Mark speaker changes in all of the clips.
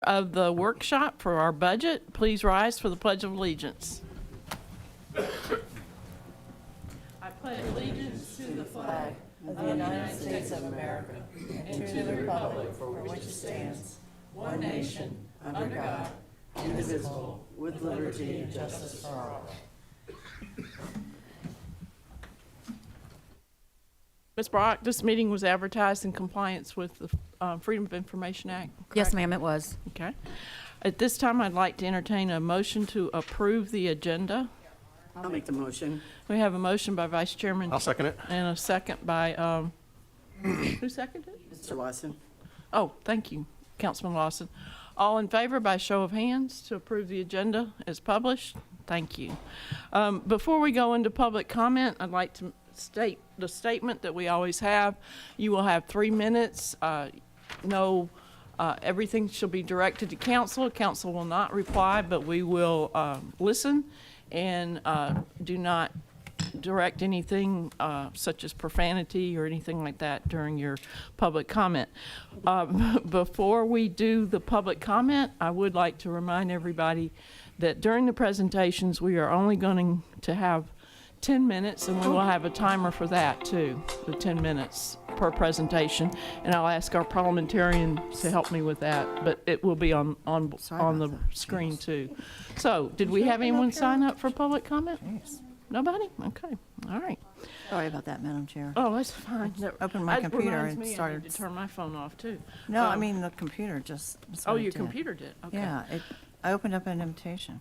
Speaker 1: of the workshop for our budget. Please rise for the Pledge of Allegiance. I pledge allegiance to the flag
Speaker 2: of the United States of America and to the republic for which it stands, one nation, under God, indivisible, with liberty and justice for all.
Speaker 1: Ms. Brock, this meeting was advertised in compliance with the Freedom of Information Act, correct?
Speaker 3: Yes, ma'am, it was.
Speaker 1: Okay. At this time, I'd like to entertain a motion to approve the agenda.
Speaker 2: I'll make the motion.
Speaker 1: We have a motion by Vice Chairman.
Speaker 4: I'll second it.
Speaker 1: And a second by, who seconded it?
Speaker 2: Mr. Lawson.
Speaker 1: Oh, thank you, Councilman Lawson. All in favor by show of hands to approve the agenda as published? Thank you. Before we go into public comment, I'd like to state the statement that we always have. You will have 3 minutes. Everything shall be directed to council. Council will not reply, but we will listen and do not direct anything such as profanity or anything like that during your public comment. Before we do the public comment, I would like to remind everybody that during the presentations, we are only going to have 10 minutes, and we will have a timer for that too, the 10 minutes per presentation. And I'll ask our parliamentarian to help me with that, but it will be on the screen too. So, did we have anyone sign up for public comment? Nobody? Okay, all right.
Speaker 3: Sorry about that, Madam Chair.
Speaker 1: Oh, that's fine.
Speaker 3: Opened my
Speaker 1: That
Speaker 3: computer
Speaker 1: reminds
Speaker 3: and
Speaker 1: me, I
Speaker 3: started.
Speaker 1: need to turn my phone off too.
Speaker 3: No, I mean, the computer just.
Speaker 1: Oh,
Speaker 3: started
Speaker 1: your
Speaker 3: to-
Speaker 1: computer did, okay.
Speaker 3: Yeah, I opened up an invitation.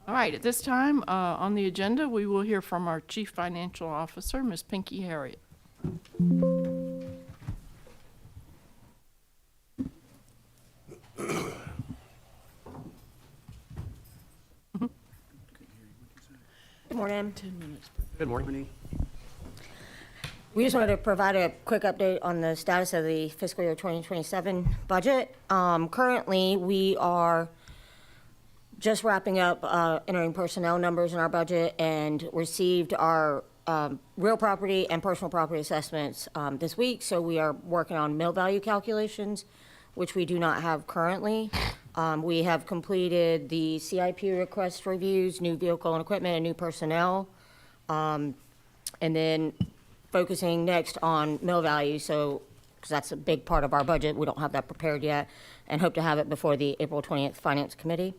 Speaker 1: All right, at this time, on the agenda, we will hear from our Chief Financial Officer, Ms. Pinky Harriet.
Speaker 5: Good morning.
Speaker 1: 10 minutes.
Speaker 4: Good morning.
Speaker 5: We just wanted to provide a quick update on the status of the fiscal year 2027 budget. Currently, we are just wrapping up entering personnel numbers in our budget and received our real property and personal property assessments this week. So we are working on mill value calculations, which we do not have currently. We have completed the CIP request reviews, new vehicle and equipment, and new personnel. And then focusing next on mill value, so, because that's a big part of our budget. We don't have that prepared yet, and hope to have it before the April 20th Finance Committee.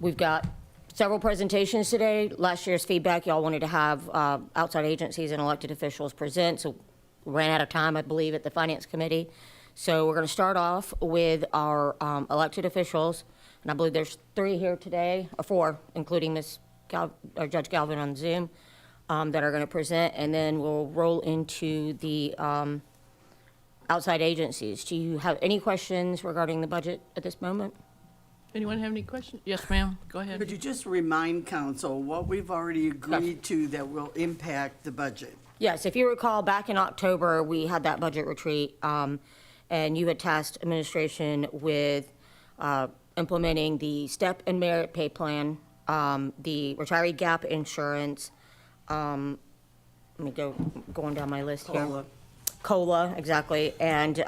Speaker 5: We've got several presentations today. Last year's feedback, y'all wanted to have outside agencies and elected officials present, so we ran out of time, I believe, at the Finance Committee. So we're going to start off with our elected officials, and I believe there's 3 here today, or 4, including Judge Galvin on Zoom, that are going to present, and then we'll roll into the outside agencies. Do you have any questions regarding the budget at this moment?
Speaker 1: Anyone have any questions? Yes, ma'am, go ahead.
Speaker 2: Could you just remind council what we've already agreed to that will impact the budget?
Speaker 5: Yes, if you recall, back in October, we had that budget retreat, and you had tasked administration with implementing the step and merit pay plan, the retiree gap insurance, let me going down my list here. COLA, exactly. And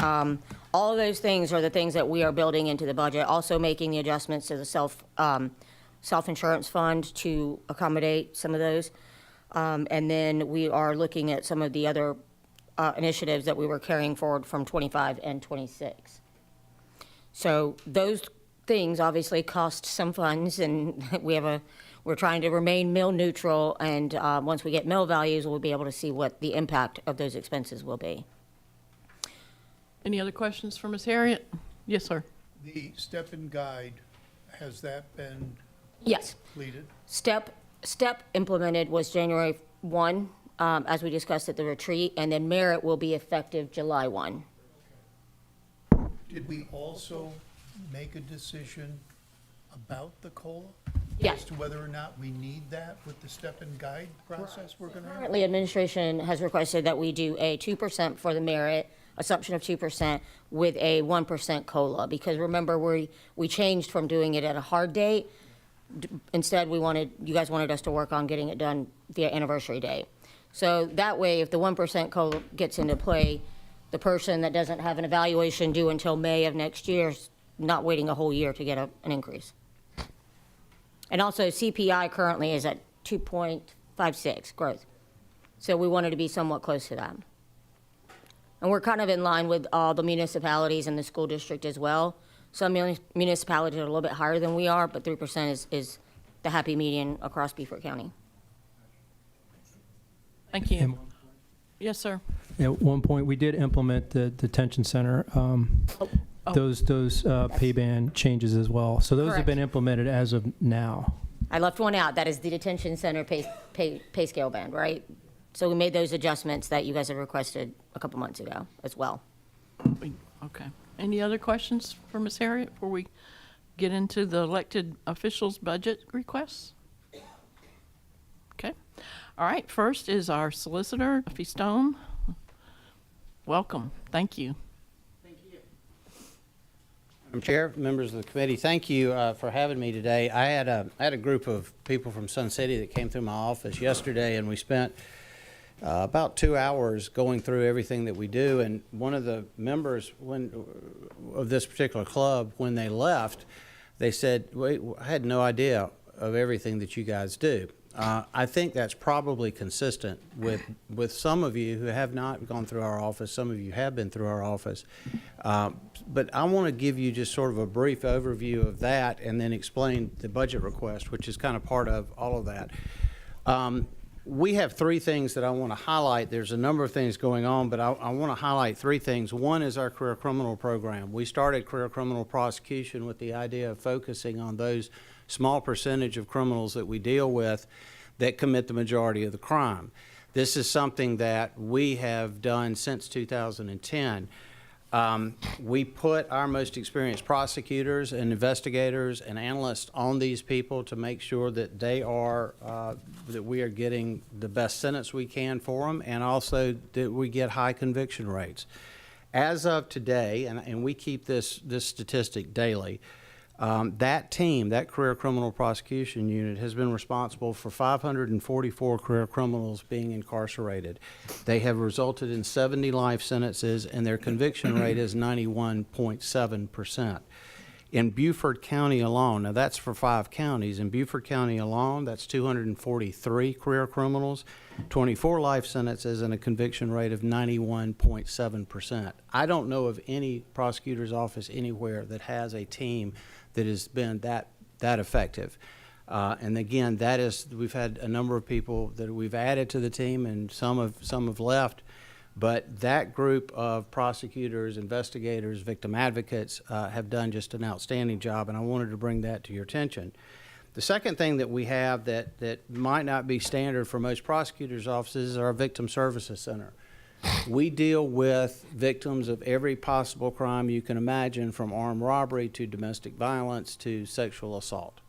Speaker 5: all of those things are the things that we are building into the budget. Also making the adjustments to the self-insurance fund to accommodate some of those. And then we are looking at some of the other initiatives that we were carrying forward from 25 and 26. So those things obviously cost some funds, and we're trying to remain mill neutral, and once we get mill values, we'll be able to see what the impact of those expenses will be.
Speaker 1: Any other questions for Ms. Harriet? Yes, sir.
Speaker 6: The step and guide, has that been
Speaker 5: Yes.
Speaker 6: completed?
Speaker 5: Step implemented was January 1, as we discussed at the retreat, and then merit will be effective July 1.
Speaker 6: Did we also make a decision about the COLA?
Speaker 5: Yes.
Speaker 6: As to whether or not we need that with the step and guide process we're going to have?
Speaker 5: Currently, administration has requested that we do a 2% for the merit, assumption of 2% with a 1% COLA, because remember, we changed from doing it at a hard date. Instead, you guys wanted us to work on getting it done via anniversary date. So that way, if the 1% COLA gets into play, the person that doesn't have an evaluation due until May of next year, not waiting a whole year to get an increase. And also CPI currently is at 2.56 growth. So we wanted to be somewhat close to that. And we're kind of in line with all the municipalities and the school district as well. Some municipalities are a little bit higher than we are, but 3% is the happy median across Beaufort County.
Speaker 1: Thank you. Yes, sir.
Speaker 4: At one point, we did implement the detention center, those pay band changes as well. So those have
Speaker 5: Correct.
Speaker 4: been implemented as of now.
Speaker 5: I left one out. That is the detention center pay scale band, right? So we made those adjustments that you guys had requested a couple months ago as well.
Speaker 1: Okay. Any other questions for Ms. Harriet before we get into the elected officials' budget requests? Okay. All right. First is our solicitor, Duffy Stone. Welcome. Thank you.
Speaker 7: Madam Chair, members of the committee, thank you for having me today. I had a group of people from Sun City that came through my office yesterday, and we spent about 2 hours going through everything that we do. And one of the members of this particular club, when they left, they said, "Wait, I had no idea of everything that you guys do." I think that's probably consistent with some of you who have not gone through our office. Some of you have been through our office. But I want to give you just sort of a brief overview of that and then explain the budget request, which is kind of part of all of that. We have three things that I want to highlight. There's a number of things going on, but I want to highlight three things. One is our career criminal program. We started career criminal prosecution with the idea of focusing on those small percentage of criminals that we deal with that commit the majority of the crime. This is something that we have done since 2010. We put our most experienced prosecutors and investigators and analysts on these people to make sure that they are, that we are getting the best sentence we can for them, and also that we get high conviction rates. As of today, and we keep this statistic daily, that team, that career criminal prosecution unit, has been responsible for 544 career criminals being incarcerated. They have resulted in 70 life sentences, and their conviction rate is 91.7%. In Beaufort County alone, now that's for 5 counties, in Beaufort County alone, that's 243 career criminals, 24 life sentences, and a conviction rate of 91.7%. I don't know of any prosecutor's office anywhere that has a team that has been that effective. And again, we've had a number of people that we've added to the team, and some have left. But that group of prosecutors, investigators, victim advocates have done just an outstanding job, and I wanted to bring that to your attention. The second thing that we have that might not be standard for most prosecutors' offices is our Victim Services Center. We deal with victims of every possible crime you can imagine, from armed robbery to domestic violence to sexual assault.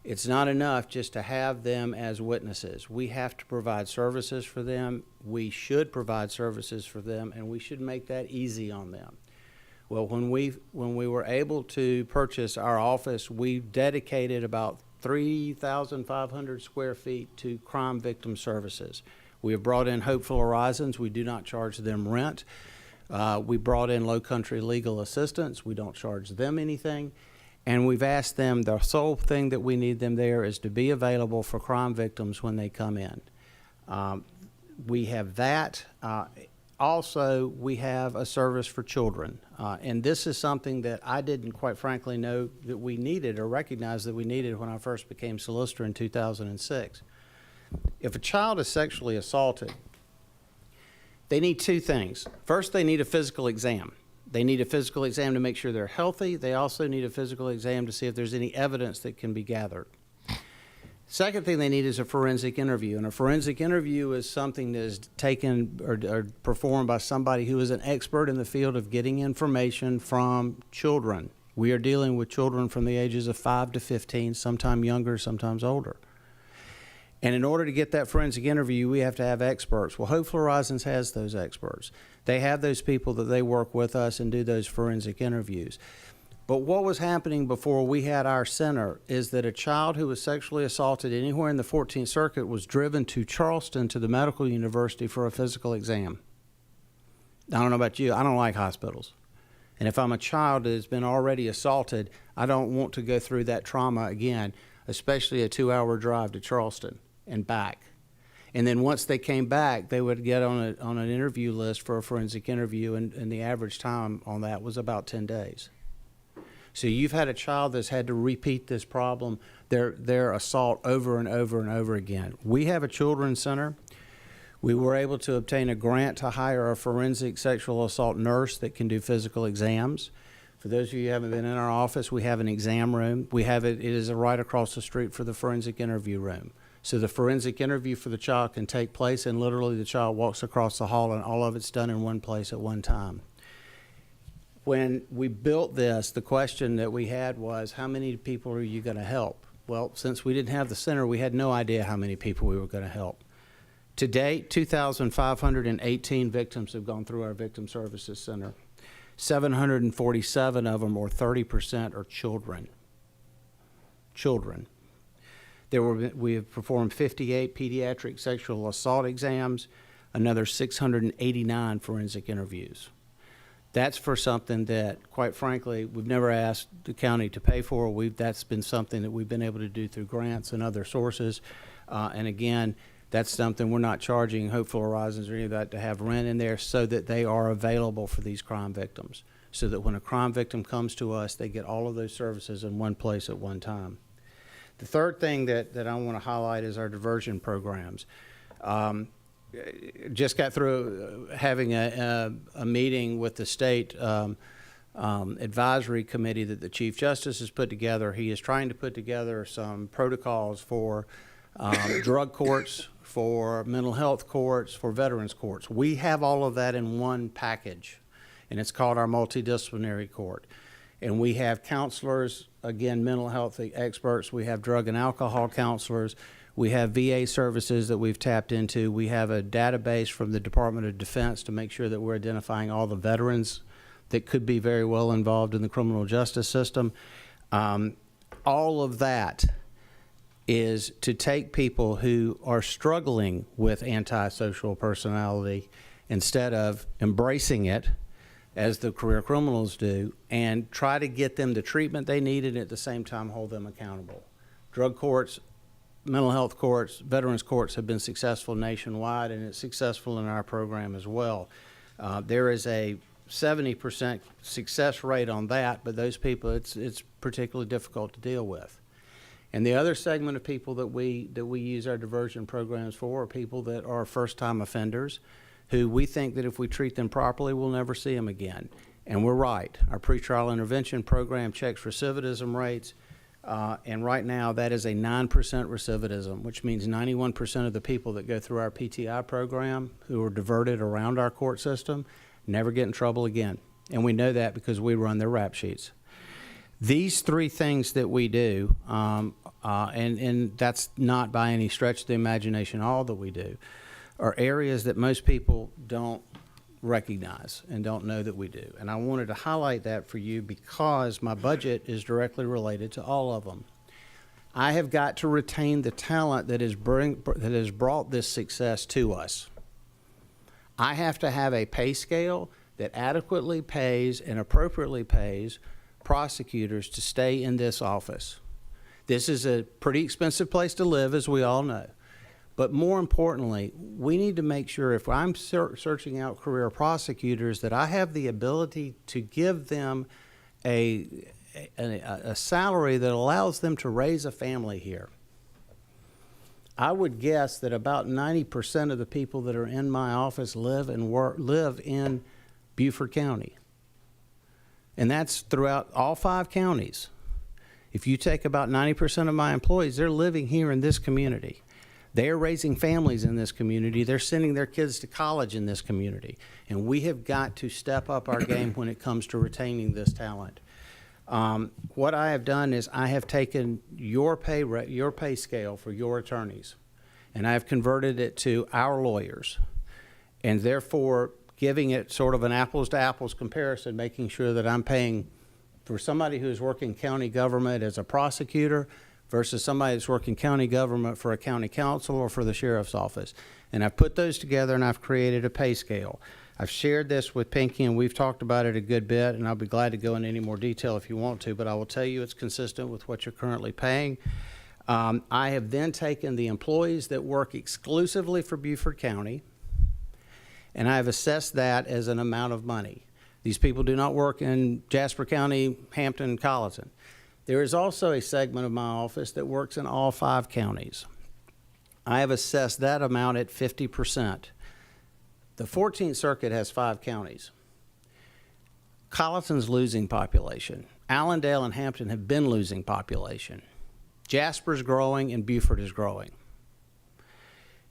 Speaker 7: It's not enough just to have them as witnesses. We have to provide services for them. We should provide services for them, and we should make that easy on them. Well, when we were able to purchase our office, we dedicated about 3,500 square feet to crime victim services. We have brought in Hopeful Horizons. We do not charge them rent. We brought in Low Country Legal Assistance. We don't charge them anything. And we've asked them, the sole thing that we need them there is to be available for crime victims when they come in. We have that. Also, we have a service for children. And this is something that I didn't, quite frankly, know that we needed or recognize that we needed when I first became solicitor in 2006. If a child is sexually assaulted, they need two things. First, they need a physical exam. They need a physical exam to make sure they're healthy. They also need a physical exam to see if there's any evidence that can be gathered. Second thing they need is a forensic interview. And a forensic interview is something that is taken or performed by somebody who is an expert in the field of getting information from children. We are dealing with children from the ages of 5 to 15, sometimes younger, sometimes older. And in order to get that forensic interview, we have to have experts. Well, Hopeful Horizons has those experts. They have those people that they work with us and do those forensic interviews. But what was happening before we had our center is that a child who was sexually assaulted anywhere in the 14th Circuit was driven to Charleston to the medical university for a physical exam. I don't know about you, I don't like hospitals. And if I'm a child that has been already assaulted, I don't want to go through that trauma again, especially a 2-hour drive to Charleston and back. And then once they came back, they would get on an interview list for a forensic interview, and the average time on that was about 10 days. So you've had a child that's had to repeat this problem, their assault over and over and over again. We have a children's center. We were able to obtain a grant to hire a forensic sexual assault nurse that can do physical exams. For those of you who haven't been in our office, we have an exam room. We have it is right across the street for the forensic interview room. So the forensic interview for the child can take place, and literally the child walks across the hall and all of it's done in one place at one time. When we built this, the question that we had was, how many people are you going to help? Well, since we didn't have the center, we had no idea how many people we were going to help. To date, 2,518 victims have gone through our Victim Services Center. 747 of them, or 30%, are children. Children. We have performed 58 pediatric sexual assault exams, another 689 forensic interviews. That's for something that, quite frankly, we've never asked the county to pay for. That's been something that we've been able to do through grants and other sources. And again, that's something we're not charging Hopeful Horizons or any of that to have rent in there, so that they are available for these crime victims, so that when a crime victim comes to us, they get all of those services in one place at one time. The third thing that I want to highlight is our diversion programs. Just got through having a meeting with the state advisory committee that the Chief Justice has put together. He is trying to put together some protocols for drug courts, for mental health courts, for veterans courts. We have all of that in one package, and it's called our multidisciplinary court. And we have counselors, again, mental health experts. We have drug and alcohol counselors. We have VA services that we've tapped into. We have a database from the Department of Defense to make sure that we're identifying all the veterans that could be very well involved in the criminal justice system. All of that is to take people who are struggling with antisocial personality, instead of embracing it, as the career criminals do, and try to get them the treatment they need, and at the same time hold them accountable. Drug courts, mental health courts, veterans courts have been successful nationwide, and it's successful in our program as well. There is a 70% success rate on that, but those people, it's particularly difficult to deal with. And the other segment of people that we use our diversion programs for are people that are first-time offenders, who we think that if we treat them properly, we'll never see them again. And we're right. Our pretrial intervention program checks recidivism rates, and right now that is a 9% recidivism, which means 91% of the people that go through our PTI program who are diverted around our court system never get in trouble again. And we know that because we run their rap sheets. These three things that we do, and that's not by any stretch of the imagination all that we do, are areas that most people don't recognize and don't know that we do. And I wanted to highlight that for you because my budget is directly related to all of them. I have got to retain the talent that has brought this success to us. I have to have a pay scale that adequately pays and appropriately pays prosecutors to stay in this office. This is a pretty expensive place to live, as we all know. But more importantly, we need to make sure if I'm searching out career prosecutors that I have the ability to give them a salary that allows them to raise a family here. I would guess that about 90% of the people that are in my office live in Beaufort County. And that's throughout all 5 counties. If you take about 90% of my employees, they're living here in this community. They're raising families in this community. They're sending their kids to college in this community. And we have got to step up our game when it comes to retaining this talent. What I have done is I have taken your pay scale for your attorneys, and I have converted it to our lawyers, and therefore giving it sort of an apples to apples comparison, making sure that I'm paying for somebody who's working county government as a prosecutor versus somebody that's working county government for a county council or for the sheriff's office. And I've put those together and I've created a pay scale. I've shared this with Pinky, and we've talked about it a good bit, and I'll be glad to go into any more detail if you want to, but I will tell you it's consistent with what you're currently paying. I have then taken the employees that work exclusively for Beaufort County, and I have assessed that as an amount of money. These people do not work in Jasper County, Hampton, Colleton. There is also a segment of my office that works in all 5 counties. I have assessed that amount at 50%. The 14th Circuit has 5 counties. Colleton's losing population. Allendale and Hampton have been losing population. Jasper's growing and Beaufort is growing.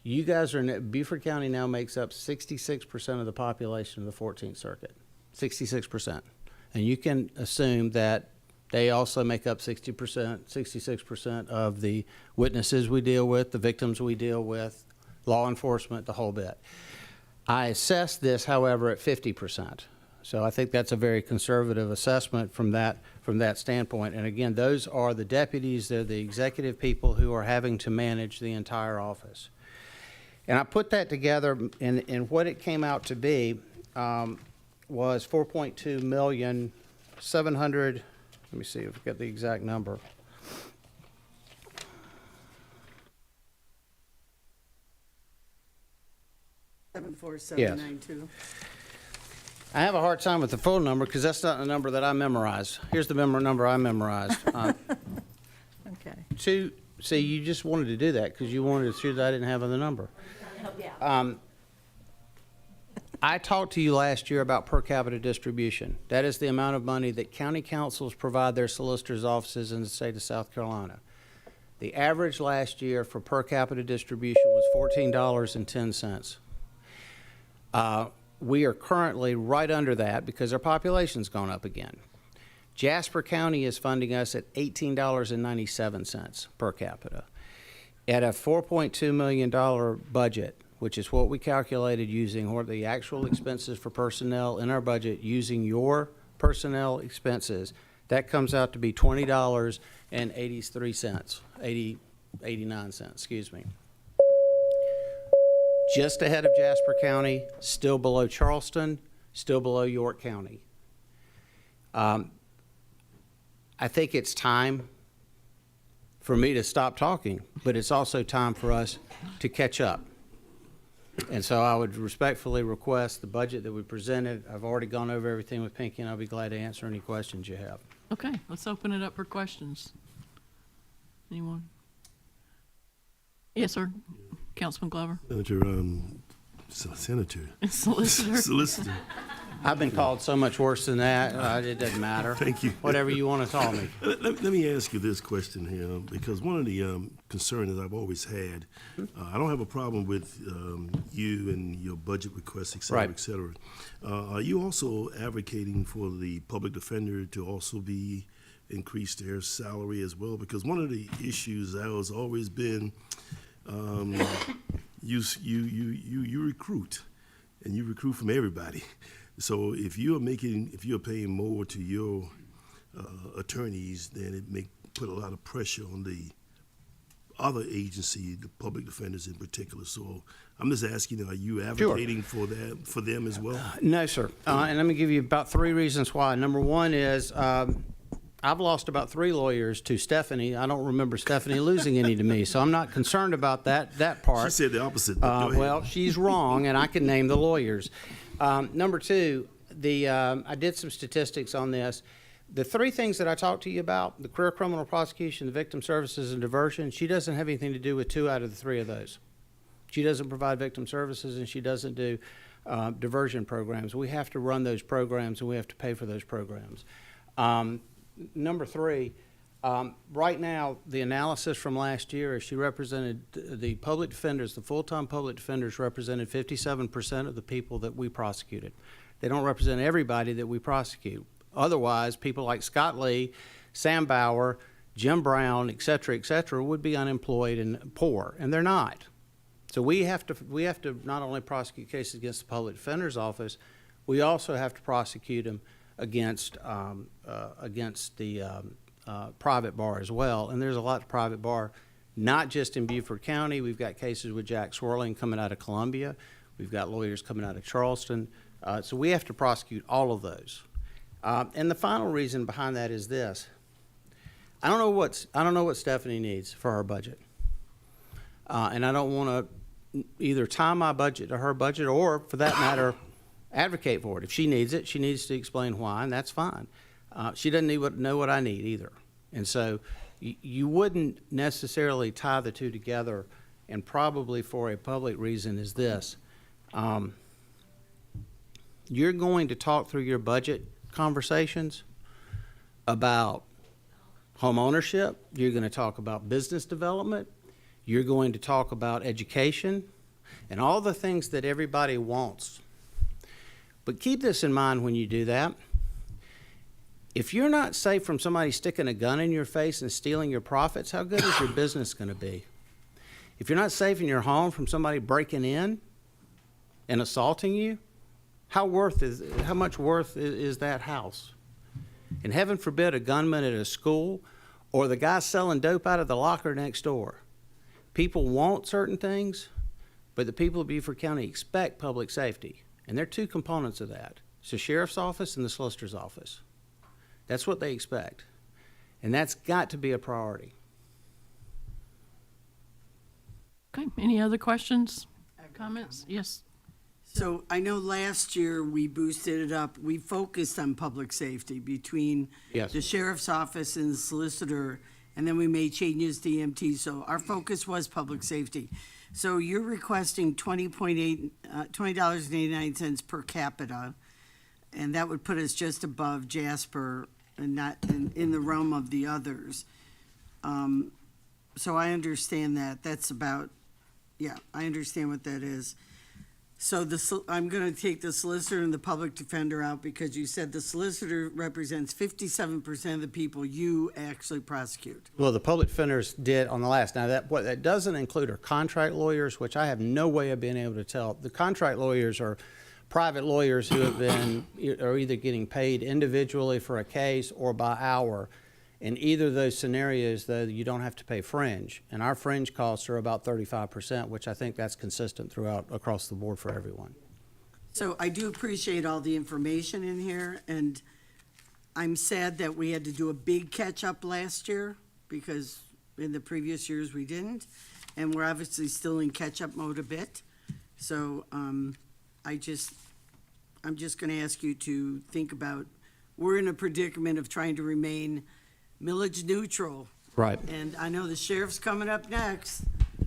Speaker 7: You guys are, Beaufort County now makes up 66% of the population of the 14th Circuit. 66%. And you can assume that they also make up 60%, 66% of the witnesses we deal with, the victims we deal with, law enforcement, the whole bit. I assess this, however, at 50%. So I think that's a very conservative assessment from that standpoint. And again, those are the deputies, they're the executive people who are having to manage the entire office. And I put that together, and what it came out to be was 4.2 million, 700, let me see if I get the exact number.
Speaker 2: $74792.
Speaker 7: I have a hard time with the phone number because that's not the number that I memorized. Here's the number I memorized.
Speaker 3: Okay.
Speaker 7: See, you just wanted to do that because you wanted to see that I didn't have the number. I talked to you last year about per capita distribution. That is the amount of money that county councils provide their solicitors' offices in the state of South Carolina. The average last year for per capita distribution was $14.10. We are currently right under that because our population's gone up again. Jasper County is funding us at $18.97 per capita. At a $4.2 million budget, which is what we calculated using what the actual expenses for personnel in our budget using your personnel expenses, that comes out to be $20.83, 89 cents, excuse me. Just ahead of Jasper County, still below Charleston, still below York County. I think it's time for me to stop talking, but it's also time for us to catch up. And so I would respectfully request the budget that we presented. I've already gone over everything with Pinky, and I'll be glad to answer any questions you have.
Speaker 1: Okay, let's open it up for questions. Anyone? Yes, sir. Councilman Glover.
Speaker 8: Senator.
Speaker 1: Solicitor.
Speaker 8: Solicitor.
Speaker 7: I've been called so much worse than that, it doesn't matter.
Speaker 8: Thank you.
Speaker 7: Whatever you want to call me.
Speaker 8: Let me ask you this question here, because one of the concerns that I've always had, I don't have a problem with you and your budget requests, et cetera,
Speaker 7: Right.
Speaker 8: et cetera. Are you also advocating for the public defender to also be increase their salary as well? Because one of the issues that has always been you recruit, and you recruit from everybody. So if you're paying more to your attorneys, then it may put a lot of pressure on the other agency, the public defenders in particular. So I'm just asking, are you advocating for that for them as well?
Speaker 7: No, sir. And let me give you about 3 reasons why. Number one is I've lost about 3 lawyers to Stephanie. I don't remember Stephanie losing any to me, so I'm not concerned about that part.
Speaker 8: She said the opposite. But go ahead.
Speaker 7: Well, she's wrong, and I can name the lawyers. Number 2, I did some statistics on this. The 3 things that I talked to you about, the career criminal prosecution, the victim services, and diversion, she doesn't have anything to do with 2 out of the 3 of those. She doesn't provide victim services, and she doesn't do diversion programs. We have to run those programs, and we have to pay for those programs. Number 3, right now, the analysis from last year is she represented the public defenders, the full-time public defenders represented 57% of the people that we prosecuted. They don't represent everybody that we prosecute. Otherwise, people like Scott Lee, Sam Bauer, Jim Brown, et cetera, would be unemployed and poor, and they're not. So we have to not only prosecute cases against the public defender's office, we also have to prosecute them against the private bar as well. And there's a lot of private bar, not just in Beaufort County. We've got cases with Jack Swirling coming out of Columbia. We've got lawyers coming out of Charleston. So we have to prosecute all of those. And the final reason behind that is this. I don't know what Stephanie needs for her budget. And I don't want to either tie my budget to her budget or, for that matter, advocate for it. If she needs it, she needs to explain why, and that's fine. She doesn't know what I need either. And so you wouldn't necessarily tie the two together, and probably for a public reason is this. You're going to talk through your budget conversations about home ownership. You're going to talk about business development. You're going to talk about education and all the things that everybody wants. But keep this in mind when you do that. If you're not safe from somebody sticking a gun in your face and stealing your profits, how good is your business going to be? If you're not safe in your home from somebody breaking in and assaulting you, how much worth is that house? And heaven forbid a gunman at a school or the guy selling dope out of the locker next door. People want certain things, but the people of Beaufort County expect public safety. And there are two components of that. It's the sheriff's office and the solicitor's office. That's what they expect. And that's got to be a priority.
Speaker 1: Okay, any other questions, comments? Yes.
Speaker 2: So I know last year we boosted it up. We focused on public safety between
Speaker 7: Yes.
Speaker 2: the sheriff's office and the solicitor, and then we made changes to EMT. So our focus was public safety. So you're requesting $20.89 per capita, and that would put us just above Jasper and not in the realm of the others. So I understand that. That's about, yeah, I understand what that is. So I'm going to take the solicitor and the public defender out because you said the solicitor represents 57% of the people you actually prosecute.
Speaker 7: Well, the public defenders did on the last. Now, that doesn't include our contract lawyers, which I have no way of being able to tell. The contract lawyers are private lawyers who are either getting paid individually for a case or by hour. In either of those scenarios, though, you don't have to pay fringe. And our fringe costs are about 35%, which I think that's consistent across the board for everyone.
Speaker 2: So I do appreciate all the information in here, and I'm sad that we had to do a big catch-up last year because in the previous years we didn't, and we're obviously still in catch-up mode a bit. So I'm just going to ask you to think about, we're in a predicament of trying to remain millage neutral.
Speaker 7: Right.
Speaker 2: And I know the sheriff's coming up next,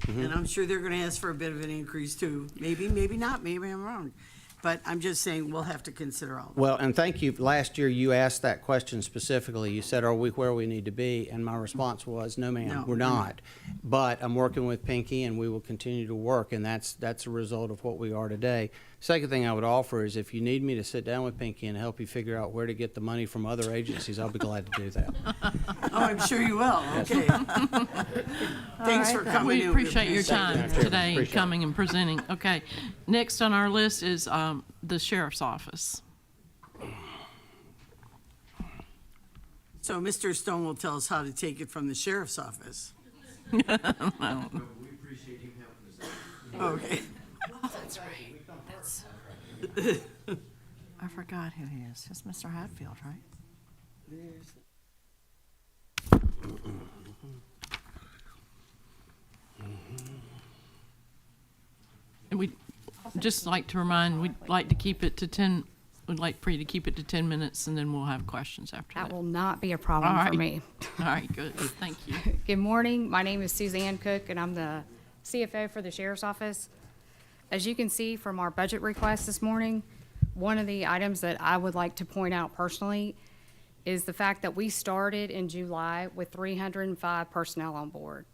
Speaker 2: and I'm sure they're gonna ask for a bit of an increase too. Maybe, maybe not, maybe I'm wrong. But I'm just saying, we'll have to consider all of it.
Speaker 7: Well, and thank you. Last year, you asked that question specifically. You said, are we where we need to be? And my response was, no, ma'am,
Speaker 2: No,
Speaker 7: we're
Speaker 2: we're
Speaker 7: not. But I'm working with Pinky, and we will continue to work, and that's a result of what we are today. Second thing I would offer is if you need me to sit down with Pinky and help you figure out where to get the money from other agencies, I'll be glad to do that.
Speaker 2: Oh, I'm sure you will, okay. Thanks for coming
Speaker 1: We
Speaker 2: in.
Speaker 1: appreciate your time
Speaker 7: Madam Chairman.
Speaker 1: today,
Speaker 7: Appreciate it.
Speaker 1: coming and presenting. Okay, next on our list is the sheriff's office.
Speaker 2: So Mr. Stone will tell us how to take it from the sheriff's office. Okay.
Speaker 3: I forgot who he is. It's Mr. Hatfield, right?
Speaker 1: And we'd just like to remind, we'd like to keep it to 10, we'd like for you to keep it to 10 minutes, and then we'll have questions after that.
Speaker 9: That will not be a problem
Speaker 1: All
Speaker 9: for
Speaker 1: right.
Speaker 9: me.
Speaker 1: All right, good, thank you.
Speaker 9: Good morning. My name is Suzanne Cook, and I'm the CFO for the Sheriff's Office. As you can see from our budget request this morning, one of the items that I would like to point out personally is the fact that we started in July with 305 personnel on board.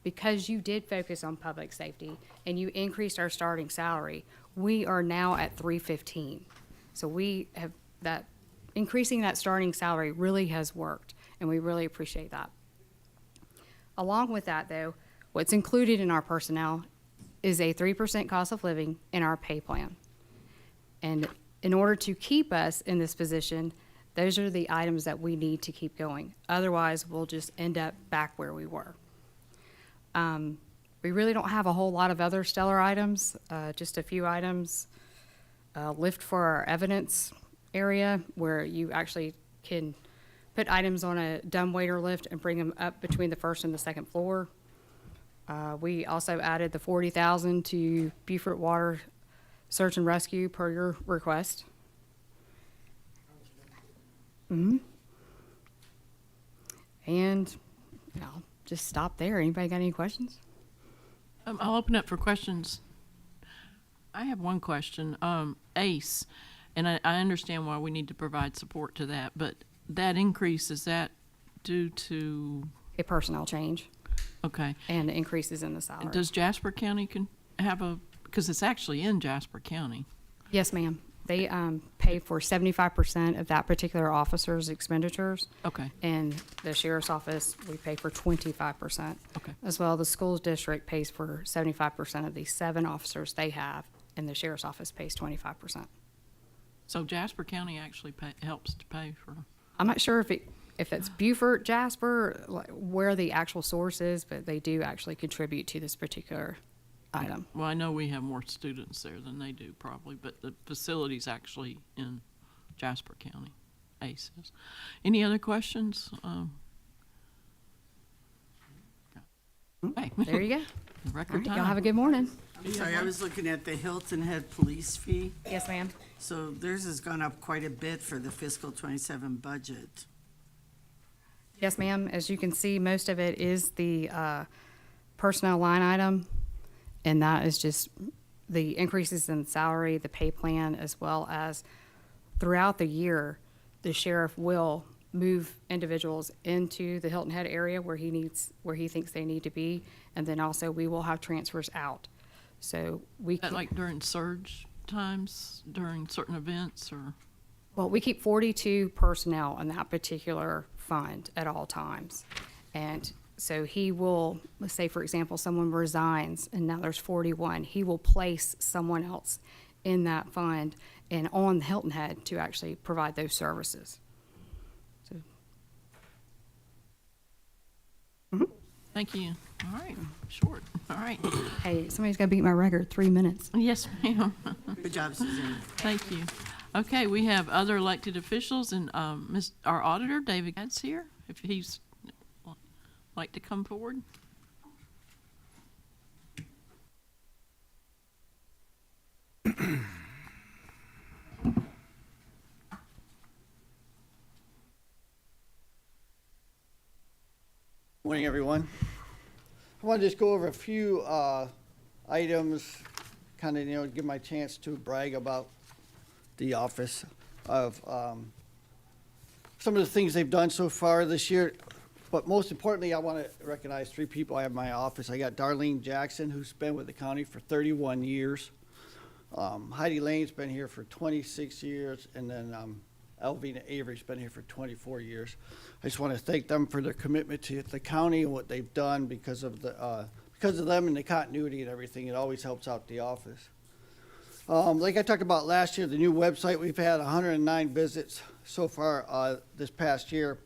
Speaker 9: Because you did focus on public safety and you increased our starting salary, we are now at 315. So we have that, increasing that starting salary really has worked, and we really appreciate that. Along with that, though, what's included in our personnel is a 3% cost of living in our pay plan. And in order to keep us in this position, those are the items that we need to keep going. Otherwise, we'll just end up back where we were. We really don't have a whole lot of other stellar items, just a few items. lift for our evidence area where you actually can put items on a dumbwaiter lift and bring them up between the first and the second floor. We also added the 40,000 to Beaufort Water Search and Rescue per your request. And I'll just stop there. Anybody got any questions?
Speaker 1: I'll open up for questions. I have one question. ACE, and I understand why we need to provide support to that, but that increase, is that due to,
Speaker 9: A personnel change
Speaker 1: okay.
Speaker 9: and increases in the salary.
Speaker 1: Does Jasper County can have a, because it's actually in Jasper County.
Speaker 9: Yes, ma'am. They pay for 75% of that particular officer's expenditures.
Speaker 1: Okay.
Speaker 9: And the sheriff's office, we pay for 25%.
Speaker 1: Okay.
Speaker 9: As well, the schools district pays for 75% of the 7 officers they have, and the sheriff's office pays 25%.
Speaker 1: So Jasper County actually helps to pay for,
Speaker 9: I'm not sure if it's Beaufort, Jasper, like, where the actual source is, but they do actually contribute to this particular item.
Speaker 1: well, I know we have more students there than they do probably, but the facility's actually in Jasper County, ACES. Any other questions? Okay.
Speaker 9: There you go. All
Speaker 1: Record
Speaker 9: right,
Speaker 1: time.
Speaker 9: y'all have a good morning.
Speaker 2: I'm sorry, I was looking at the Hilton Head police fee.
Speaker 9: Yes, ma'am.
Speaker 2: So theirs has gone up quite a bit for the fiscal '27 budget.
Speaker 9: Yes, ma'am. As you can see, most of it is the personnel line item, and that is just the increases in salary, the pay plan, as well as throughout the year, the sheriff will move individuals into the Hilton Head area where he thinks they need to be, and then also we will have transfers out. So we
Speaker 1: Is that
Speaker 9: keep,
Speaker 1: like during surge times, during certain events, or?
Speaker 9: well, we keep 42 personnel in that particular fund at all times. And so he will, let's say, for example, someone resigns and now there's 41, he will place someone else in that fund and on Hilton Head to actually provide those services. So,
Speaker 1: Thank you. All right, short. All right.
Speaker 9: hey, somebody's got to beat my record, 3 minutes.
Speaker 1: Yes, ma'am.
Speaker 2: Good job, Suzanne.
Speaker 1: Thank you. Okay, we have other elected officials, and our auditor, David Gadd's here, if he's like to come forward.
Speaker 10: Morning, everyone. I want to just go over a few items, kind of, give my chance to brag about the office of some of the things they've done so far this year. But most importantly, I want to recognize 3 people I have in my office. I got Darlene Jackson, who's been with the county for 31 years. Heidi Lane's been here for 26 years, and then Elvina Avery's been here for 24 years. I just want to thank them for their commitment to the county and what they've done because of them and the continuity and everything. It always helps out the office. Like I talked about last year, the new website, we've had 109 visits so far this past year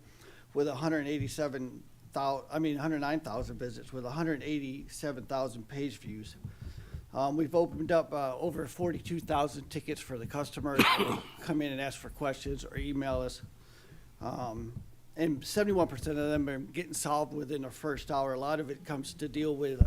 Speaker 10: with 109,000 visits with 187,000 page views. We've opened up over 42,000 tickets for the customers to come in and ask for questions or email us. And 71% of them are getting solved within the first hour. A lot of it comes to deal with,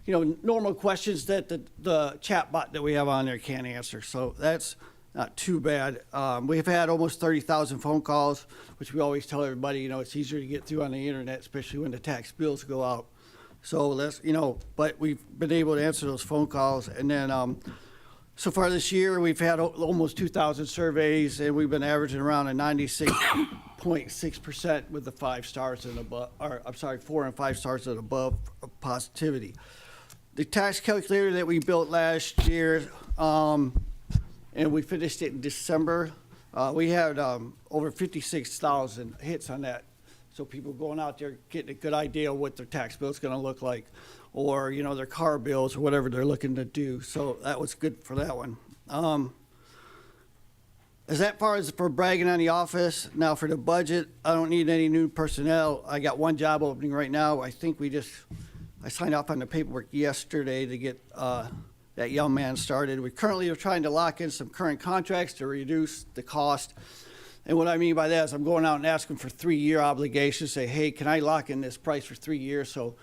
Speaker 10: normal questions that the chat bot that we have on there can't answer. So that's not too bad. We've had almost 30,000 phone calls, which we always tell everybody, it's easier to get through on the internet, especially when the tax bills go out. So that's, but we've been able to answer those phone calls. And then so far this year, we've had almost 2,000 surveys, and we've been averaging around a 96.6% with the 5 stars and above, 4 and 5 stars and above positivity. The tax calculator that we built last year, and we finished it in December, we had over 56,000 hits on that. So people going out there getting a good idea of what their tax bill is going to look like, or their car bills or whatever they're looking to do. So that was good for that one. As far as for bragging on the office, now for the budget, I don't need any new personnel. I got 1 job opening right now. I think I signed off on the paperwork yesterday to get that young man started. We currently are trying to lock in some current contracts to reduce the cost. And what I mean by that is I'm going out and asking for 3-year obligations, say, hey, can I lock in this price for 3 years so,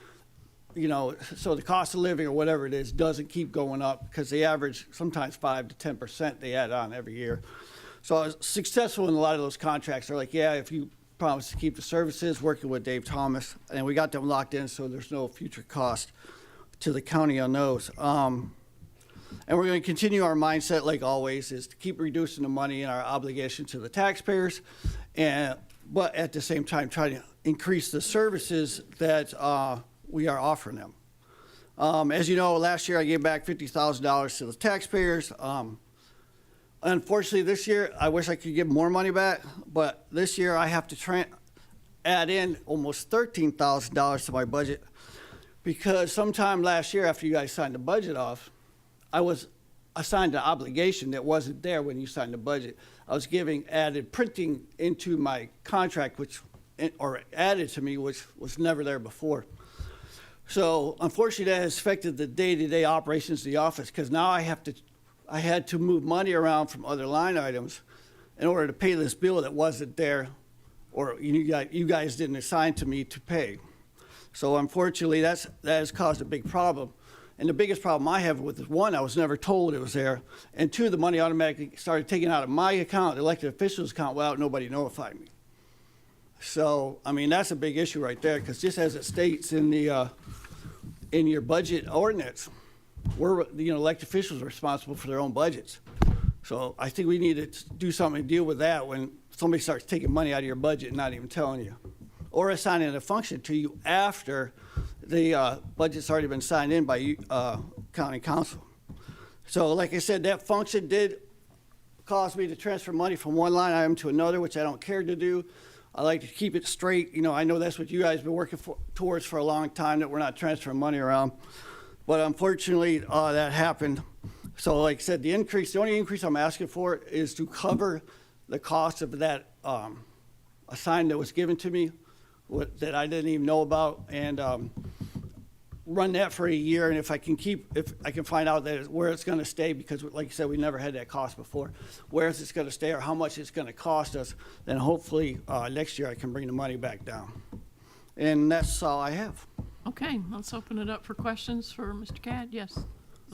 Speaker 10: you know, so the cost of living or whatever it is doesn't keep going up, because they average sometimes 5 to 10% they add on every year. So I was successful in a lot of those contracts. They're like, yeah, if you promise to keep the services, working with Dave Thomas, and we got them locked in so there's no future cost to the county on those. And we're going to continue our mindset, like always, is to keep reducing the money and our obligation to the taxpayers, but at the same time try to increase the services that we are offering them. As you know, last year I gave back $50,000 to the taxpayers. Unfortunately, this year I wish I could give more money back, but this year I have to add in almost $13,000 to my budget, because sometime last year after you guys signed the budget off, I was assigned an obligation that wasn't there when you signed the budget. I was giving added printing into my contract, or added to me, which was never there before. So unfortunately, that has affected the day-to-day operations of the office, because now I had to move money around from other line items in order to pay this bill that wasn't there, or you guys didn't assign to me to pay. So unfortunately, that has caused a big problem. And the biggest problem I have with it, one, I was never told it was there, and two, the money automatically started taken out of my account, the elected officials' account, without nobody notifying me. So, I mean, that's a big issue right there, because just as it states in your budget ordinance, elected officials are responsible for their own budgets. So I think we need to do something to deal with that when somebody starts taking money out of your budget and not even telling you, or assigning a function to you after the budget's already been signed in by county council. So like I said, that function did cause me to transfer money from one line item to another, which I don't care to do. I like to keep it straight. You know, I know that's what you guys have been working towards for a long time, that we're not transferring money around. But unfortunately, that happened. So like I said, the only increase I'm asking for is to cover the cost of that assignment that was given to me, that I didn't even know about, and run that for a year. And if I can find out where it's going to stay, because like you said, we never had that cost before, where is it going to stay or how much it's going to cost us, then hopefully next year I can bring the money back down. And that's all I have.
Speaker 1: Okay, let's open it up for questions for Mr. Cadd. Yes.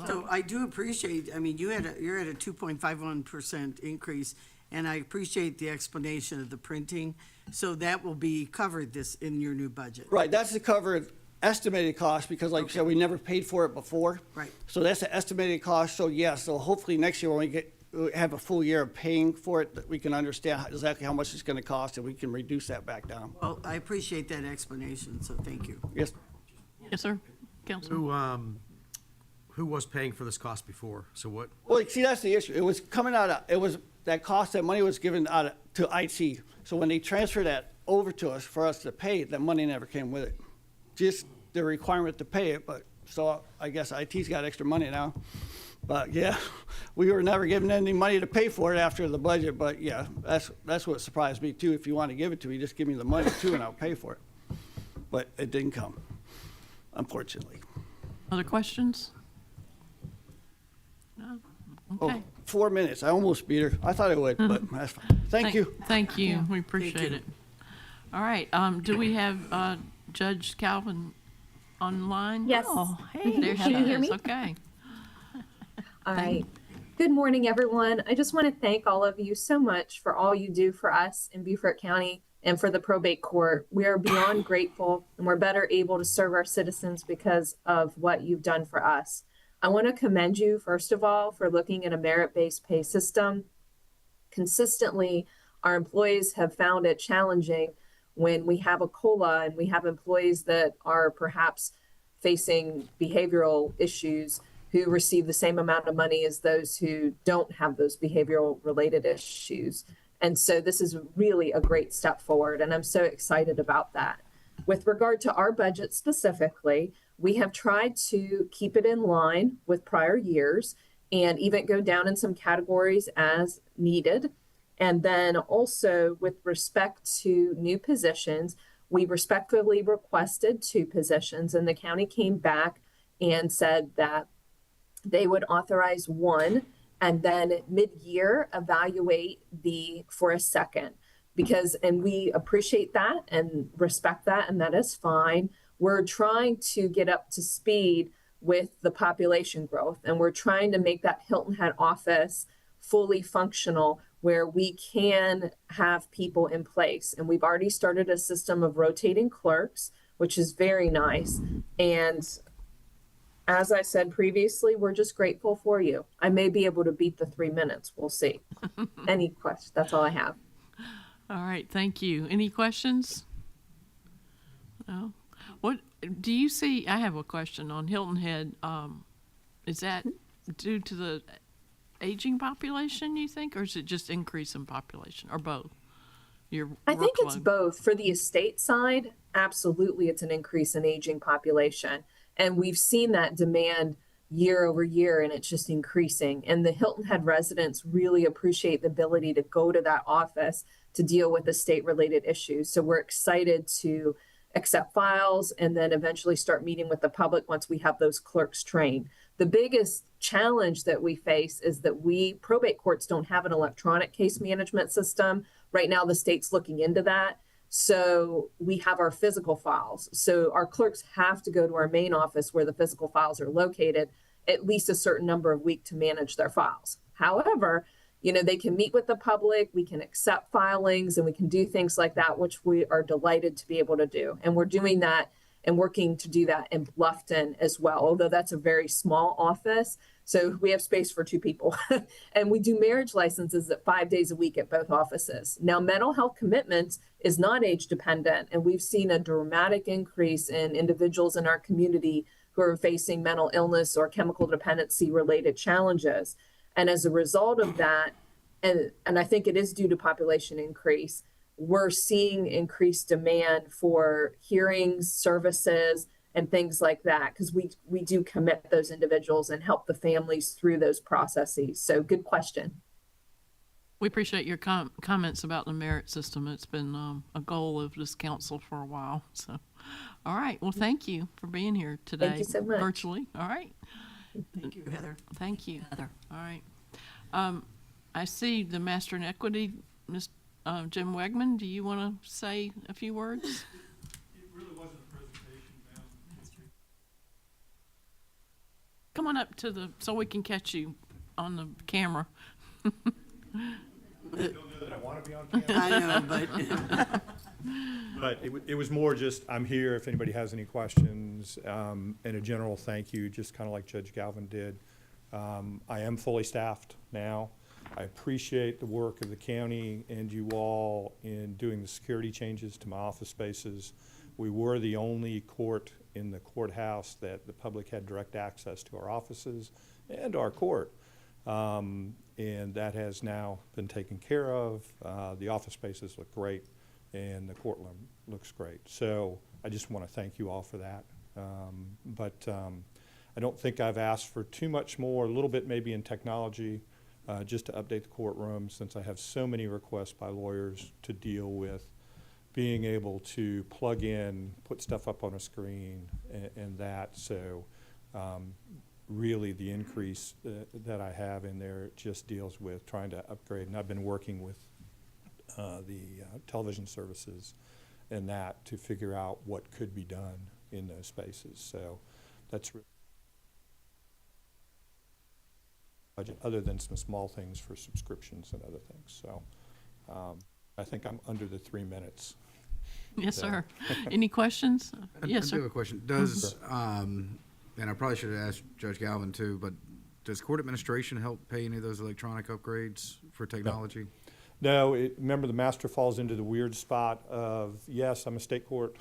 Speaker 2: So I do appreciate, I mean, you're at a 2.51% increase, and I appreciate the explanation of the printing. So that will be covered in your new budget.
Speaker 10: Right, that's the covered estimated cost, because like you said, we never paid for it before.
Speaker 2: Right.
Speaker 10: So that's the estimated cost. So yeah, so hopefully next year when we have a full year of paying for it, that we can understand exactly how much it's going to cost, and we can reduce that back down.
Speaker 2: Well, I appreciate that explanation, so thank you.
Speaker 10: Yes.
Speaker 1: Yes, sir. Councilman.
Speaker 11: Who was paying for this cost before? So what?
Speaker 10: Well, see, that's the issue. It was coming out of, that money was given out to IT. So when they transferred that over to us for us to pay it, that money never came with it. Just the requirement to pay it, but so I guess IT's got extra money now. But yeah, we were never given any money to pay for it after the budget, but yeah, that's what surprised me too. If you want to give it to me, just give me the money too and I'll pay for it. But it didn't come, unfortunately.
Speaker 1: Other questions? No? Okay.
Speaker 10: Oh, 4 minutes. I almost beat her. I thought I would, but that's fine. Thank you.
Speaker 1: Thank you. We appreciate it. All right. Do we have Judge Calvin online?
Speaker 12: Yes.
Speaker 1: Oh, hey, there she
Speaker 12: Can you hear
Speaker 1: is.
Speaker 12: me?
Speaker 1: Okay.
Speaker 12: All right. Good morning, everyone. I just want to thank all of you so much for all you do for us in Beaufort County and for the probate court. We are beyond grateful, and we're better able to serve our citizens because of what you've done for us. I want to commend you, first of all, for looking at a merit-based pay system. Consistently, our employees have found it challenging when we have a COLA and we have employees that are perhaps facing behavioral issues who receive the same amount of money as those who don't have those behavioral related issues. And so this is really a great step forward, and I'm so excited about that. With regard to our budget specifically, we have tried to keep it in line with prior years and even go down in some categories as needed. And then also with respect to new positions, we respectfully requested 2 positions, and the county came back and said that they would authorize one and then mid-year evaluate for a second. Because, and we appreciate that and respect that, and that is fine. We're trying to get up to speed with the population growth, and we're trying to make that Hilton Head office fully functional where we can have people in place. And we've already started a system of rotating clerks, which is very nice. And as I said previously, we're just grateful for you. I may be able to beat the 3 minutes. We'll see. Any questions? That's all I have.
Speaker 1: All right, thank you. Any questions? No? What do you see? I have a question on Hilton Head. Is that due to the aging population, you think, or is it just increase in population, or both?
Speaker 12: I think it's
Speaker 1: workload?
Speaker 12: both. For the estate side, absolutely, it's an increase in aging population. And we've seen that demand year over year, and it's just increasing. And the Hilton Head residents really appreciate the ability to go to that office to deal with estate-related issues. So we're excited to accept files and then eventually start meeting with the public once we have those clerks trained. The biggest challenge that we face is that probate courts don't have an electronic case management system. Right now, the state's looking into that. So we have our physical files. So our clerks have to go to our main office where the physical files are located at least a certain number of weeks to manage their files. However, they can meet with the public, we can accept filings, and we can do things like that, which we are delighted to be able to do. And we're doing that and working to do that in Bluffton as well, although that's a very small office. So we have space for 2 people. And we do marriage licenses at 5 days a week at both offices. Now, mental health commitments is not age dependent, and we've seen a dramatic increase in individuals in our community who are facing mental illness or chemical dependency related challenges. And as a result of that, and I think it is due to population increase, we're seeing increased demand for hearings, services, and things like that, because we do commit those individuals and help the families through those processes. So good question.
Speaker 1: We appreciate your comments about the merit system. It's been a goal of this council for a while. So, all right. Well, thank you for being here today.
Speaker 12: Thank you so much.
Speaker 1: Virtually. All right.
Speaker 3: Thank you, Heather.
Speaker 1: Thank you.
Speaker 3: Heather.
Speaker 1: All right. I see the Master in Equity, Jim Wegman. Do you want to say a few words?
Speaker 13: It really wasn't a presentation, ma'am.
Speaker 1: Come on up so we can catch you on the camera.
Speaker 13: I don't know that I want to be on camera.
Speaker 2: I know,
Speaker 13: But it was more just, I'm here if anybody has any questions, and a general thank you, just kind of like Judge Galvin did. I am fully staffed now. I appreciate the work of the county and you all in doing the security changes to my office spaces. We were the only court in the courthouse that the public had direct access to our offices and our court. And that has now been taken care of. The office spaces look great and the courtroom looks great. So I just want to thank you all for that. I don't think I've asked for too much more, a little bit maybe in technology, just to update the courtroom, since I have so many requests by lawyers to deal with being able to plug in, put stuff up on a screen and that. So really the increase that I have in there just deals with trying to upgrade. And I've been working with the television services and that to figure out what could be done in those spaces. So that's really other than some small things for subscriptions and other things. So I think I'm under the 3 minutes.
Speaker 1: Yes, sir. Any questions? Yes,
Speaker 11: I
Speaker 1: sir.
Speaker 11: do have a question. Does, and I probably should have asked Judge Galvin too, but does court administration help pay any of those electronic upgrades for technology?
Speaker 13: No, remember the master falls into the weird spot of, yes, I'm a state court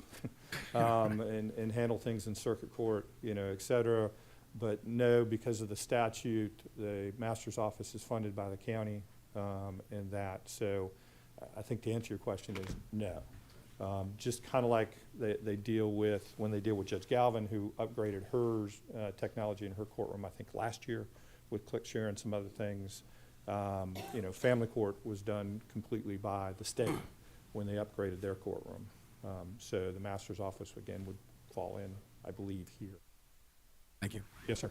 Speaker 13: and handle things in circuit court, et cetera. But no, because of the statute, the master's office is funded by the county and that. So I think to answer your question is no. Just kind of like they deal with, when they deal with Judge Galvin, who upgraded her technology in her courtroom, I think last year with ClickShare and some other things. Family court was done completely by the state when they upgraded their courtroom. So the master's office, again, would fall in, I believe, here.
Speaker 11: Thank you.
Speaker 13: Yes, sir.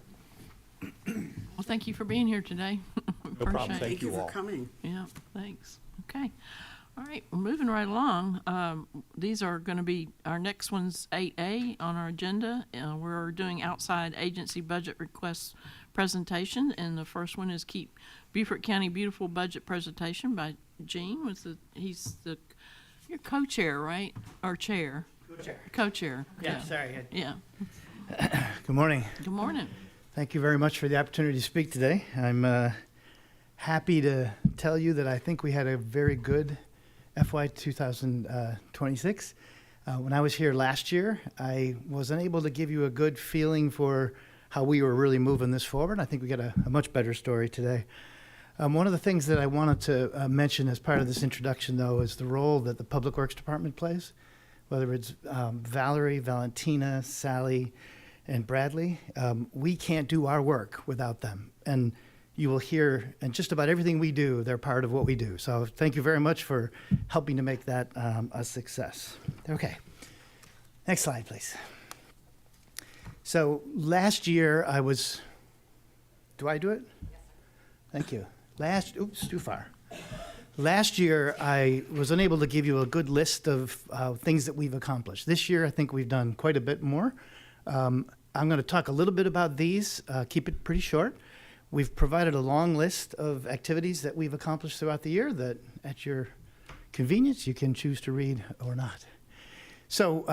Speaker 1: Well, thank you for being here today.
Speaker 13: No problem.
Speaker 1: Appreciate it.
Speaker 13: Thank you
Speaker 2: for
Speaker 13: all.
Speaker 2: coming.
Speaker 1: Yeah, thanks. Okay. All right, we're moving right along. These are going to be, our next one's 8A on our agenda. We're doing outside agency budget requests presentation, and the first one is Keep Beaufort County Beautiful budget presentation by Gene. You're co-chair, right? Or chair?
Speaker 14: Co-chair.
Speaker 1: Co-chair.
Speaker 14: Yeah, sorry.
Speaker 1: Yeah.
Speaker 14: Good morning.
Speaker 1: Good morning.
Speaker 14: Thank you very much for the opportunity to speak today. I'm happy to tell you that I think we had a very good FY 2026. When I was here last year, I was unable to give you a good feeling for how we were really moving this forward. I think we got a much better story today. One of the things that I wanted to mention as part of this introduction, though, is the role that the Public Works Department plays, whether it's Valerie, Valentina, Sally, and Bradley. We can't do our work without them. And you will hear, and just about everything we do, they're part of what we do. So thank you very much for helping to make that a success. Okay. Next slide, please. So last year I was, do I do it? Yes. Thank you. Oops, too far. Last year I was unable to give you a good list of things that we've accomplished. This year I think we've done quite a bit more. I'm going to talk a little bit about these, keep it pretty short. We've provided a long list of activities that we've accomplished throughout the year that, at your convenience, you can choose to read or not. So,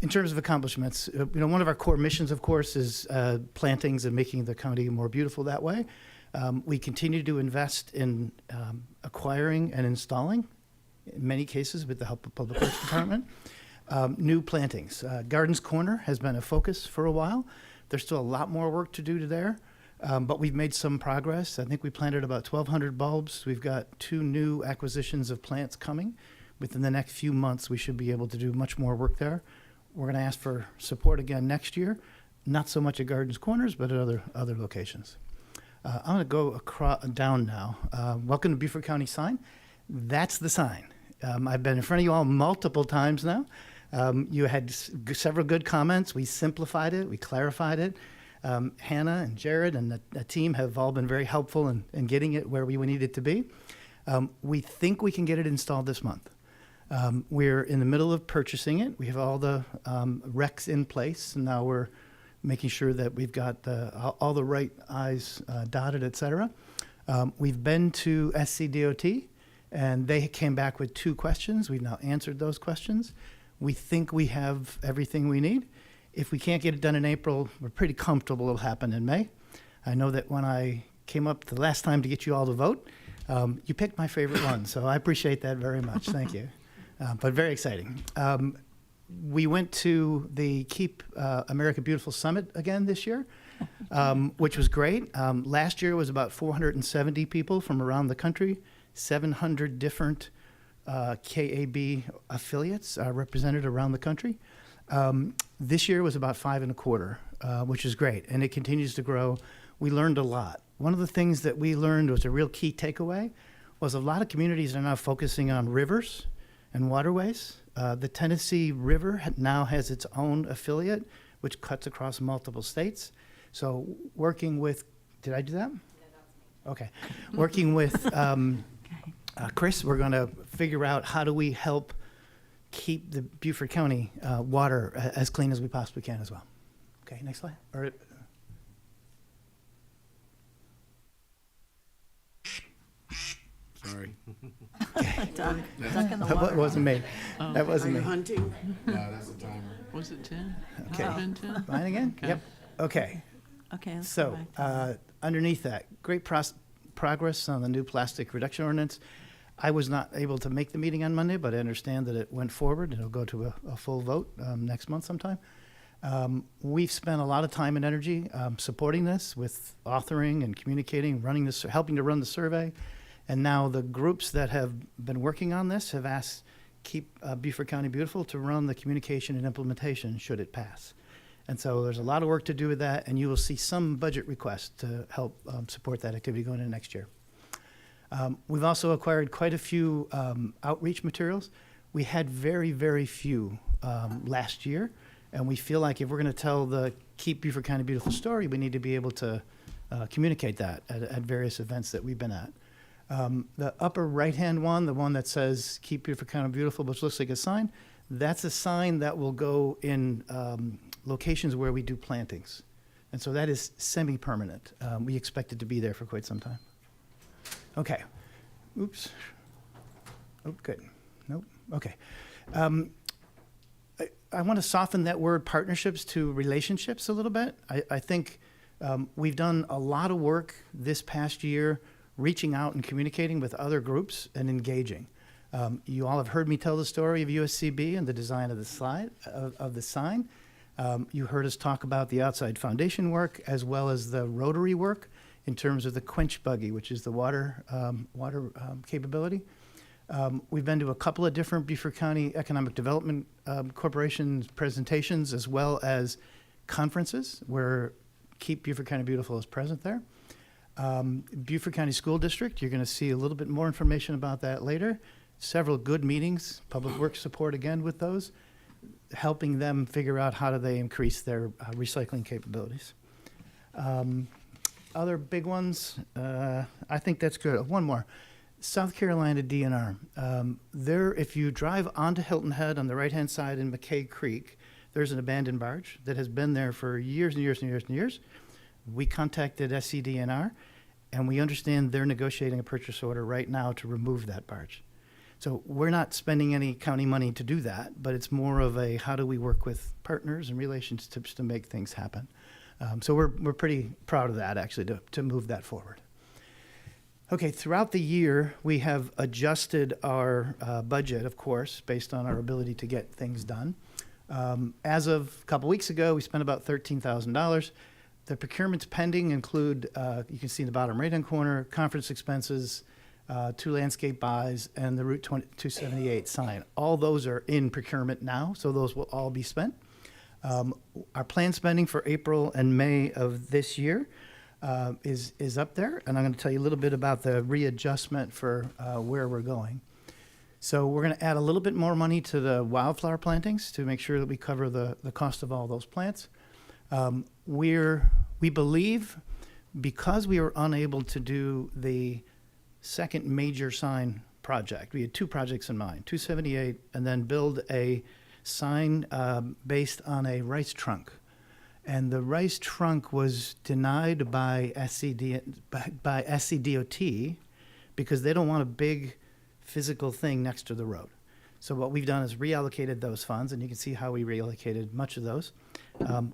Speaker 14: in terms of accomplishments, one of our core missions, of course, is plantings and making the county more beautiful that way. We continue to invest in acquiring and installing, in many cases with the help of Public Works Department, new plantings. Gardens Corner has been a focus for a while. There's still a lot more work to do there. But we've made some progress. I think we planted about 1,200 bulbs. We've got 2 new acquisitions of plants coming. Within the next few months, we should be able to do much more work there. We're going to ask for support again next year, not so much at Gardens Corners, but at other locations. I'm going to go down now. Welcome to Beaufort County sign. That's the sign. I've been in front of you all multiple times now. You had several good comments. We simplified it. We clarified it. Hannah and Jared and the team have all been very helpful in getting it where we need it to be. We think we can get it installed this month. We're in the middle of purchasing it. We have all the recs in place, and now we're making sure that we've got all the right I's dotted, et cetera. We've been to SCDOT, and they came back with 2 questions. We've now answered those questions. We think we have everything we need. If we can't get it done in April, we're pretty comfortable it'll happen in May. I know that when I came up the last time to get you all to vote, you picked my favorite one, so I appreciate that very much. Thank you. But very exciting. We went to the Keep America Beautiful Summit again this year, which was great. Last year was about 470 people from around the country, 700 different KAB affiliates represented around the country. This year was about 5.25, which is great, and it continues to grow. We learned a lot. One of the things that we learned was a real key takeaway was a lot of communities are now focusing on rivers and waterways. The Tennessee River now has its own affiliate, which cuts across multiple states. So working with, did I do that? No, that's me. Okay. Working with Chris, we're going to figure out how do we help keep the Beaufort County water as clean as we possibly can as well. Okay, next slide.
Speaker 11: Sorry.
Speaker 3: Duck in the
Speaker 14: That
Speaker 3: water.
Speaker 14: wasn't me. That wasn't
Speaker 2: Are
Speaker 14: me.
Speaker 2: you hunting?
Speaker 11: No, that's the timer.
Speaker 1: Was it 10?
Speaker 14: Okay.
Speaker 1: Has it been 10?
Speaker 14: Mine again?
Speaker 1: Okay.
Speaker 14: Yep. Okay.
Speaker 3: Okay, let's go
Speaker 14: So
Speaker 3: back to
Speaker 14: underneath that, great progress on the new plastic reduction ordinance. I was not able to make the meeting on Monday, but I understand that it went forward. It'll go to a full vote next month sometime. We've spent a lot of time and energy supporting this with authoring and communicating, helping to run the survey. And now the groups that have been working on this have asked Keep Beaufort County Beautiful to run the communication and implementation should it pass. And so there's a lot of work to do with that, and you will see some budget requests to help support that activity going into next year. We've also acquired quite a few outreach materials. We had very, very few last year, and we feel like if we're going to tell the Keep Beaufort County Beautiful story, we need to be able to communicate that at various events that we've been at. The upper right-hand one, the one that says "Keep Beaufort County Beautiful," which looks like a sign, that's a sign that will go in locations where we do plantings. And so that is semi-permanent. We expect it to be there for quite some time. Okay. Oops. Oh, good. Nope. Okay. I want to soften that word partnerships to relationships a little bit. I think we've done a lot of work this past year reaching out and communicating with other groups and engaging. You all have heard me tell the story of USCB and the design of the slide of the sign. You heard us talk about the outside foundation work as well as the rotary work in terms of the quench buggy, which is the water capability. We've been to a couple of different Beaufort County Economic Development Corporation presentations as well as conferences where Keep Beaufort County Beautiful is present there. Beaufort County School District, you're going to see a little bit more information about that later. Several good meetings, public works support again with those, helping them figure out how do they increase their recycling capabilities. Other big ones, I think that's good. One more. South Carolina DNR. There, if you drive onto Hilton Head on the right-hand side in McKay Creek, there's an abandoned barge that has been there for years and years and years and years. We contacted SCDNR, and we understand they're negotiating a purchase order right now to remove that barge. So we're not spending any county money to do that, but it's more of a how do we work with partners and relationships to make things happen. So we're pretty proud of that, actually, to move that forward. Okay, throughout the year, we have adjusted our budget, of course, based on our ability to get things done. As of a couple weeks ago, we spent about $13,000. The procurements pending include, you can see in the bottom right-hand corner, conference expenses, 2 landscape buys, and the Route 278 sign. All those are in procurement now, so those will all be spent. Our planned spending for April and May of this year is up there, and I'm going to tell you a little bit about the readjustment for where we're going. So we're going to add a little bit more money to the wildflower plantings to make sure that we cover the cost of all those plants. We believe, because we were unable to do the second major sign project, we had 2 projects in mind, 278, and then build a sign based on a rice trunk. And the rice trunk was denied by SCDOT because they don't want a big physical thing next to the road. So what we've done is reallocated those funds, and you can see how we reallocated much of those.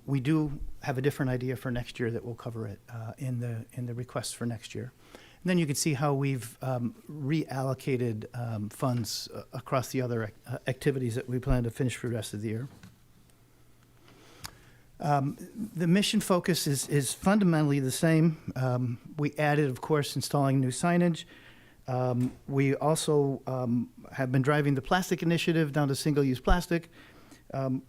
Speaker 14: We do have a different idea for next year that will cover it in the request for next year. And then you can see how we've reallocated funds across the other activities that we plan to finish for the rest of the year. The mission focus is fundamentally the same. We added, of course, installing new signage. We also have been driving the plastic initiative down to single-use plastic.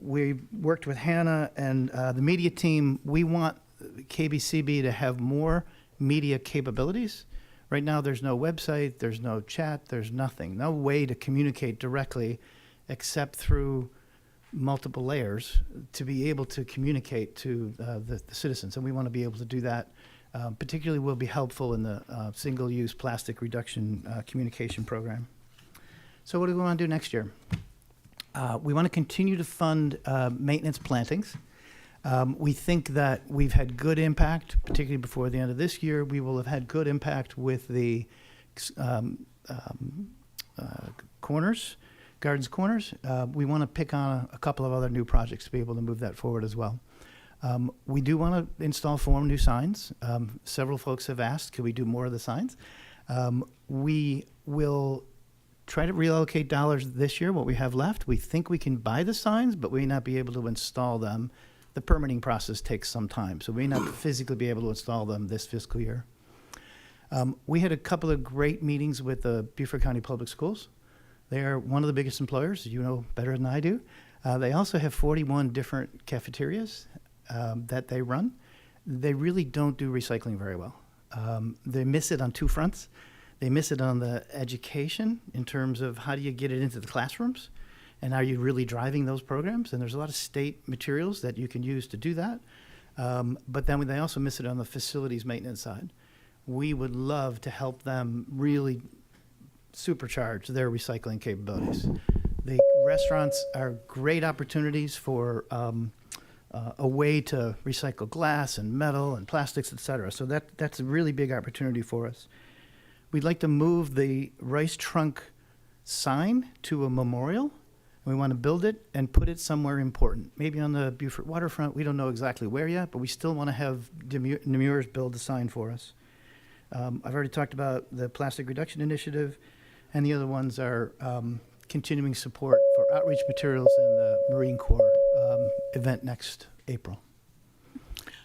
Speaker 14: We worked with Hannah and the media team. We want KBCB to have more media capabilities. Right now, there's no website, there's no chat, there's nothing, no way to communicate directly except through multiple layers to be able to communicate to the citizens. And we want to be able to do that. Particularly will be helpful in the single-use plastic reduction communication program. So what do we want to do next year? We want to continue to fund maintenance plantings. We think that we've had good impact, particularly before the end of this year. We will have had good impact with the Gardens Corners. We want to pick on a couple of other new projects to be able to move that forward as well. We do want to install 4 new signs. Several folks have asked, could we do more of the signs? We will try to reallocate dollars this year, what we have left. We think we can buy the signs, but we may not be able to install them. The permitting process takes some time, so we may not physically be able to install them this fiscal year. We had a couple of great meetings with the Beaufort County Public Schools. They are one of the biggest employers, you know better than I do. They also have 41 different cafeterias that they run. They really don't do recycling very well. They miss it on 2 fronts. They miss it on the education in terms of how do you get it into the classrooms, and are you really driving those programs? And there's a lot of state materials that you can use to do that. But then they also miss it on the facilities maintenance side. We would love to help them really supercharge their recycling capabilities. The restaurants are great opportunities for a way to recycle glass and metal and plastics, et cetera. So that's a really big opportunity for us. We'd like to move the rice trunk sign to a memorial. We want to build it and put it somewhere important, maybe on the Beaufort waterfront. We don't know exactly where yet, but we still want to have Demures build the sign for us. I've already talked about the plastic reduction initiative, and the other ones are continuing support for outreach materials in the Marine Corps event next April.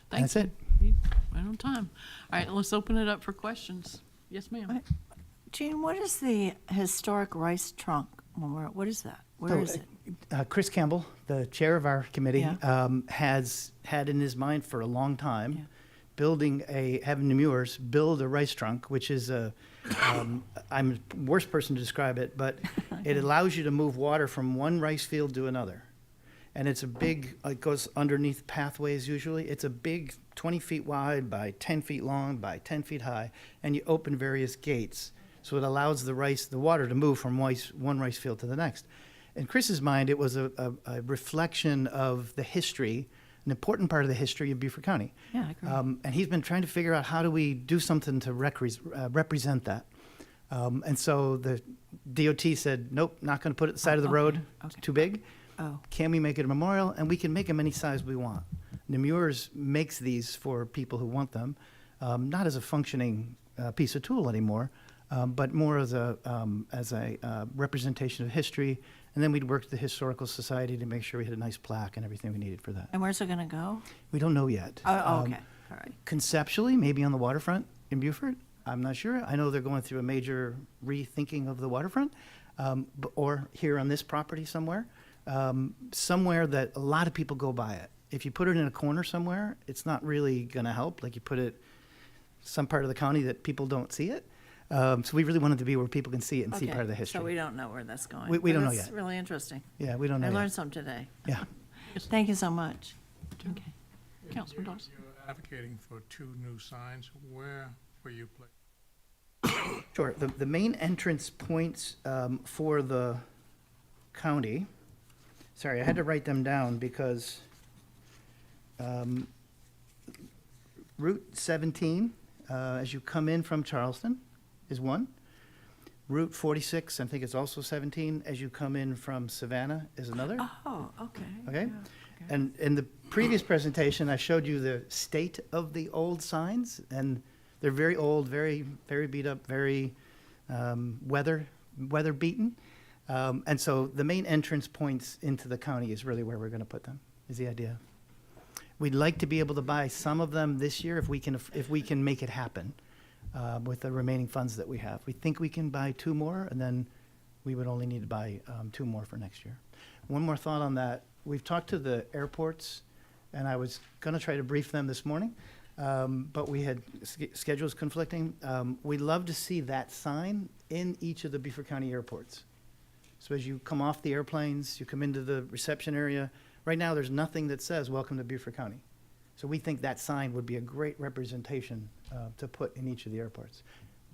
Speaker 1: Thank
Speaker 14: That's
Speaker 1: you.
Speaker 14: it.
Speaker 1: You right on time. All right, let's open it up for questions. Yes, ma'am.
Speaker 3: Jean, what is the historic rice trunk memorial? What is that? Where is it?
Speaker 14: Chris Campbell, the chair of our committee,
Speaker 3: Yeah.
Speaker 14: has had in his mind for a long time having Demures build a rice trunk, which is I'm the worst person to describe it, but it allows you to move water from one rice field to another. And it's a big, it goes underneath pathways usually. It's a big 20 feet wide by 10 feet long by 10 feet high, and you open various gates. So it allows the water to move from one rice field to the next. In Chris's mind, it was a reflection of the history, an important part of the history of Beaufort County.
Speaker 3: Yeah, I agree.
Speaker 14: And he's been trying to figure out how do we do something to represent that. And so the DOT said, nope, not going to put it at the side of the road. It's too big.
Speaker 3: Oh.
Speaker 14: Can we make it a memorial? And we can make them any size we want. Demures makes these for people who want them, not as a functioning piece of tool anymore, but more as a representation of history. And then we'd work with the Historical Society to make sure we had a nice plaque and everything we needed for that.
Speaker 3: And where's it going to go?
Speaker 14: We don't know yet.
Speaker 3: Oh, okay. All right.
Speaker 14: Conceptually, maybe on the waterfront in Beaufort. I'm not sure. I know they're going through a major rethinking of the waterfront, or here on this property somewhere. Somewhere that a lot of people go by it. If you put it in a corner somewhere, it's not really going to help. Like you put it some part of the county that people don't see it. So we really want it to be where people can see it and see part of the history.
Speaker 3: So we don't know where that's going.
Speaker 14: We don't know
Speaker 3: That's
Speaker 14: yet.
Speaker 3: really interesting.
Speaker 14: Yeah, we don't know
Speaker 3: I
Speaker 14: yet.
Speaker 3: learned something today.
Speaker 14: Yeah.
Speaker 3: Thank you so much.
Speaker 1: Okay. Councilman Dawson.
Speaker 6: You're advocating for 2 new signs. Where were you placed?
Speaker 14: Sure. The main entrance points for the county, sorry, I had to write them down because Route 17, as you come in from Charleston, is one. Route 46, I think it's also 17, as you come in from Savannah, is another.
Speaker 3: Oh, okay.
Speaker 14: Okay?
Speaker 3: Yeah,
Speaker 14: And in the previous presentation, I showed you the state of the old signs, and they're very old, very, very beat up, very weather beaten. And so the main entrance points into the county is really where we're going to put them, is the idea. We'd like to be able to buy some of them this year if we can make it happen with the remaining funds that we have. We think we can buy 2 more, and then we would only need to buy 2 more for next year. One more thought on that. We've talked to the airports, and I was going to try to brief them this morning, but we had schedules conflicting. We'd love to see that sign in each of the Beaufort County airports. So as you come off the airplanes, you come into the reception area. Right now, there's nothing that says, "Welcome to Beaufort County." So we think that sign would be a great representation to put in each of the airports.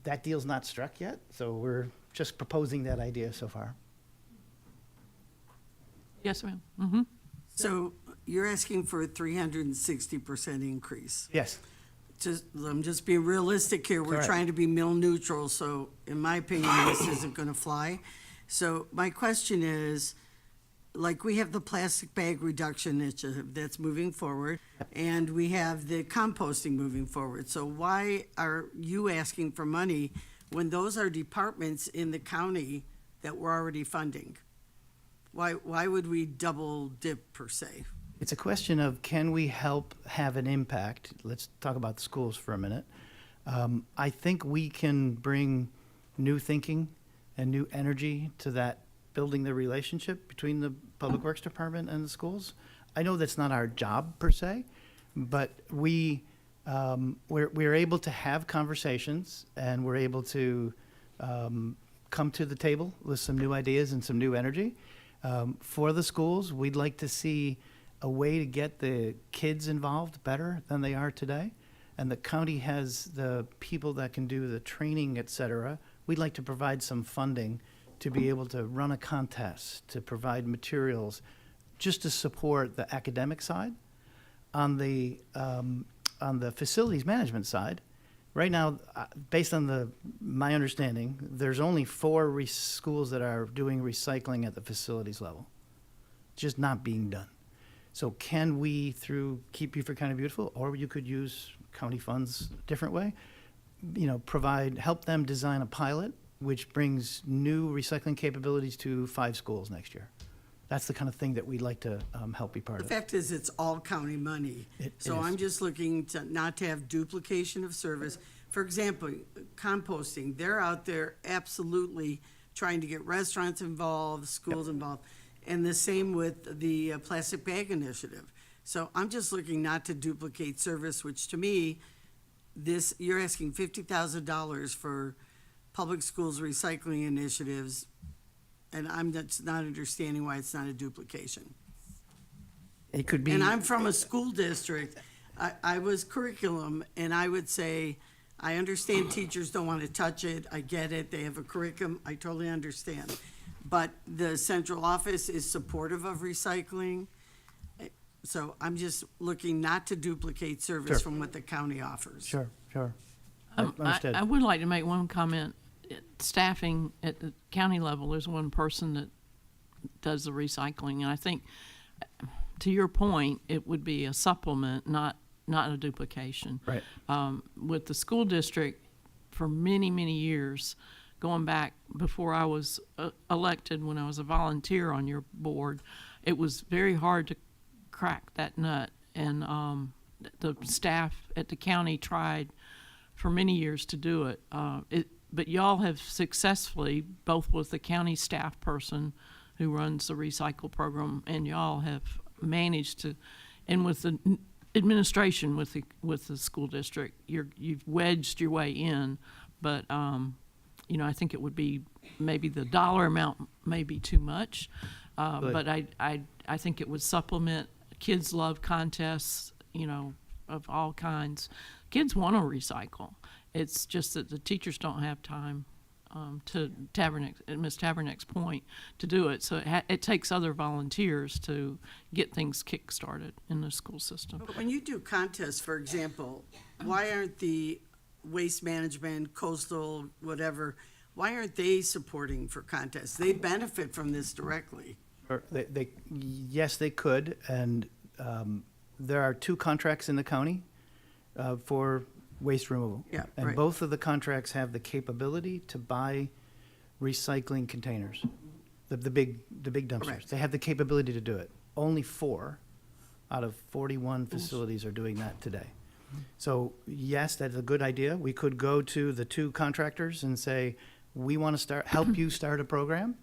Speaker 14: That deal's not struck yet, so we're just proposing that idea so far.
Speaker 1: Yes, ma'am. Mm-hmm.
Speaker 2: So you're asking for a 360% increase.
Speaker 14: Yes.
Speaker 2: I'm just being realistic here. We're
Speaker 14: Correct.
Speaker 2: trying to be mill neutral, so in my opinion, this isn't gonna fly. So my question is, like, we have the plastic bag reduction initiative that's moving forward, and we have the composting moving forward. So why are you asking for money when those are departments in the county that we're already funding? Why would we double dip per se?
Speaker 14: It's a question of, can we help have an impact? Let's talk about the schools for a minute. I think we can bring new thinking and new energy to that, building the relationship between the Public Works Department and the schools. I know that's not our job per se, but we're able to have conversations, and we're able to come to the table with some new ideas and some new energy. For the schools, we'd like to see a way to get the kids involved better than they are today, and the county has the people that can do the training, et cetera, we'd like to provide some funding to be able to run a contest, to provide materials, just to support the academic side. On the facilities management side, right now, based on my understanding, there's only 4 schools that are doing recycling at the facilities level. Just not being done. So can we, through Keep Beaufort County Beautiful, or you could use county funds a different way, help them design a pilot which brings new recycling capabilities to 5 schools next year. That's the kind of thing that we'd like to help be part
Speaker 2: The
Speaker 14: of.
Speaker 2: fact is, it's all county money. So
Speaker 14: is.
Speaker 2: I'm just looking to not to have duplication of service. For example, composting, they're out there absolutely trying to get restaurants involved, schools involved, and the same with the plastic bag initiative. So I'm just looking not to duplicate service, which to me, you're asking $50,000 for public schools recycling initiatives, and I'm just not understanding why it's not a duplication.
Speaker 14: It could be.
Speaker 2: And I'm from a school district. I was curriculum, and I would say, I understand teachers don't want to touch it. I get it. They have a curriculum. I totally understand. But the central office is supportive of recycling. So I'm just looking not to duplicate service
Speaker 14: Sure.
Speaker 2: from what the county offers.
Speaker 14: Sure.
Speaker 1: I would like to make one comment. Staffing at the county level, there's one person that does the recycling, and I think, to your point, it would be a supplement, not a duplication.
Speaker 14: Right.
Speaker 1: With the school district, for many, many years, going back before I was elected, when I was a volunteer on your board, it was very hard to crack that nut, and the staff at the county tried for many years to do it. But y'all have successfully, both with the county staff person who runs the recycle program, and y'all have managed to, and with the administration with the school district, you've wedged your way in. But I think it would be, maybe the dollar amount may be too much, but I think it would supplement. Kids love contests, of all kinds. Kids want to recycle. It's just that the teachers don't have time, to Ms. Tabernak's point, to do it. So it takes other volunteers to get things kick-started in the school system.
Speaker 2: But when you do contests, for example, why aren't the waste management, coastal, whatever, why aren't they supporting for contests? They benefit from this directly.
Speaker 14: Yes, they could, and there are 2 contracts in the county for waste removal.
Speaker 2: Yeah,
Speaker 14: and
Speaker 2: right.
Speaker 14: both of the contracts have the capability to buy recycling containers, the big dumpsters.
Speaker 2: Correct.
Speaker 14: They have the capability to do it. Only 4 out of 41 facilities are doing that today. So yes, that's a good idea. We could go to the 2 contractors and say, we want to help you start a program,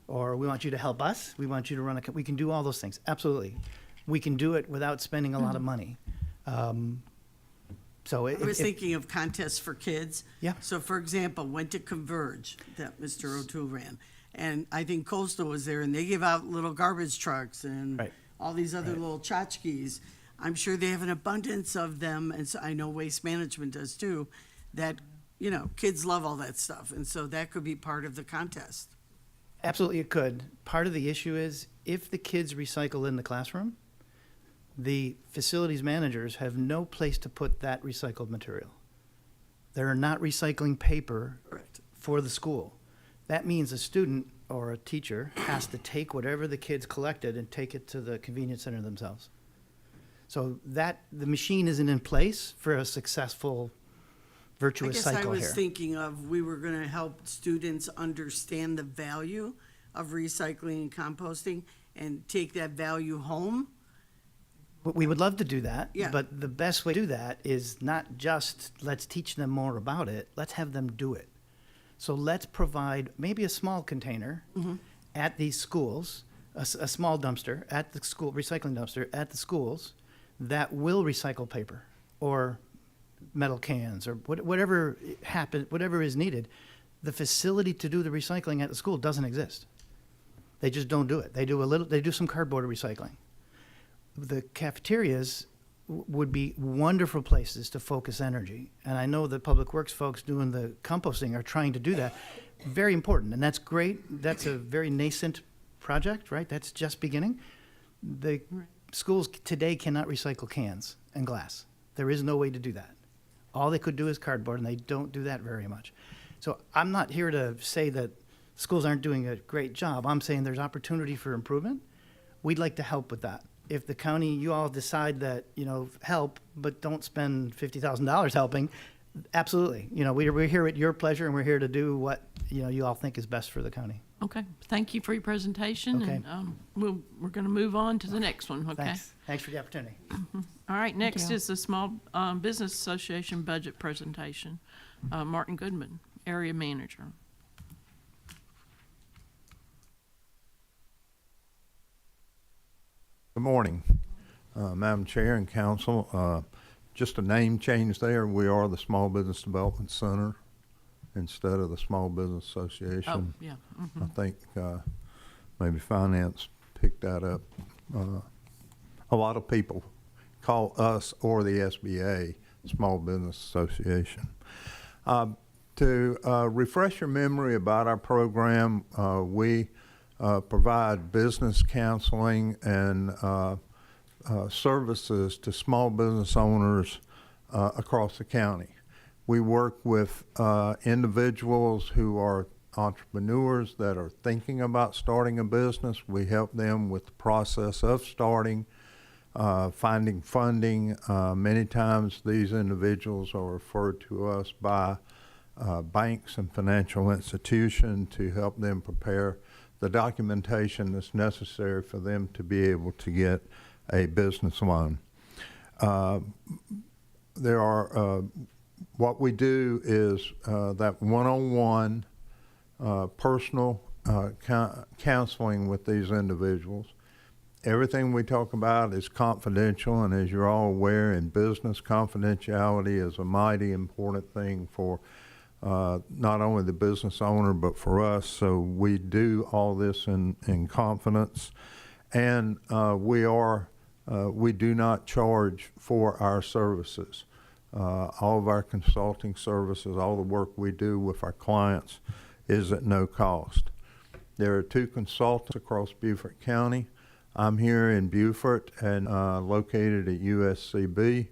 Speaker 14: or we want you to help us. We want you to run we can do all those things. Absolutely. We can do it without spending a lot of money.
Speaker 2: I was thinking of contests for kids.
Speaker 14: Yeah.
Speaker 2: So for example, went to Converge that Mr. O'Toole ran. And I think Coastal was there, and they give out little garbage trucks and
Speaker 14: Right.
Speaker 2: all these other little tchotchkes. I'm sure they have an abundance of them, and so I know Waste Management does too, that, kids love all that stuff. And so that could be part of the contest.
Speaker 14: Absolutely, it could. Part of the issue is if the kids recycle in the classroom, the facilities managers have no place to put that recycled material. They're not recycling paper
Speaker 2: Correct.
Speaker 14: for the school. That means a student or a teacher has to take whatever the kids collected and take it to the convenience center themselves. So the machine isn't in place for a successful virtuous cycle
Speaker 2: I guess I was
Speaker 14: here.
Speaker 2: thinking of, we were gonna help students understand the value of recycling and composting and take that value home.
Speaker 14: We would love to do that,
Speaker 2: Yeah.
Speaker 14: but the best way to do that is not just let's teach them more about it, let's have them do it. So let's provide maybe a small container at these schools, a small dumpster at the school, recycling dumpster at the schools that will recycle paper or metal cans or whatever whatever is needed. The facility to do the recycling at the school doesn't exist. They just don't do it. They do some cardboard recycling. the cafeterias would be wonderful places to focus energy. And I know the Public Works folks doing the composting are trying to do that. Very important, and that's great. That's a very nascent project, right? That's just beginning. The schools today cannot recycle cans and glass. There is no way to do that. All they could do is cardboard, and they don't do that very much. So I'm not here to say that schools aren't doing a great job. I'm saying there's opportunity for improvement. We'd like to help with that. If the county, you all decide that, help, but don't spend $50,000 helping, absolutely. We're here at your pleasure, and we're here to do what, you all think is best for the county.
Speaker 1: Okay, thank you for your presentation.
Speaker 14: Okay.
Speaker 1: And we're going to move on to the next one, okay?
Speaker 14: Thanks for the opportunity.
Speaker 1: All right, next
Speaker 3: you.
Speaker 1: is the Small Business Association budget presentation. Martin Goodman, Area Manager.
Speaker 15: Good morning, Madam Chair and Council. Just a name change there. We are the Small Business Development Center instead of the Small Business Association.
Speaker 1: Oh, yeah.
Speaker 15: I think maybe Finance picked that up. A lot of people call us or the SBA Small Business Association. To refresh your memory about our program, we provide business counseling and services to small business owners across the county. We work with individuals who are entrepreneurs that are thinking about starting a business. We help them with the process of starting, finding funding. Many times these individuals are referred to us by banks and financial institutions to help them prepare the documentation that's necessary for them to be able to get a business loan. What we do is that one-on-one personal counseling with these individuals. Everything we talk about is confidential, and as you're all aware, in business, confidentiality is a mighty important thing for not only the business owner, but for us. So we do all this in confidence, and we do not charge for our services. All of our consulting services, all the work we do with our clients is at no cost. There are 2 consultants across Beaufort County. I'm here in Beaufort and located at USCB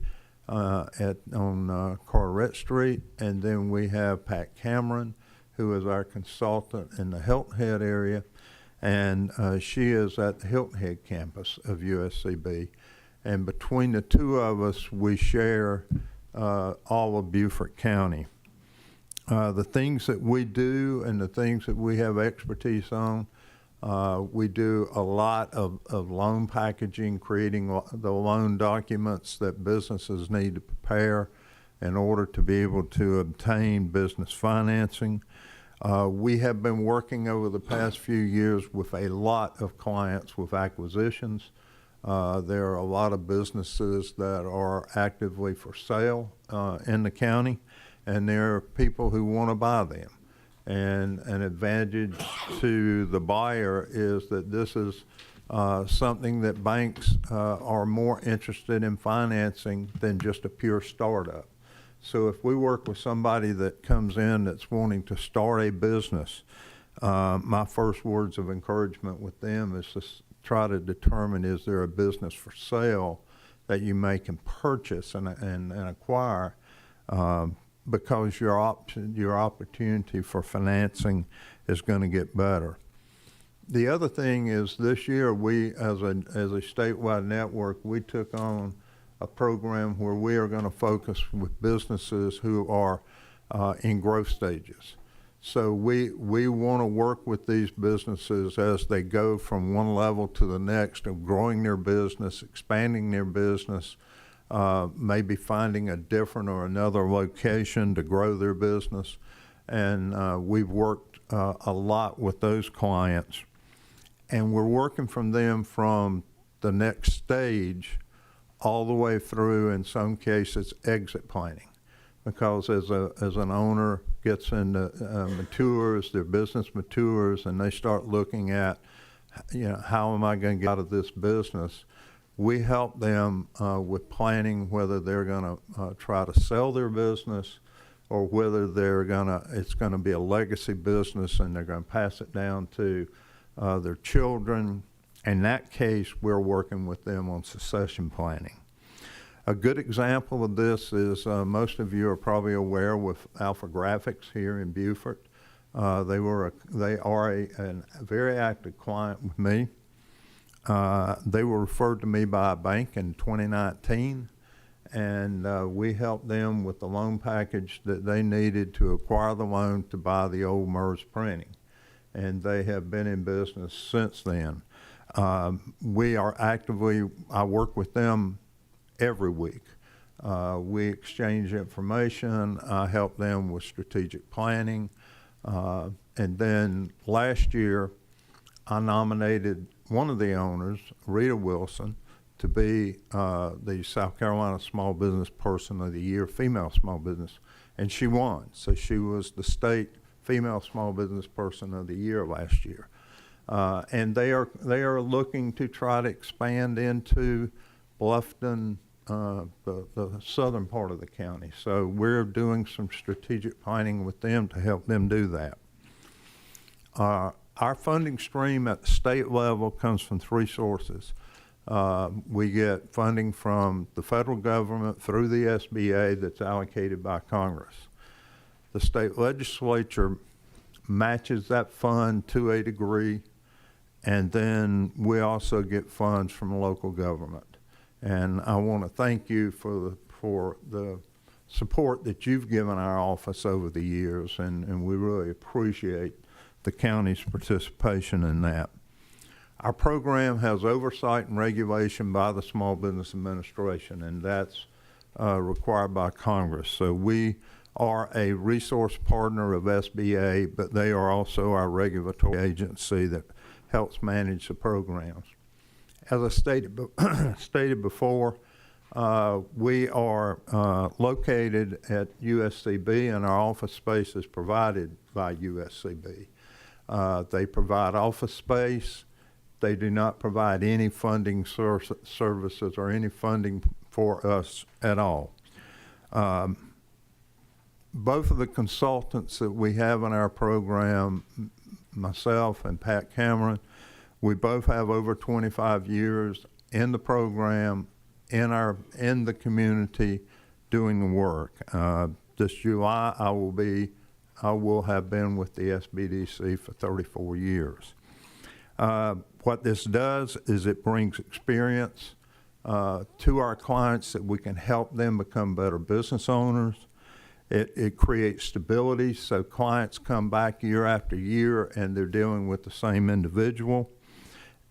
Speaker 15: on Carteret Street, and then we have Pat Cameron, who is our consultant in the Hilton Head area, and she is at the Hilton Head campus of USCB. And between the 2 of us, we share all of Beaufort County. The things that we do and the things that we have expertise on, we do a lot of loan packaging, creating the loan documents that businesses need to prepare in order to be able to obtain business financing. We have been working over the past few years with a lot of clients with acquisitions. There are a lot of businesses that are actively for sale in the county, and there are people who want to buy them. And an advantage to the buyer is that this is something that banks are more interested in financing than just a pure startup. So if we work with somebody that comes in that's wanting to start a business, my first words of encouragement with them is to try to determine, is there a business for sale that you may can purchase and acquire, because your opportunity for financing is going to get better. The other thing is, this year we, as a statewide network, we took on a program where we are going to focus with businesses who are in growth stages. So we want to work with these businesses as they go from one level to the next of growing their business, expanding their business, maybe finding a different or another location to grow their business. And we've worked a lot with those clients. And we're working from them from the next stage all the way through, in some cases, exit planning. Because as an owner gets into matures, their business matures, and they start looking at, how am I going to get out of this business? We help them with planning whether they're going to try to sell their business or whether it's going to be a legacy business and they're going to pass it down to their children. In that case, we're working with them on succession planning. A good example of this is most of you are probably aware with Alpha Graphics here in Beaufort. They are a very active client with me. They were referred to me by a bank in 2019, and we helped them with the loan package that they needed to acquire the loan to buy the old MERS printing. And they have been in business since then. I work with them every week. We exchange information. I help them with strategic planning. And then last year, I nominated one of the owners, Rita Wilson, to be the South Carolina Small Business Person of the Year, female small business, and she won. So she was the state female small business person of the year last year. And they are looking to try to expand into Bluffton, the southern part of the county. So we're doing some strategic planning with them to help them do that. Our funding stream at the state level comes from three sources. We get funding from the federal government through the SBA that's allocated by Congress. The state legislature matches that fund to a degree, and then we also get funds from local government. And I want to thank you for the support that you've given our office over the years, and we really appreciate the county's participation in that. Our program has oversight and regulation by the Small Business Administration, and that's required by Congress. So we are a resource partner of SBA, but they are also our regulatory agency that helps manage the programs. As I stated before, we are located at USCB, and our office space is provided by USCB. They provide office space. They do not provide any funding services or any funding for us at all. Both of the consultants that we have in our program, myself and Pat Cameron, we both have over 25 years in the program, in the community, doing the work. This July, I will have been with the SBDC for 34 years. What this does is it brings experience to our clients that we can help them become better business owners. It creates stability, so clients come back year after year and they're dealing with the same individual.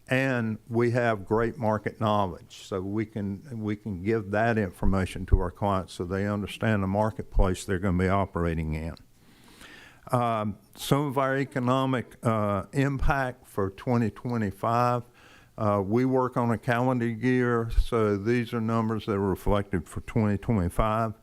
Speaker 15: And we have great market knowledge, so we can give that information to our clients so they understand the marketplace they're going to be operating in. Some of our economic impact for 2025, we work on a calendar year, so these are numbers that are reflected for 2025.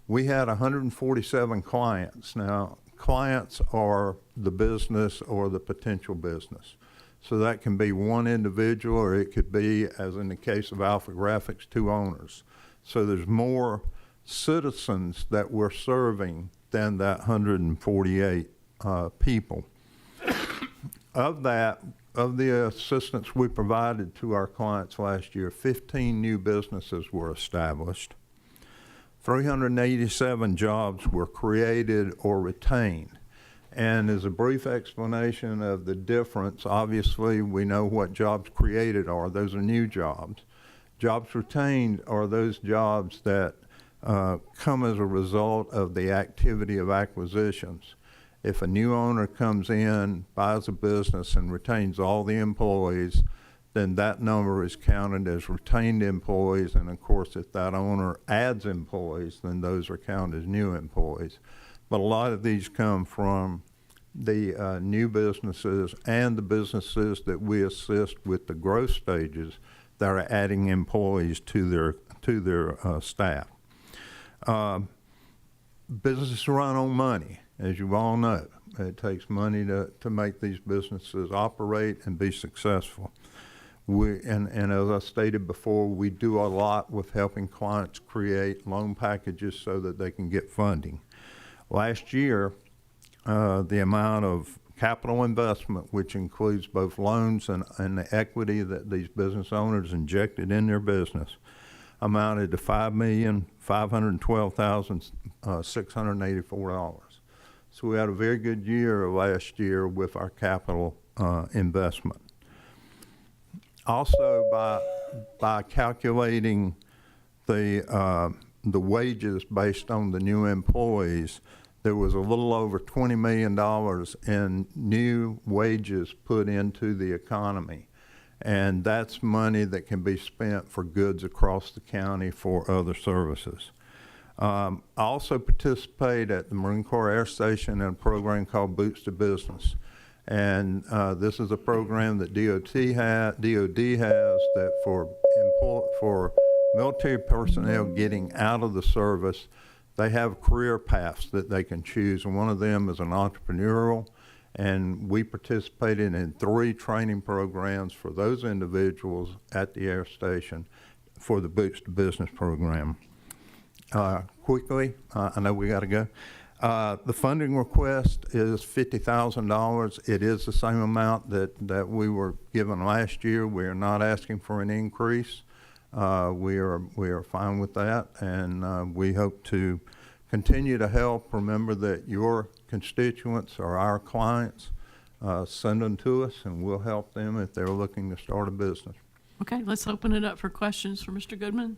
Speaker 15: We had 147 clients. Now, clients are the business or the potential business. So that can be one individual, or it could be, as in the case of Alpha Graphics, two owners. So there's more citizens that we're serving than that 148 people. Of the assistance we provided to our clients last year, 15 new businesses were established. 387 jobs were created or retained. And as a brief explanation of the difference, obviously we know what jobs created are. Those are new jobs. Jobs retained are those jobs that come as a result of the activity of acquisitions. If a new owner comes in, buys a business, and retains all the employees, then that number is counted as retained employees. And of course, if that owner adds employees, then those are counted as new employees. But a lot of these come from the new businesses and the businesses that we assist with the growth stages that are adding employees to their staff. Businesses run on money, as you all know. It takes money to make these businesses operate and be successful. And as I stated before, we do a lot with helping clients create loan packages so that they can get funding. Last year, the amount of capital investment, which includes both loans and the equity that these business owners injected in their business, amounted to $5,512,684. So we had a very good year last year with our capital investment. Also, by calculating the wages based on the new employees, there was a little over $20 million in new wages put into the economy. And that's money that can be spent for goods across the county for other services. I also participate at the Marine Corps Air Station in a program called Boots to Business. And this is a program that DOD has that for military personnel getting out of the service, they have career paths that they can choose. And one of them is an entrepreneurial. And we participated in 3 training programs for those individuals at the air station for the Boots to Business program. Quickly, I know we got to go. The funding request is $50,000. It is the same amount that we were given last year. We are not asking for an increase. We are fine with that, and we hope to continue to help. Remember that your constituents are our clients. Send them to us, and we'll help them if they're looking to start a business.
Speaker 1: Okay, let's open it up for questions for Mr. Goodman.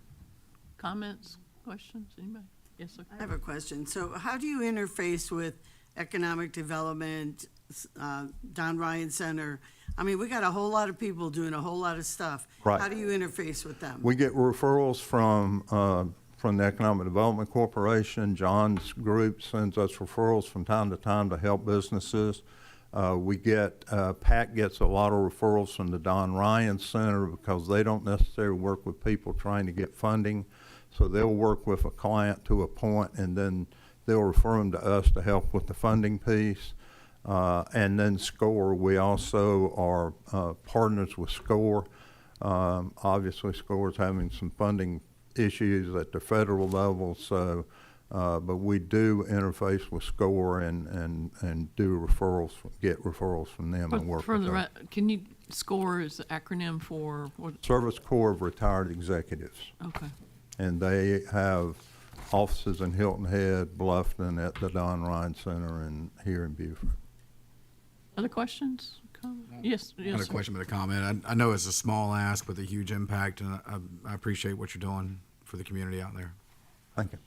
Speaker 1: Comments, questions, anybody? Yes, sir.
Speaker 2: I have a question. So how do you interface with economic development, Don Ryan Center? I mean, we got a whole lot of people doing a whole lot of stuff.
Speaker 15: Right.
Speaker 2: How do you interface with them?
Speaker 15: We get referrals from the Economic Development Corporation. John's group sends us referrals from time to time to help businesses. Pat gets a lot of referrals from the Don Ryan Center because they don't necessarily work with people trying to get funding. So they'll work with a client to a point, and then they'll refer them to us to help with the funding piece. And then SCORE, we also are partners with SCORE. Obviously, SCORE is having some funding issues at the federal level, so but we do interface with SCORE and do referrals, get referrals from them and work with them.
Speaker 1: SCORE is the acronym for what?
Speaker 15: Service Corps of Retired Executives.
Speaker 1: Okay.
Speaker 15: And they have offices in Hilton Head, Bluffton, at the Don Ryan Center, and here in Beaufort.
Speaker 1: Other questions? Yes, yes.
Speaker 11: Not a
Speaker 1: sir.
Speaker 11: question, but a comment. I know it's a small ask with a huge impact, and I appreciate what you're doing for the community out there.
Speaker 15: Thank you.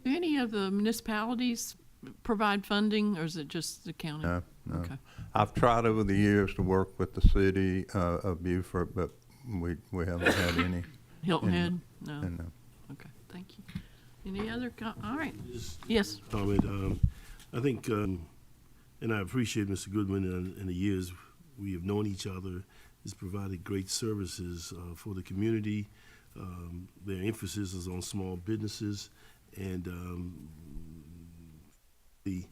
Speaker 1: Do any of the municipalities provide funding, or is it just the county?
Speaker 15: No.
Speaker 1: Okay.
Speaker 15: I've tried over the years to work with the city of Beaufort, but we haven't had any.
Speaker 1: Hilton Head? No.
Speaker 15: No.
Speaker 1: Okay, thank you. Any other, all right. Yes.
Speaker 8: Comment. I think, and I appreciate Mr. Goodman in the years we have known each other, has provided great services for the community. Their emphasis is on small businesses, and the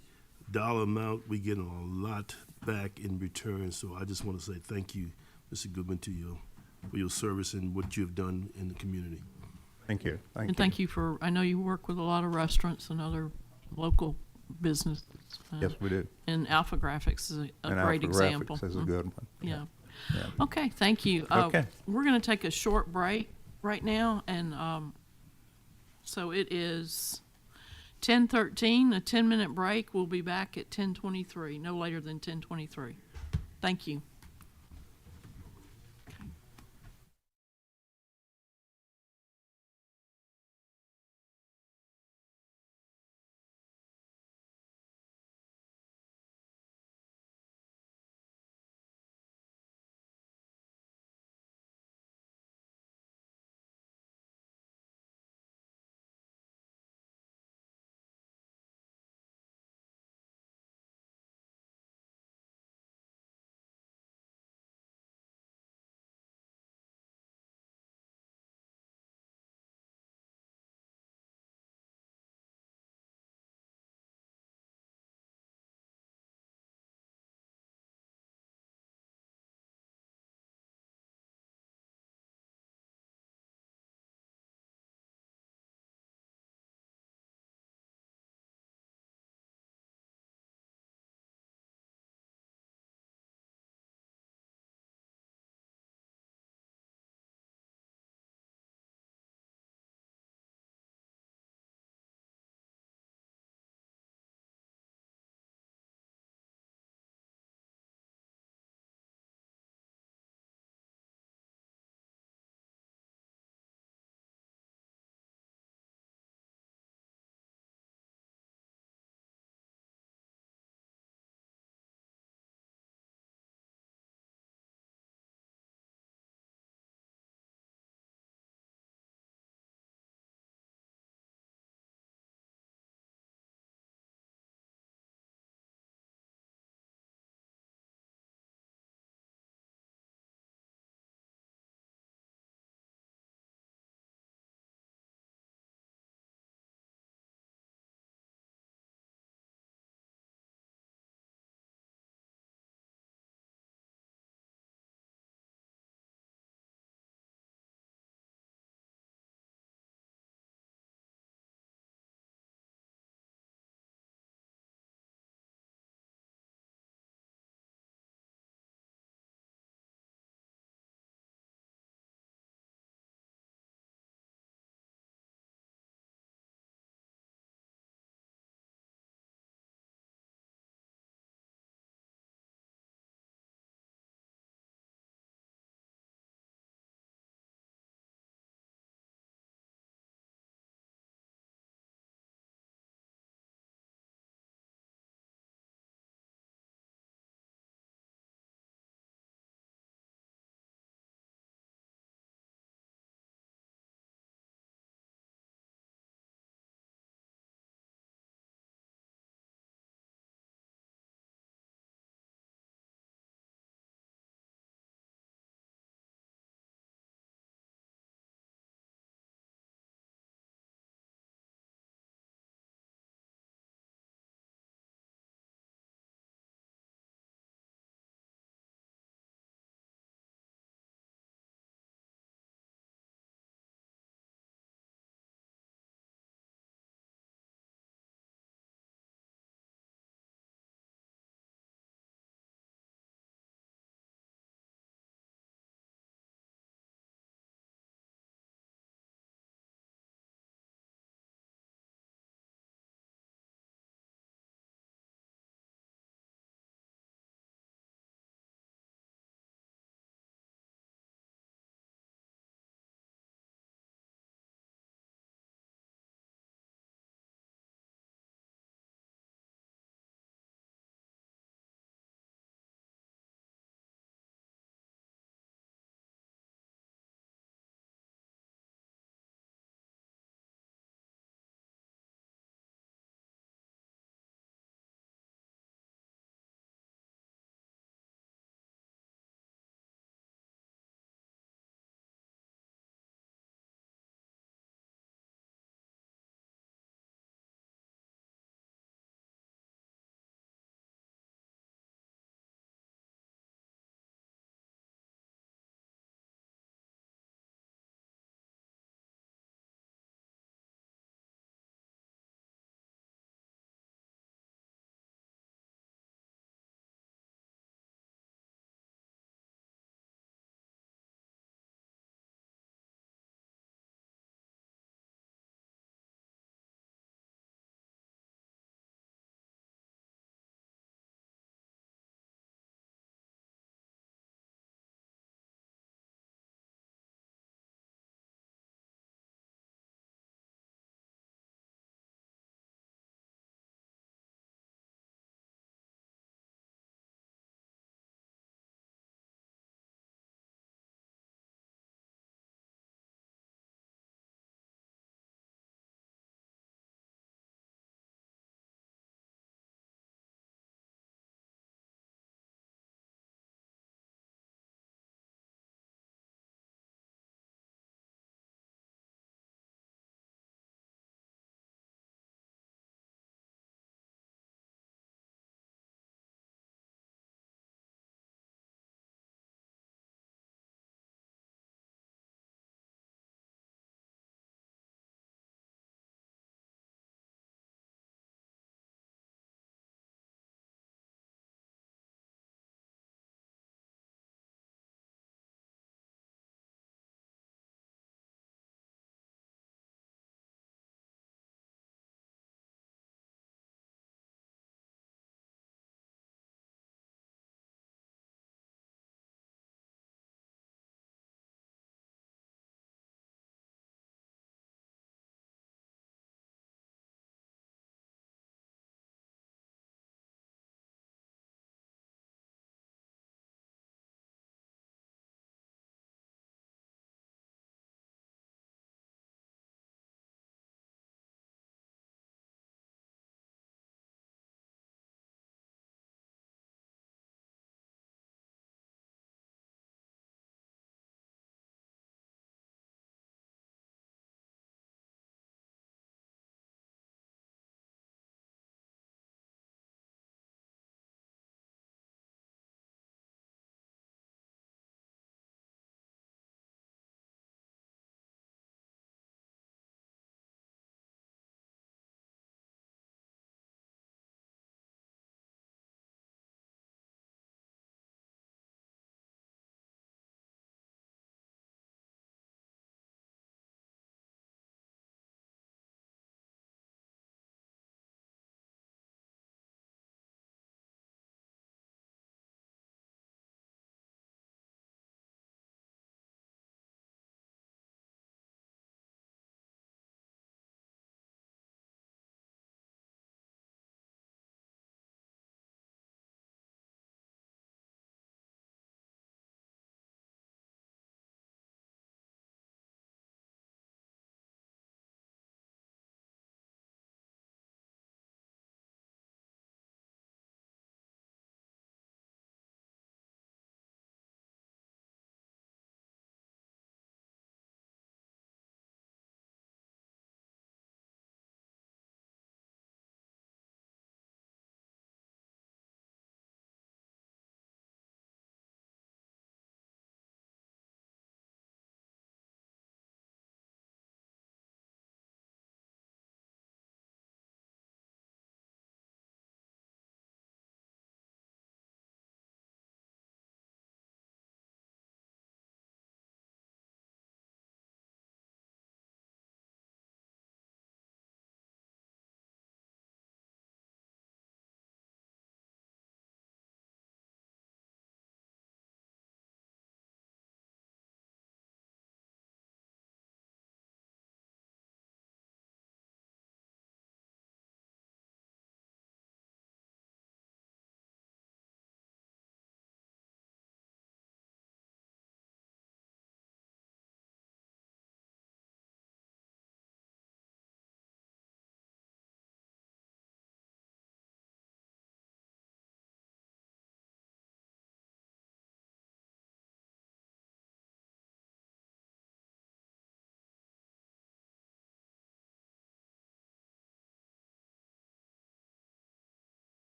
Speaker 8: dollar amount, we get a lot back in return. So I just want to say thank you, Mr. Goodman, for your service and what you have done in the community.
Speaker 15: Thank you.
Speaker 1: And thank you for, I know you work with a lot of restaurants and other local businesses.
Speaker 15: Yes, we do.
Speaker 1: And Alpha Graphics is a
Speaker 15: And
Speaker 1: great
Speaker 15: Alpha
Speaker 1: example.
Speaker 15: Graphics is a good one.
Speaker 1: Yeah.
Speaker 15: Yeah.
Speaker 1: Okay, thank you.
Speaker 15: Okay.
Speaker 1: We're going to take a short break right now, and so it is 10:13, a 10-minute break. We'll be back at 10:23, no later than 10:23. Thank you.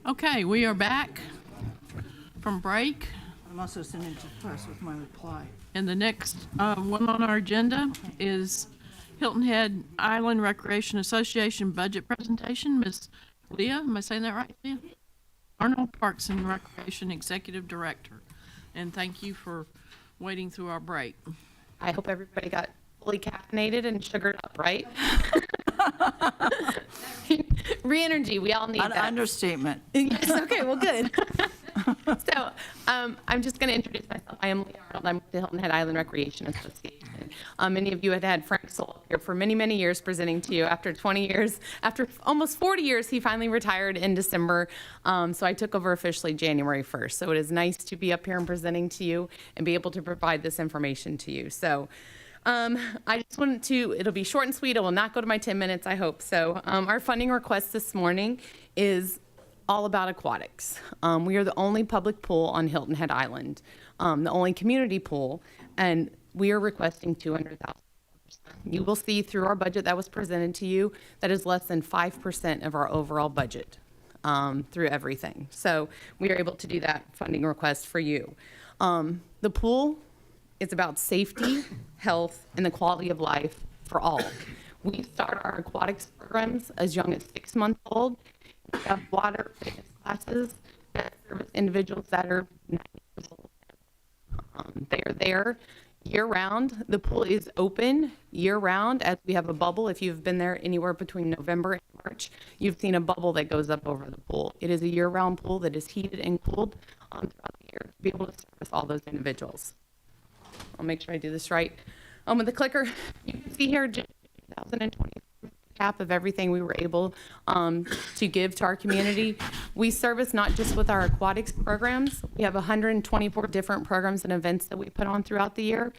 Speaker 1: Okay, we are back from break.
Speaker 3: I'm also sending to the press with my reply.
Speaker 1: And the next one on our agenda is Hilton Head Island Recreation Association budget presentation. Ms. Leah, am I saying that right, Leah? Arnold, Parks and Recreation Executive Director. And thank you for waiting through our break.
Speaker 16: I hope everybody got fully caffeinated and sugared up, right? Re-energy, we all need
Speaker 3: An
Speaker 16: that.
Speaker 3: understatement.
Speaker 16: Yes, okay, well, good. So I'm just going to introduce myself. I am Leah Arnold. I'm with the Hilton Head Island Recreation Association. Many of you had Frank Soul up here for many, many years presenting to you. After 20 years, after almost 40 years, he finally retired in December. So I took over officially January 1st. So it is nice to be up here and presenting to you and be able to provide this information to you. So I just wanted to, it'll be short and sweet. It will not go to my 10 minutes, I hope. So our funding request this morning is all about aquatics. We are the only public pool on Hilton Head Island, the only community pool, and we are requesting $200,000. You will see through our budget that was presented to you, that is less than 5% of our overall budget through everything. So we are able to do that funding request for you. The pool is about safety, health, and the quality of life for all. We start our aquatics programs as young as 6 months old. We have water fitness classes that service individuals that are 90 years old. They are there year-round. The pool is open year-round, as we have a bubble. If you've been there anywhere between November and March, you've seen a bubble that goes up over the pool. It is a year-round pool that is heated and cooled throughout the year to be able to service all those individuals. I'll make sure I do this right. With the clicker, you can see here 2020 cap of everything we were able to give to our community. We service not just with our aquatics programs. We have 124 different programs and events that we put on throughout the year.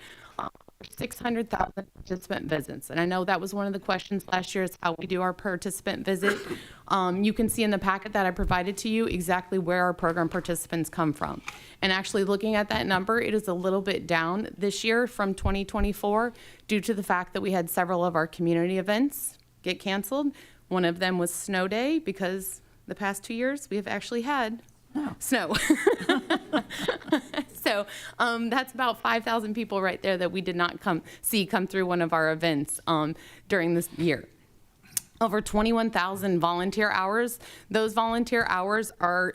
Speaker 16: 600,000 participant visits. And I know that was one of the questions last year, is how we do our participant visit. You can see in the packet that I provided to you exactly where our program participants come from. And actually looking at that number, it is a little bit down this year from 2024 due to the fact that we had several of our community events get canceled. One of them was Snow Day, because the past 2 years we have actually had snow. So that's about 5,000 people right there that we did not come through one of our events during this year. Over 21,000 volunteer hours. Those volunteer hours are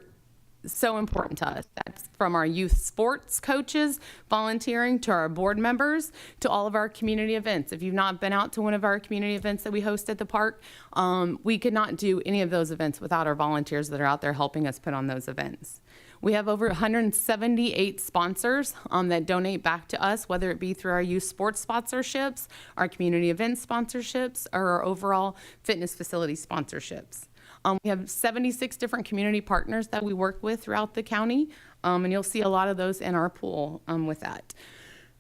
Speaker 16: so important to us. That's from our youth sports coaches volunteering to our board members to all of our community events. If you've not been out to one of our community events that we host at the park, we could not do any of those events without our volunteers that are out there helping us put on those events. We have over 178 sponsors that donate back to us, whether it be through our youth sports sponsorships, our community event sponsorships, or our overall fitness facility sponsorships. We have 76 different community partners that we work with throughout the county, and you'll see a lot of those in our pool with that.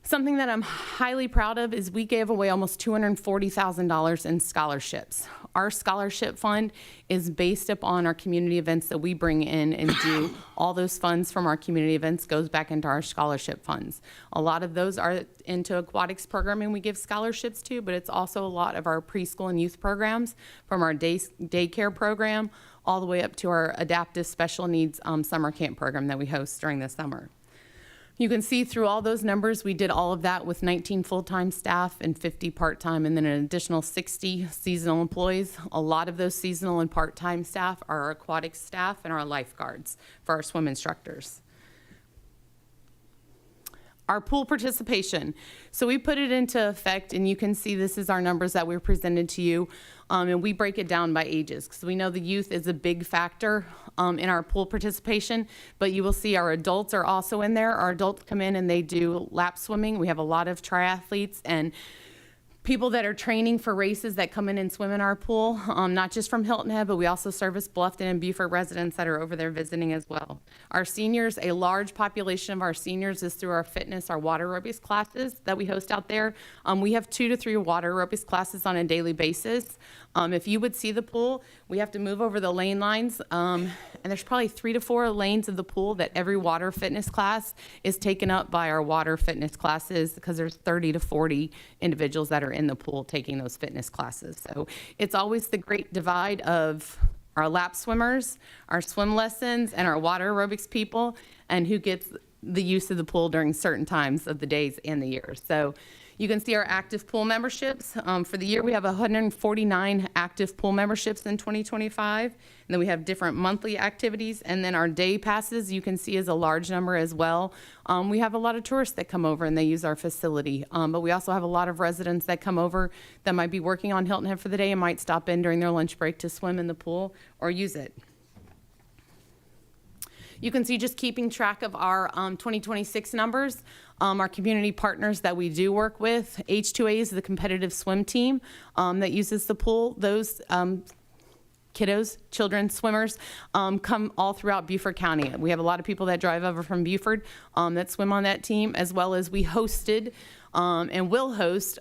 Speaker 16: Something that I'm highly proud of is we gave away almost $240,000 in scholarships. Our scholarship fund is based upon our community events that we bring in and do. All those funds from our community events goes back into our scholarship funds. A lot of those are into aquatics programming we give scholarships to, but it's also a lot of our preschool and youth programs, from our daycare program all the way up to our adaptive special needs summer camp program that we host during the summer. You can see through all those numbers, we did all of that with 19 full-time staff and 50 part-time, and then an additional 60 seasonal employees. A lot of those seasonal and part-time staff are our aquatic staff and our lifeguards for our swim instructors. Our pool participation. So we put it into effect, and you can see this is our numbers that we presented to you, and we break it down by ages, because we know the youth is a big factor in our pool participation, but you will see our adults are also in there. Our adults come in and they do lap swimming. We have a lot of triathletes and people that are training for races that come in and swim in our pool, not just from Hilton Head, but we also service Bluffton and Beaufort residents that are over there visiting as well. Our seniors, a large population of our seniors is through our fitness, our water aerobics classes that we host out there. We have 2 to 3 water aerobics classes on a daily basis. If you would see the pool, we have to move over the lane lines, and there's probably 3 to 4 lanes of the pool that every water fitness class is taken up by our water fitness classes, because there's 30 to 40 individuals that are in the pool taking those fitness classes. So it's always the great divide of our lap swimmers, our swim lessons, and our water aerobics people, and who gets the use of the pool during certain times of the days and the year. So you can see our active pool memberships. For the year, we have 149 active pool memberships in 2025. And then we have different monthly activities. And then our day passes, you can see, is a large number as well. We have a lot of tourists that come over and they use our facility. But we also have a lot of residents that come over that might be working on Hilton Head for the day and might stop in during their lunch break to swim in the pool or use it. You can see, just keeping track of our 2026 numbers, our community partners that we do work with. H2A is the competitive swim team that uses the pool. Those kiddos, children, swimmers, come all throughout Beaufort County. We have a lot of people that drive over from Beaufort that swim on that team, as well as we hosted and will host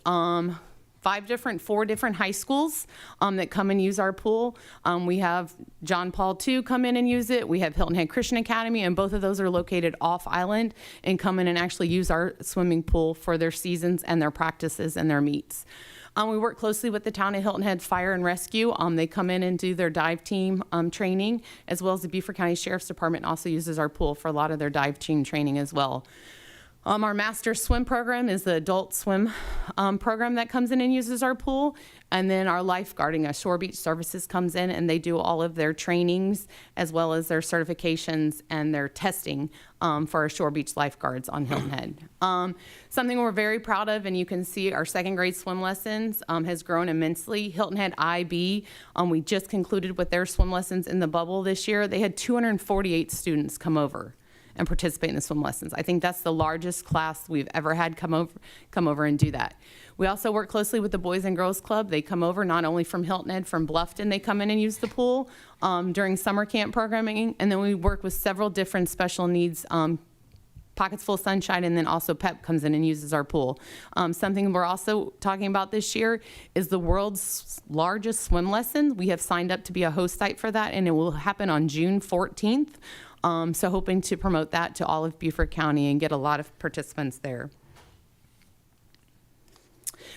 Speaker 16: 4 different high schools that come and use our pool. We have John Paul II come in and use it. We have Hilton Head Christian Academy, and both of those are located off island and come in and actually use our swimming pool for their seasons and their practices and their meets. We work closely with the town of Hilton Head Fire and Rescue. They come in and do their dive team training, as well as the Beaufort County Sheriff's Department also uses our pool for a lot of their dive team training as well. Our master swim program is the adult swim program that comes in and uses our pool. And then our lifeguarding, Shore Beach Services, comes in and they do all of their trainings as well as their certifications and their testing for our Shore Beach lifeguards on Hilton Head. Something we're very proud of, and you can see our second grade swim lessons has grown immensely. Hilton Head IB, we just concluded with their swim lessons in the bubble this year. They had 248 students come over and participate in the swim lessons. I think that's the largest class we've ever had come over and do that. We also work closely with the Boys and Girls Club. They come over not only from Hilton Head, from Bluffton, they come in and use the pool during summer camp programming. And then we work with several different special needs Pockets Full of Sunshine, and then also PEP comes in and uses our pool. Something we're also talking about this year is the world's largest swim lesson. We have signed up to be a host site for that, and it will happen on June 14th. So hoping to promote that to all of Beaufort County and get a lot of participants there.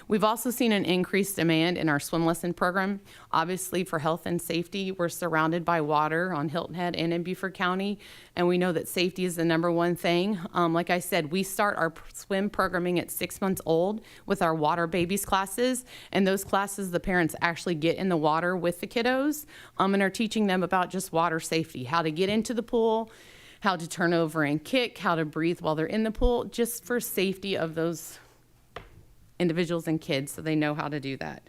Speaker 16: We've also seen an increased demand in our swim lesson program. Obviously, for health and safety, we're surrounded by water on Hilton Head and in Beaufort County, and we know that safety is the #1 thing. Like I said, we start our swim programming at 6 months old with our water babies classes, and those classes, the parents actually get in the water with the kiddos and are teaching them about just water safety, how to get into the pool, how to turn over and kick, how to breathe while they're in the pool, just for safety of those individuals and kids, so they know how to do that.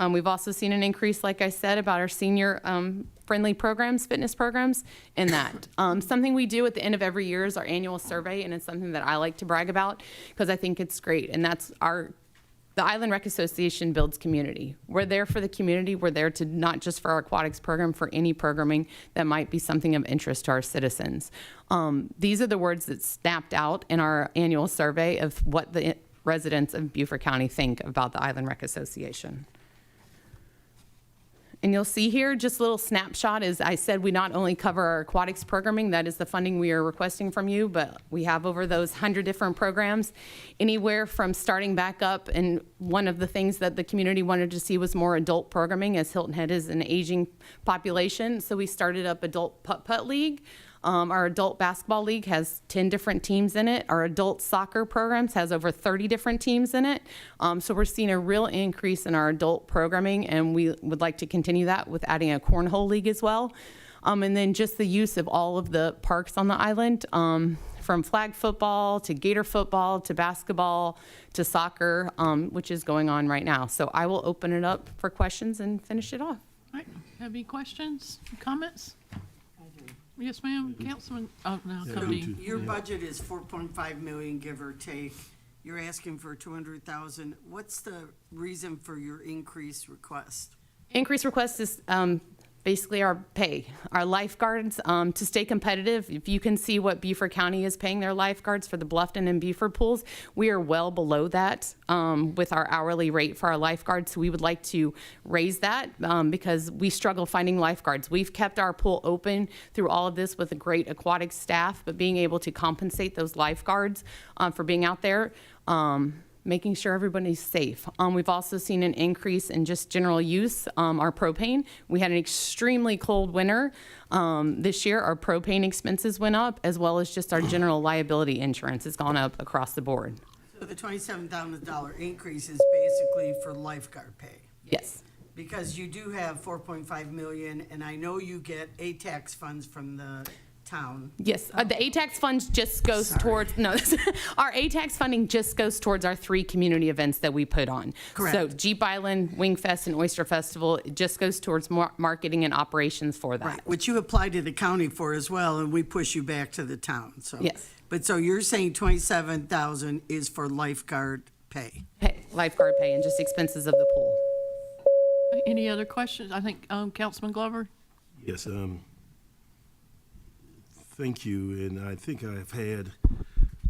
Speaker 16: We've also seen an increase, like I said, about our senior friendly programs, fitness programs, in that. Something we do at the end of every year is our annual survey, and it's something that I like to brag about because I think it's great, and that's the Island Rec Association builds community. We're there for the community. We're there to not just for our aquatics program, for any programming that might be something of interest to our citizens. These are the words that snapped out in our annual survey of what the residents of Beaufort County think about the Island Rec Association. And you'll see here just a little snapshot. As I said, we not only cover our aquatics programming, that is the funding we are requesting from you, but we have over those 100 different programs, anywhere from starting back up. And one of the things that the community wanted to see was more adult programming, as Hilton Head is an aging population. So we started up Adult Putt-Putt League. Our adult basketball league has 10 different teams in it. Our adult soccer programs has over 30 different teams in it. So we're seeing a real increase in our adult programming, and we would like to continue that with adding a cornhole league as well. And then just the use of all of the parks on the island, from flag football to gator football to basketball to soccer, which is going on right now. So I will open it up for questions and finish it off.
Speaker 1: All right, have any questions, comments? Yes, ma'am. Councilman, oh, no, come to you.
Speaker 2: Your budget is 4.5 million, give or take. You're asking for 200,000. What's the reason for your increased request?
Speaker 16: Increased request is basically our pay. Our lifeguards, to stay competitive, if you can see what Beaufort County is paying their lifeguards for the Bluffton and Beaufort pools, we are well below that with our hourly rate for our lifeguards. So we would like to raise that because we struggle finding lifeguards. We've kept our pool open through all of this with a great aquatic staff, but being able to compensate those lifeguards for being out there making sure everybody's safe. We've also seen an increase in just general use, our propane. We had an extremely cold winter. This year, our propane expenses went up, as well as just our general liability insurance has gone up across the board.
Speaker 2: So the $27,000 increase is basically for lifeguard pay?
Speaker 16: Yes.
Speaker 2: Because you do have 4.5 million, and I know you get tax funds from the town.
Speaker 16: Yes, the ATAX funds just goes towards, no, our ATAX funding just goes towards our 3 community events that we put on.
Speaker 2: Correct.
Speaker 16: So Jeep Island, Wingfest, and Oyster Festival, it just goes towards marketing and operations for that.
Speaker 2: Right, which you apply to the county for as well, and we push you back to the town, so.
Speaker 16: Yes.
Speaker 2: But so you're saying 27,000 is for lifeguard pay?
Speaker 16: Lifeguard pay and just expenses of the pool.
Speaker 1: Any other questions? I think Councilman Glover?
Speaker 8: Yes, thank you, and I think I've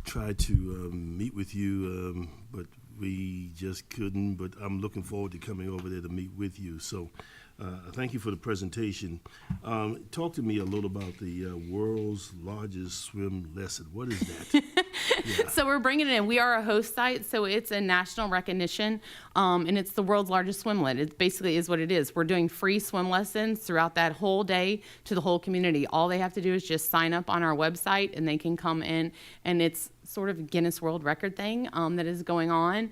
Speaker 8: tried to meet with you, but we just couldn't, but I'm looking forward to coming over there to meet with you. So thank you for the presentation. Talk to me a little about the world's largest swim lesson. What is that?
Speaker 16: So we're bringing it in. We are a host site, so it's a national recognition, and it's the world's largest swimlet. It basically is what it is. We're doing free swim lessons throughout that whole day to the whole community. All they have to do is just sign up on our website, and they can come in, and it's sort of a Guinness World Record thing that is going on.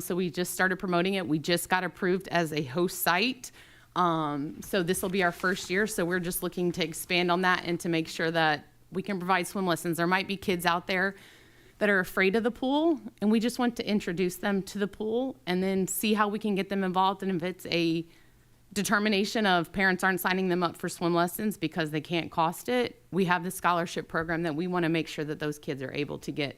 Speaker 16: So we just started promoting it. We just got approved as a host site. So this will be our first year, so we're just looking to expand on that and to make sure that we can provide swim lessons. There might be kids out there that are afraid of the pool, and we just want to introduce them to the pool and then see how we can get them involved. And if it's a determination of parents aren't signing them up for swim lessons because they can't cost it, we have the scholarship program that we want to make sure that those kids are able to get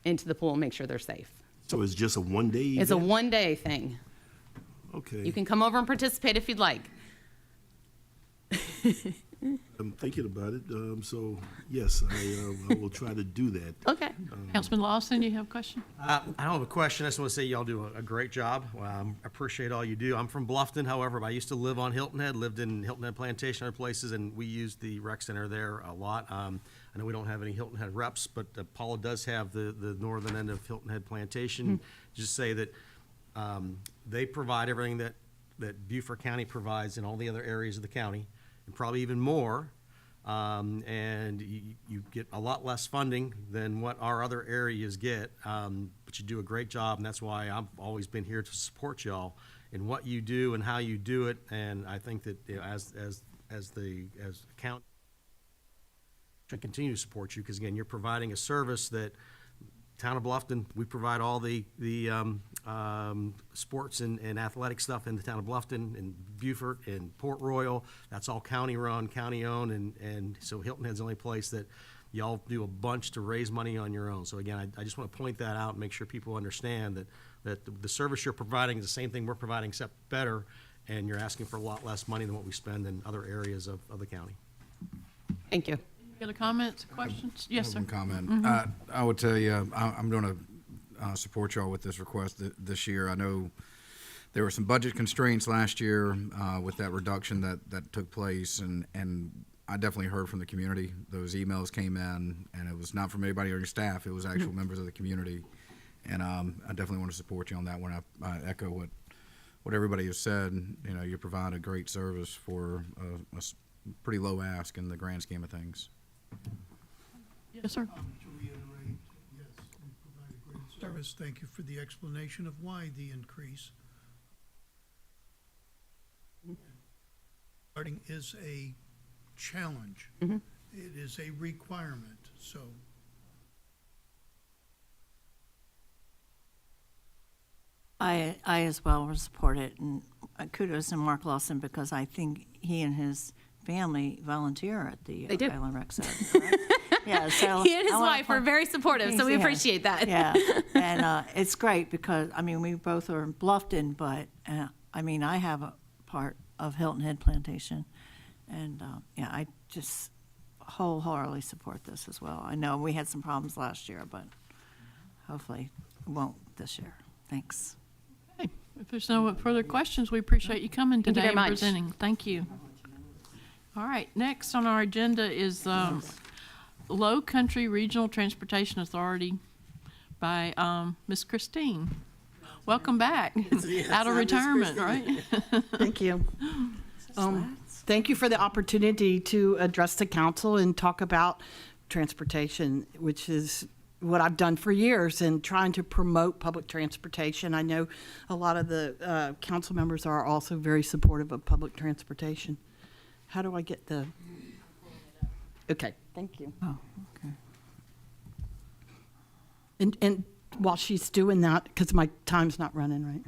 Speaker 16: into the pool and make sure they're safe.
Speaker 8: So it's just a one-day event?
Speaker 16: It's a one-day thing.
Speaker 8: Okay.
Speaker 16: You can come over and participate if you'd like.
Speaker 8: I'm thinking about it, so yes, I will try to do that.
Speaker 16: Okay.
Speaker 1: Councilman Lawson, you have a question?
Speaker 17: I don't have a question. I just want to say y'all do a great job. I appreciate all you do. I'm from Bluffton, however, I used to live on Hilton Head, lived in Hilton Head Plantation, other places, and we used the rec center there a lot. I know we don't have any Hilton Head reps, but Paula does have the northern end of Hilton Head Plantation. Just say that they provide everything that Beaufort County provides in all the other areas of the county, and probably even more, and you get a lot less funding than what our other areas get, but you do a great job, and that's why I've always been here to support y'all in what you do and how you do it. And I think that, you know, as county, to continue to support you, because again, you're providing a service that Town of Bluffton, we provide all the sports and athletic stuff in the Town of Bluffton and Beaufort and Port Royal. That's all county run, county owned, and so Hilton Head's the only place that y'all do a bunch to raise money on your own. So again, I just want to point that out and make sure people understand that the service you're providing is the same thing we're providing, except better, and you're asking for a lot less money than what we spend in other areas of the county.
Speaker 16: Thank you.
Speaker 1: Any other comments, questions? Yes, sir.
Speaker 11: One comment. I would tell you, I'm going to support y'all with this request this year. I know there were some budget constraints last year with that reduction that took place, and I definitely heard from the community. Those emails came in, and it was not from anybody on your staff. It was actual members of the community, and I definitely want to support you on that one. I echo what everybody has said. You know, you provide a great service for a pretty low ask in the grand scheme of things.
Speaker 1: Yes, sir.
Speaker 6: To reiterate, yes, we provide a great service. Thank you for the explanation of why the increase. Starting is a challenge. It is a requirement, so.
Speaker 3: I as well will support it, and kudos to Mark Lawson, because I think he and his family volunteer at the
Speaker 16: They do.
Speaker 3: Island Rec Center. Correct? Yeah, so
Speaker 16: He and his
Speaker 3: I wanna
Speaker 16: wife are
Speaker 3: point-
Speaker 16: very supportive, so we
Speaker 3: Yeah.
Speaker 16: appreciate that.
Speaker 3: Yeah, and it's great because, I mean, we both are in Bluffton, but, I mean, I have a part of Hilton Head Plantation, and, yeah, I just wholeheartedly support this as well. I know we had some problems last year, but hopefully we won't this year. Thanks.
Speaker 1: Okay. If there's no further questions, we appreciate you coming
Speaker 16: Thank you
Speaker 1: today
Speaker 16: very
Speaker 1: and
Speaker 16: much.
Speaker 1: presenting. Thank you. All right, next on our agenda is Low Country Regional Transportation Authority by Miss Christine. Welcome back.
Speaker 18: Yes,
Speaker 1: Out of
Speaker 18: I'm Miss
Speaker 1: retirement,
Speaker 18: Christine.
Speaker 1: right?
Speaker 18: Thank you. Thank you for the opportunity to address the council and talk about transportation, which is what I've done for years in trying to promote public transportation. I know a lot of the council members are also very supportive of public transportation. How do I get the? Okay, thank you.
Speaker 3: Oh, okay.
Speaker 18: And while she's doing that, because my time's not running right.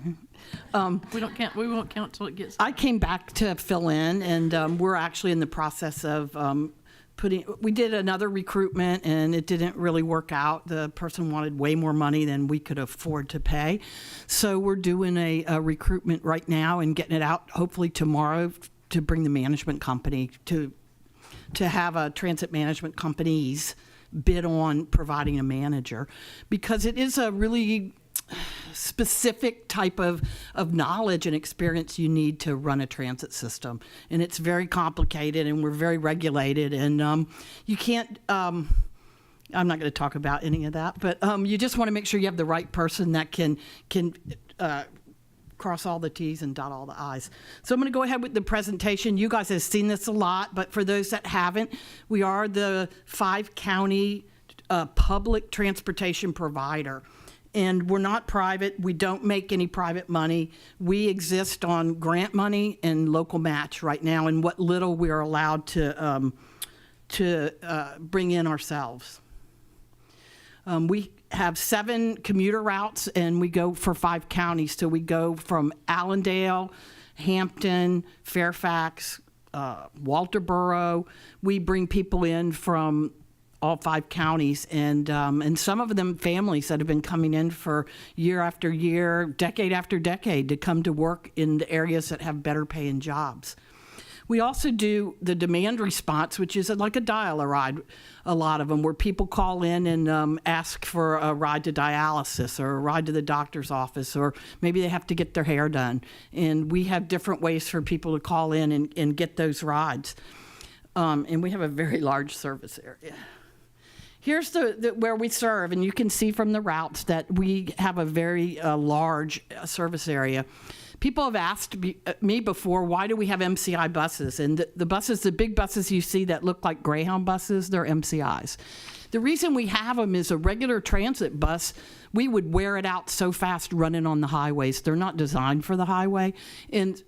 Speaker 1: We won't count till it gets.
Speaker 18: I came back to fill in, and we're actually in the process of we did another recruitment, and it didn't really work out. The person wanted way more money than we could afford to pay. So we're doing a recruitment right now and getting it out hopefully tomorrow to bring the management company to have a transit management companies bid on providing a manager, because it is a really specific type of knowledge and experience you need to run a transit system. And it's very complicated, and we're very regulated, and you can't, I'm not going to talk about any of that, but you just want to make sure you have the right person that can cross all the T's and dot all the I's. So I'm going to go ahead with the presentation. You guys have seen this a lot, but for those that haven't, we are the 5-county public transportation provider. And we're not private. We don't make any private money. We exist on grant money and local match right now, and what little we are allowed to bring in ourselves. We have 7 commuter routes, and we go for 5 counties. So we go from Allendale, Hampton, Fairfax, Walterboro. We bring people in from all 5 counties, and some of them families that have been coming in for year after year, decade after decade, to come to work in the areas that have better paying jobs. We also do the demand response, which is like a dial-a-ride, a lot of them, where people call in and ask for a ride to dialysis or a ride to the doctor's office, or maybe they have to get their hair done. And we have different ways for people to call in and get those rides. And we have a very large service area. Here's the where we serve, and you can see from the routes that we have a very large service area. People have asked me before, why do we have MCI buses? And the buses, the big buses you see that look like Greyhound buses, they're MCIs. The reason we have them is a regular transit bus, we would wear it out so fast running on the highways. They're not designed for the highway. And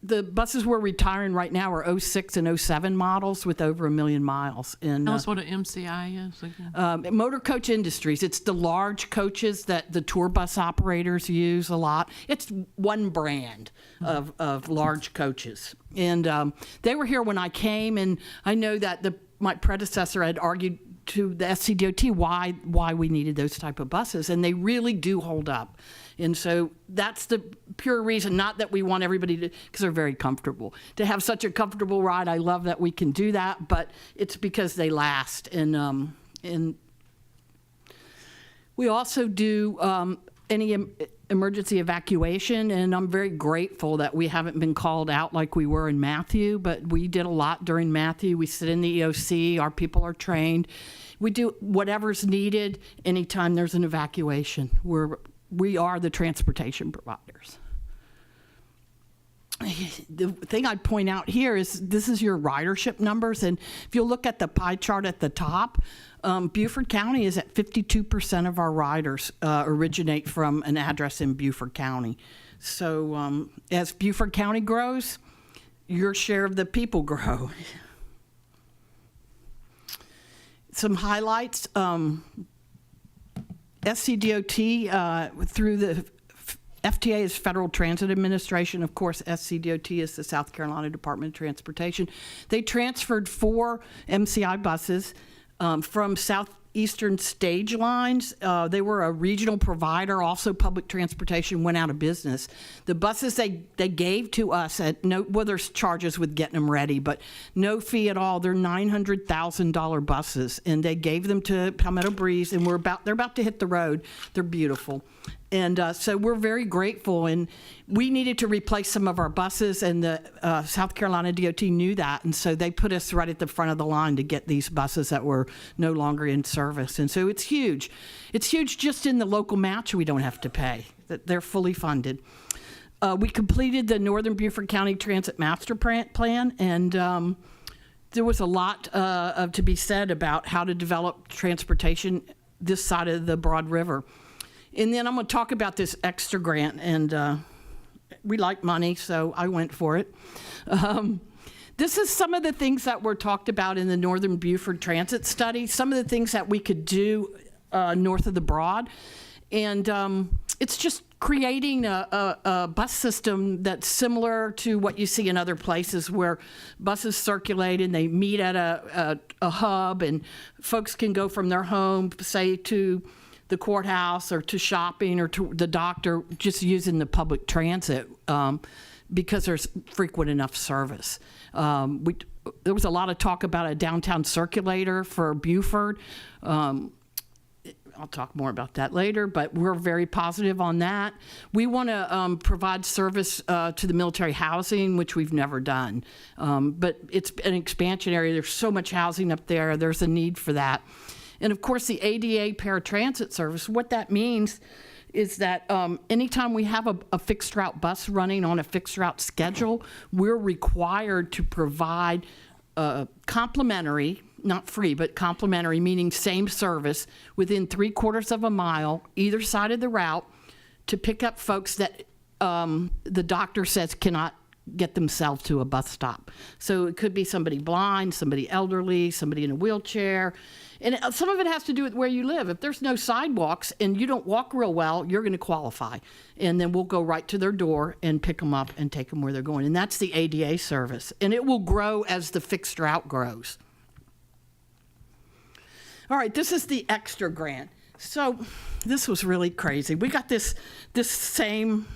Speaker 18: the buses we're retiring right now are 06 and 07 models with over 1 million miles. And,
Speaker 1: Tell us what an MCI is again.
Speaker 18: Motor Coach Industries. It's the large coaches that the tour bus operators use a lot. It's one brand of large coaches. And they were here when I came, and I know that my predecessor had argued to the SCDOT why we needed those type of buses, and they really do hold up. And so that's the pure reason, not that we want everybody to, because they're very comfortable, to have such a comfortable ride. I love that we can do that, but it's because they last. And we also do any emergency evacuation, and I'm very grateful that we haven't been called out like we were in Matthew, but we did a lot during Matthew. We sit in the EOC, our people are trained. We do whatever's needed anytime there's an evacuation. We are the transportation providers. The thing I'd point out here is this is your ridership numbers, and if you look at the pie chart at the top, Beaufort County is at 52% of our riders originate from an address in Beaufort County. So as Beaufort County grows, your share of the people grow. Some highlights. SCDOT through the FTA is Federal Transit Administration. Of course, SCDOT is the South Carolina Department of Transportation. They transferred 4 MCI buses from Southeastern Stage Lines. They were a regional provider. Also, public transportation went out of business. The buses they gave to us at there's charges with getting them ready, but no fee at all. They're $900,000 buses, and they gave them to Palmetto Breeze, and they're about to hit the road. They're beautiful. And so we're very grateful, and we needed to replace some of our buses, and the South Carolina DOT knew that, and so they put us right at the front of the line to get these buses that were no longer in service. service. And so it's huge. It's huge just in the local match we don't have to pay, that they're fully funded. We completed the Northern Beaufort County Transit Master Plan, and there was a lot to be said about how to develop transportation this side of the Broad River. And then I'm going to talk about this extra grant, and we like money, so I went for it. This is some of the things that were talked about in the Northern Beaufort Transit Study, some of the things that we could do north of the Broad. And it's just creating a bus system that's similar to what you see in other places where buses circulate and they meet at a hub, and folks can go from their home, say, to the courthouse or to shopping or to the doctor, just using the public transit because there's frequent enough service. There was a lot of talk about a downtown circulator for Beaufort. I'll talk more about that later, but we're very positive on that. We want to provide service to the military housing, which we've never done. But it's an expansion area. There's so much housing up there. There's a need for that. And of course, the ADA paratransit service, what that means is that anytime we have a fixed route bus running on a fixed route schedule, we're required to provide complimentary, not free, but complimentary, meaning same service within 3/4 of a mile, either side of the route, to pick up folks that the doctor says cannot get themselves to a bus stop. So it could be somebody blind, somebody elderly, somebody in a wheelchair. And some of it has to do with where you live. If there's no sidewalks and you don't walk real well, you're going to qualify. And then we'll go right to their door and pick them up and take them where they're going. And that's the ADA service. And it will grow as the fixed route grows. All right, this is the extra grant. So this was really crazy. We got this same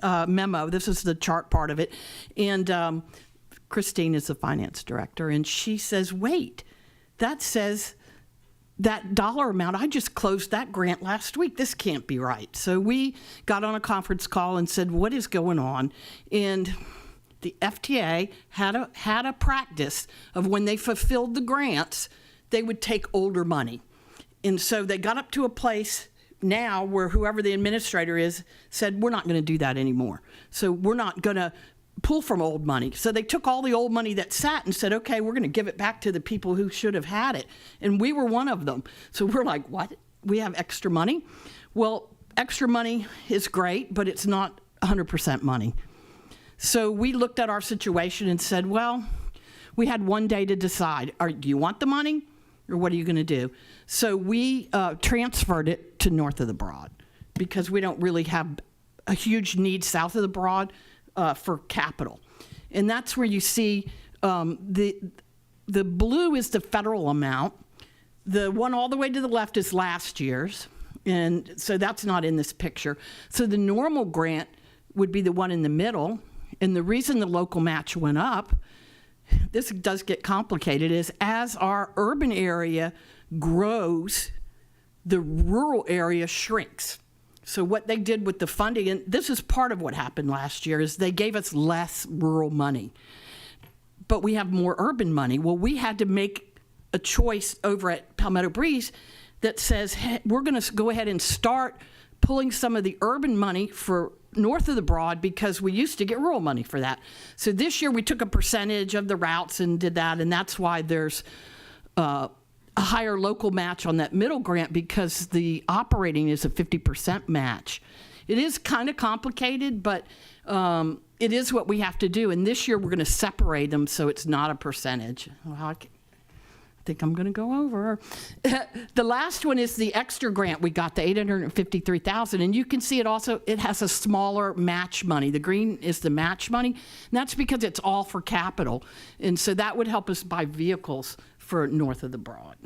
Speaker 18: memo. This is the chart part of it. And Christine is the finance director. And she says, wait, that says that dollar amount, I just closed that grant last week. This can't be right. So we got on a conference call and said, what is going on? And the FTA had a practice of when they fulfilled the grants, they would take older money. And so they got up to a place now where whoever the administrator is said, we're not going to do that anymore. So we're not going to pull from old money. So they took all the old money that sat and said, okay, we're going to give it back to the people who should have had it. And we were one of them. So we're like, what? We have extra money? Well, extra money is great, but it's not 100% money. So we looked at our situation and said, well, we had one day to decide, do you want the money or what are you going to do? So we transferred it to north of the Broad because we don't really have a huge need south of the Broad for capital. And that's where you see the blue is the federal amount. The one all the way to the left is last year's. And so that's not in this picture. So the normal grant would be the one in the middle. And the reason the local match went up, this does get complicated, is as our urban area grows, the rural area shrinks. So what they did with the funding, and this is part of what happened last year, is they gave us less rural money. But we have more urban money. Well, we had to make a choice over at Palmetto Breeze that says, hey, we're going to go ahead and start pulling some of the urban money for north of the Broad because we used to get rural money for that. So this year we took a percentage of the routes and did that, and that's why there's a higher local match on that middle grant because the operating is a 50% match. It is kind of complicated, but it is what we have to do. And this year we're going to separate them so it's not a percentage. Well, I think I'm going to go over. The last one is the extra grant we got, the $853,000, and you can see it has a smaller match money. The green is the match money, and that's because it's all for capital. And so that would help us buy vehicles for north of the Broad.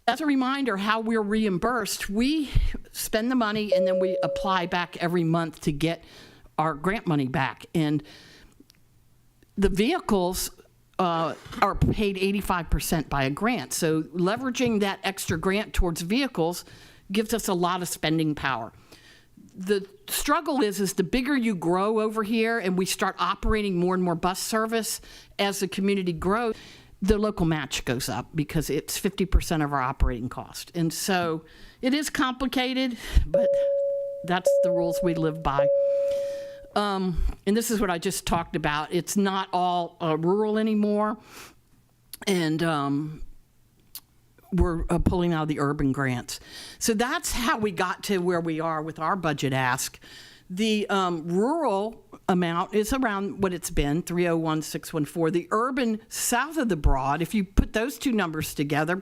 Speaker 18: As a reminder, how we're reimbursed, we spend the money and then we apply back every month to get our grant money back. And the vehicles are paid 85% by a grant. So leveraging that extra grant towards vehicles gives us a lot of spending power. The struggle is the bigger you grow over here and we start operating more and more bus service as the community grows, the local match goes up because it's 50% of our operating cost. And so it is complicated, but that's the rules we live by. And this is what I just talked about. It's not all rural anymore. And we're pulling out of the urban grants. So that's how we got to where we are with our budget ask. The rural amount is around what it's been, 301,614. The urban south of the Broad, if you put those two numbers together,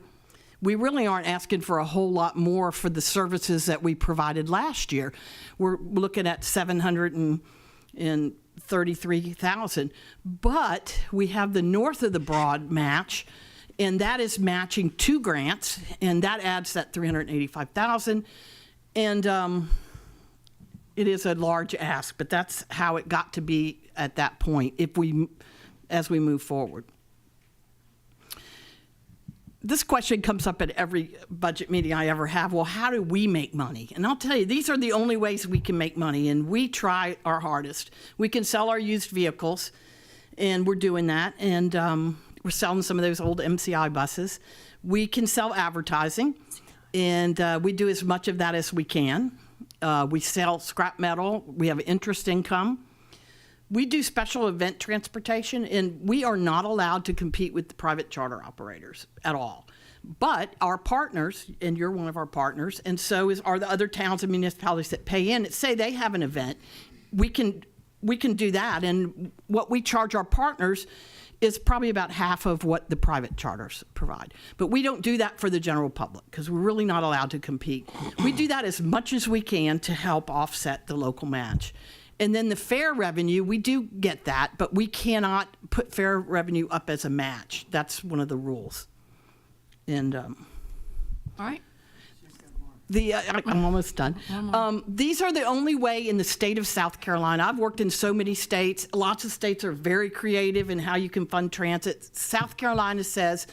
Speaker 18: we really aren't asking for a whole lot more for the services that we provided last year. We're looking at 733,000. But we have the north of the Broad match, and that is matching 2 grants, and that adds that 385,000. And it is a large ask, but that's how it got to be at that point as we move forward. This question comes up at every budget meeting I ever have. Well, how do we make money? And I'll tell you, these are the only ways we can make money, and we try our hardest. We can sell our used vehicles, and we're doing that, and we're selling some of those old MCI buses. We can sell advertising, and we do as much of that as we can. We sell scrap metal. We have interest income. We do special event transportation, and we are not allowed to compete with the private charter operators at all. But our partners, and you're one of our partners, and so are the other towns and municipalities that pay in, say they have an event, we can do that. And what we charge our partners is probably about half of what the private charters provide. But we don't do that for the general public because we're really not allowed to compete. We do that as much as we can to help offset the local match. And then the fair revenue, we do get that, but we cannot put fair revenue up as a match. That's one of the rules. And
Speaker 1: All right.
Speaker 18: I'm almost done. These are the only way in the state of South Carolina. I've worked in so many states. Lots of states are very creative in how you can fund transit. South Carolina says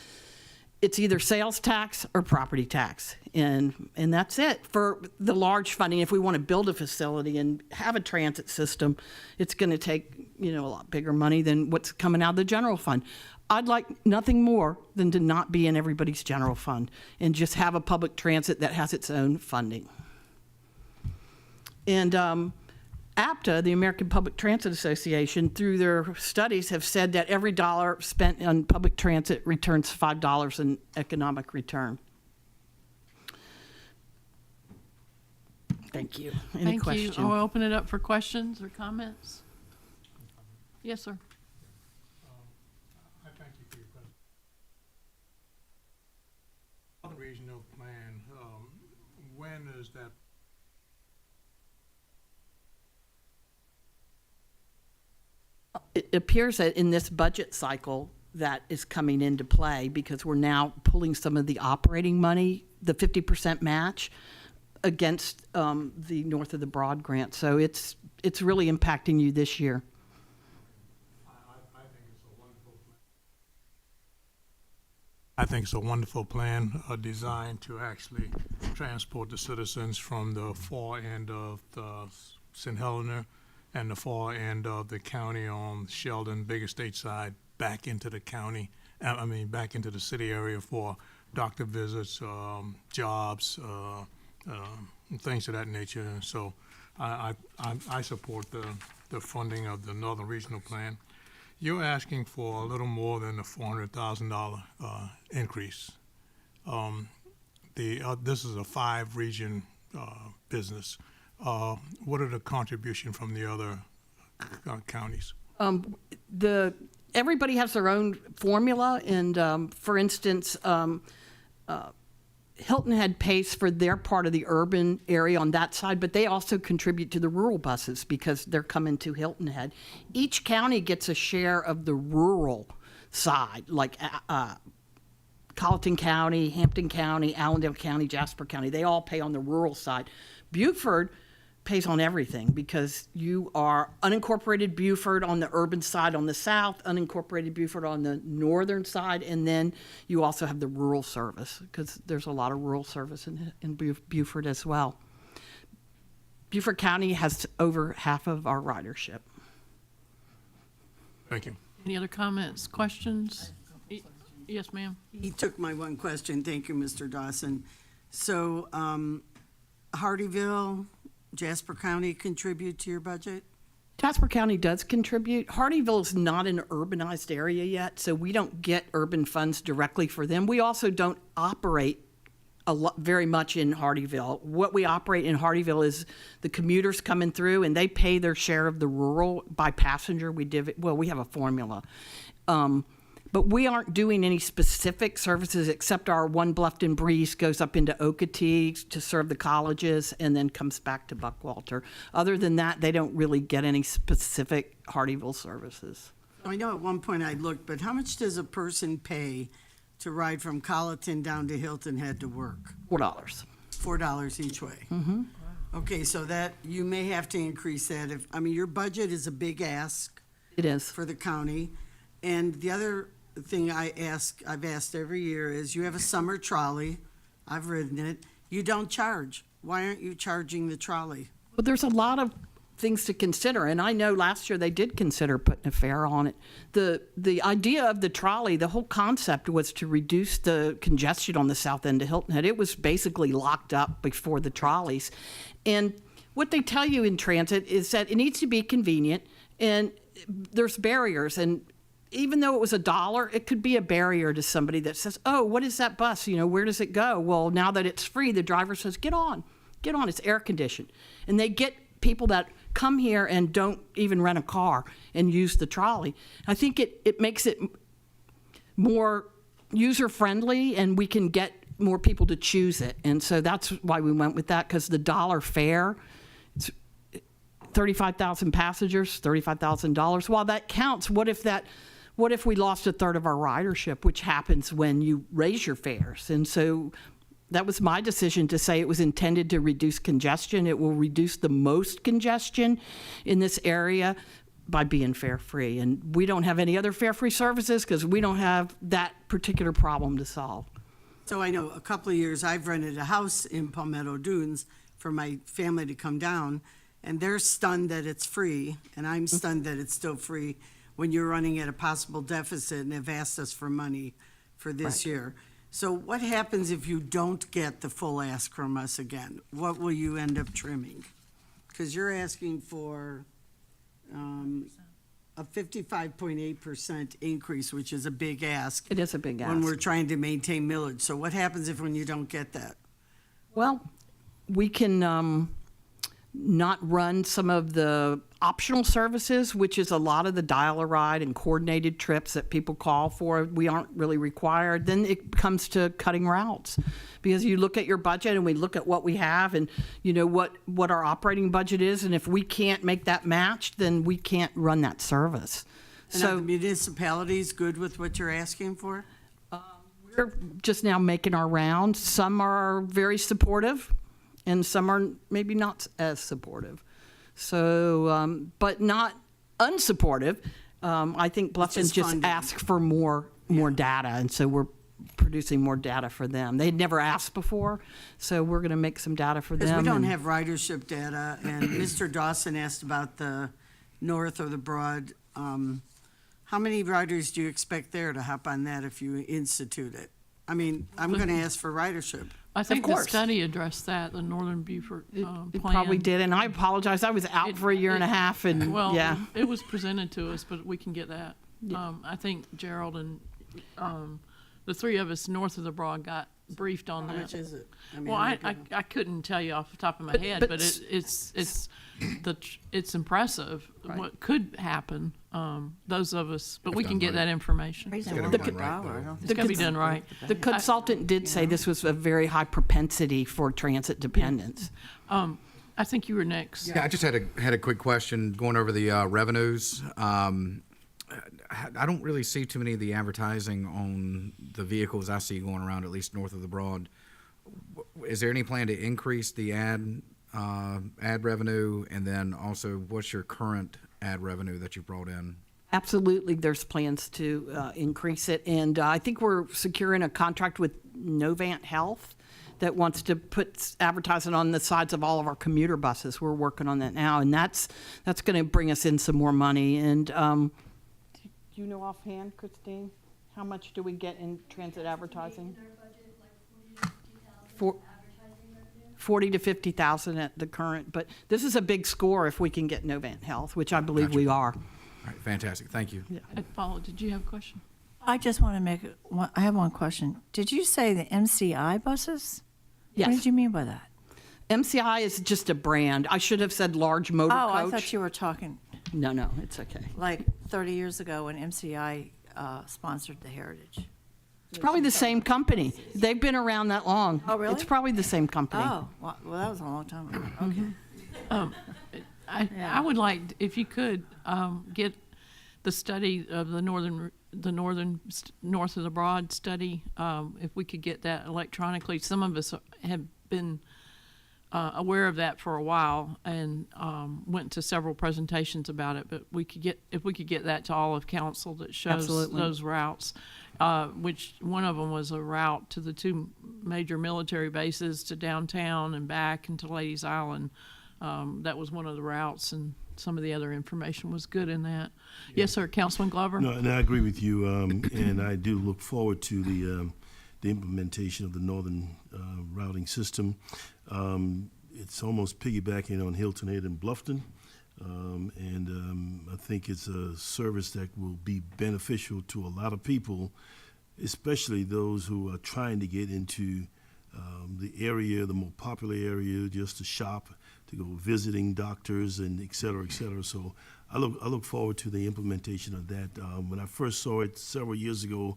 Speaker 18: it's either sales tax or property tax. And that's it for the large funding. If we want to build a facility and have a transit system, it's going to take, a lot bigger money than what's coming out of the general fund. I'd like nothing more than to not be in everybody's general fund and just have a public transit that has its own funding. And APTA, the American Public Transit Association, through their studies have said that every dollar spent on public transit returns $5 in economic return. Thank you. Any questions?
Speaker 1: Thank you. I'll open it up for questions or comments. Yes, sir.
Speaker 6: I thank you for your presentation. The regional plan, when is that?
Speaker 18: It appears that in this budget cycle that is coming into play because we're now pulling some of the operating money, the 50% match, against the North of the Broad grant. So it's really impacting you this year.
Speaker 6: I think it's a wonderful plan designed to actually transport the citizens from the far end of the St. Helena and the far end of the county on Sheldon, Big Estate side, back into the county, back into the city area for doctor visits, jobs, things of that nature. So I support the funding of the Northern Regional Plan. You're asking for a little more than a $400,000 increase. This is a 5-region business. What are the contribution from the other counties?
Speaker 18: Everybody has their own formula, and for instance, Hilton Head pays for their part of the urban area on that side, but they also contribute to the rural buses because they're coming to Hilton Head. Each county gets a share of the rural side, like Colleton County, Hampton County, Allendale County, Jasper County. They all pay on the rural side. Beaufort pays on everything because you are unincorporated Beaufort on the urban side on the south, unincorporated Beaufort on the northern side, and then you also have the rural service because there's a lot of rural service in Beaufort as well. Beaufort County has over half of our ridership.
Speaker 6: Thank you.
Speaker 1: Any other comments, questions? Yes, ma'am.
Speaker 2: He took my one question. Thank you, Mr. Dawson. So, Hardyville, Jasper County contribute to your budget?
Speaker 18: Jasper County does contribute. Hardyville is not an urbanized area yet, so we don't get urban funds directly for them. We also don't operate very much in Hardyville. What we operate in Hardyville is the commuters coming through, and they pay their share of the rural by passenger. We have a formula. But we aren't doing any specific services except our one Bluffton Breeze goes up into Okatee to serve the colleges and then comes back to Buckwalter. Other than that, they don't really get any specific Hardyville services.
Speaker 2: I know at one point I looked, but how much does a person pay to ride from Colleton down to Hilton Head to work?
Speaker 18: $4.
Speaker 2: $4 each way.
Speaker 18: Mm-hmm.
Speaker 2: Okay, so that, you may have to increase that if, I mean, your budget is a big ask.
Speaker 18: It is.
Speaker 2: For the county. And the other thing I've asked every year is, you have a summer trolley. I've ridden it. You don't charge. Why aren't you charging the trolley?
Speaker 18: Well, there's a lot of things to consider, and I know last year they did consider putting a fare on it. The idea of the trolley, the whole concept was to reduce the congestion on the south end of Hilton Head. It was basically locked up before the trolleys. And what they tell you in transit is that it needs to be convenient, and there's barriers, and even though it was $1, it could be a barrier to somebody that says, oh, what is that bus? You know, where does it go? Well, now that it's free, the driver says, get on, it's air conditioned. And they get people that come here and don't even rent a car and use the trolley. I think it makes it more user-friendly, and we can get more people to choose it. And so that's why we went with that, because the $1 fare, it's 35,000 passengers, $35,000. While that counts, what if we lost a third of our ridership, which happens when you raise your fares? And so that was my decision to say it was intended to reduce congestion. It will reduce the most congestion in this area by being fare-free. And we don't have any other fare-free services because we don't have that particular problem to solve.
Speaker 2: So I know a couple of years I've rented a house in Palmetto Dunes for my family to come down, and they're stunned that it's free, and I'm stunned that it's still free when you're running at a possible deficit and have asked us for money for this year. So what happens if you don't get the full ask from us again? What will you end up trimming? Because you're asking for a 55.8% increase, which is a big ask.
Speaker 18: It is a big ask.
Speaker 2: When we're trying to maintain millage. So what happens when you don't get that?
Speaker 18: Well, we can not run some of the optional services, which is a lot of the dial-a-ride and coordinated trips that people call for. We aren't really required. Then it comes to cutting routes, because you look at your budget and we look at what we have and you know what our operating budget is, and if we can't make that match, then we can't run that service.
Speaker 2: And are the municipalities good with what you're asking for?
Speaker 18: We're just now making our rounds. Some are very supportive, and some are maybe not as supportive. So, but not unsupportive. I think Bluffton just asked for more data, and so we're producing more data for them. They'd never asked before, so we're going to make some data for them.
Speaker 2: Because we don't have ridership data, and Mr. Dawson asked about the north or the broad. How many riders do you expect there to hop on that if you institute it? I mean, I'm going to ask for ridership.
Speaker 1: I think the study addressed that, the Northern Beaufort plan.
Speaker 18: It probably did, and I apologize. I was out for a year and a half, and
Speaker 1: well,
Speaker 18: yeah.
Speaker 1: It was presented to us, but we can get that. I think Gerald and the three of us north of the Broad got briefed on that.
Speaker 2: How much is it? I mean,
Speaker 1: Well, I couldn't tell you off the top of my head, but it's impressive what could happen. Those of us, but we can get that information. It's got to be done right.
Speaker 18: The consultant did say this was a very high propensity for transit dependence.
Speaker 1: I think you were next.
Speaker 11: Yeah, I just had a quick question going over the revenues. I don't really see too many of the advertising on the vehicles I see going around, at least north of the Broad. Is there any plan to increase the ad revenue, and then also what's your current ad revenue that you brought in?
Speaker 18: Absolutely, there's plans to increase it, and I think we're securing a contract with Novant Health that wants to put advertising on the sides of all of our commuter buses. We're working on that now, and that's going to bring us in some more money. And do you know offhand, Christine, How much do we get in transit advertising? 40 to 50,000 at the current, but this is a big score if we can get Novant Health, which I believe we are.
Speaker 11: All right, fantastic, thank you.
Speaker 1: Paula, did you have a question?
Speaker 3: I just want to I have one question. Did you say the MCI buses?
Speaker 18: Yes.
Speaker 3: What did you mean by that?
Speaker 18: MCI is just a brand. I should have said large motor
Speaker 3: Oh,
Speaker 18: coach.
Speaker 3: I thought you were talking
Speaker 18: No, it's okay.
Speaker 3: like 30 years ago when MCI sponsored the Heritage.
Speaker 18: It's probably the same company. They've been around that long.
Speaker 3: Oh, really?
Speaker 18: It's probably the same company.
Speaker 3: Oh, well, that was a long time ago. Okay.
Speaker 1: I would like, if you could, get the study of the north of the Broad study, if we could get that electronically. Some of us have been aware of that for a while and went to several presentations about it, but if we could get that to all of council that shows
Speaker 18: Absolutely.
Speaker 1: those routes, which one of them was a route to the two major military bases, to downtown and back and to Ladies Island. That was one of the routes, and some of the other information was good in that. Yes, sir, Councilman Glover?
Speaker 8: No, and I agree with you, and I do look forward to the implementation of the northern routing system. It's almost piggybacking on Hilton Head and Bluffton, and I think it's a service that will be beneficial to a lot of people, especially those who are trying to get into the area, the more popular area, just to shop, to go visiting doctors, and et cetera, et cetera. So I look forward to the implementation of that. When I first saw it several years ago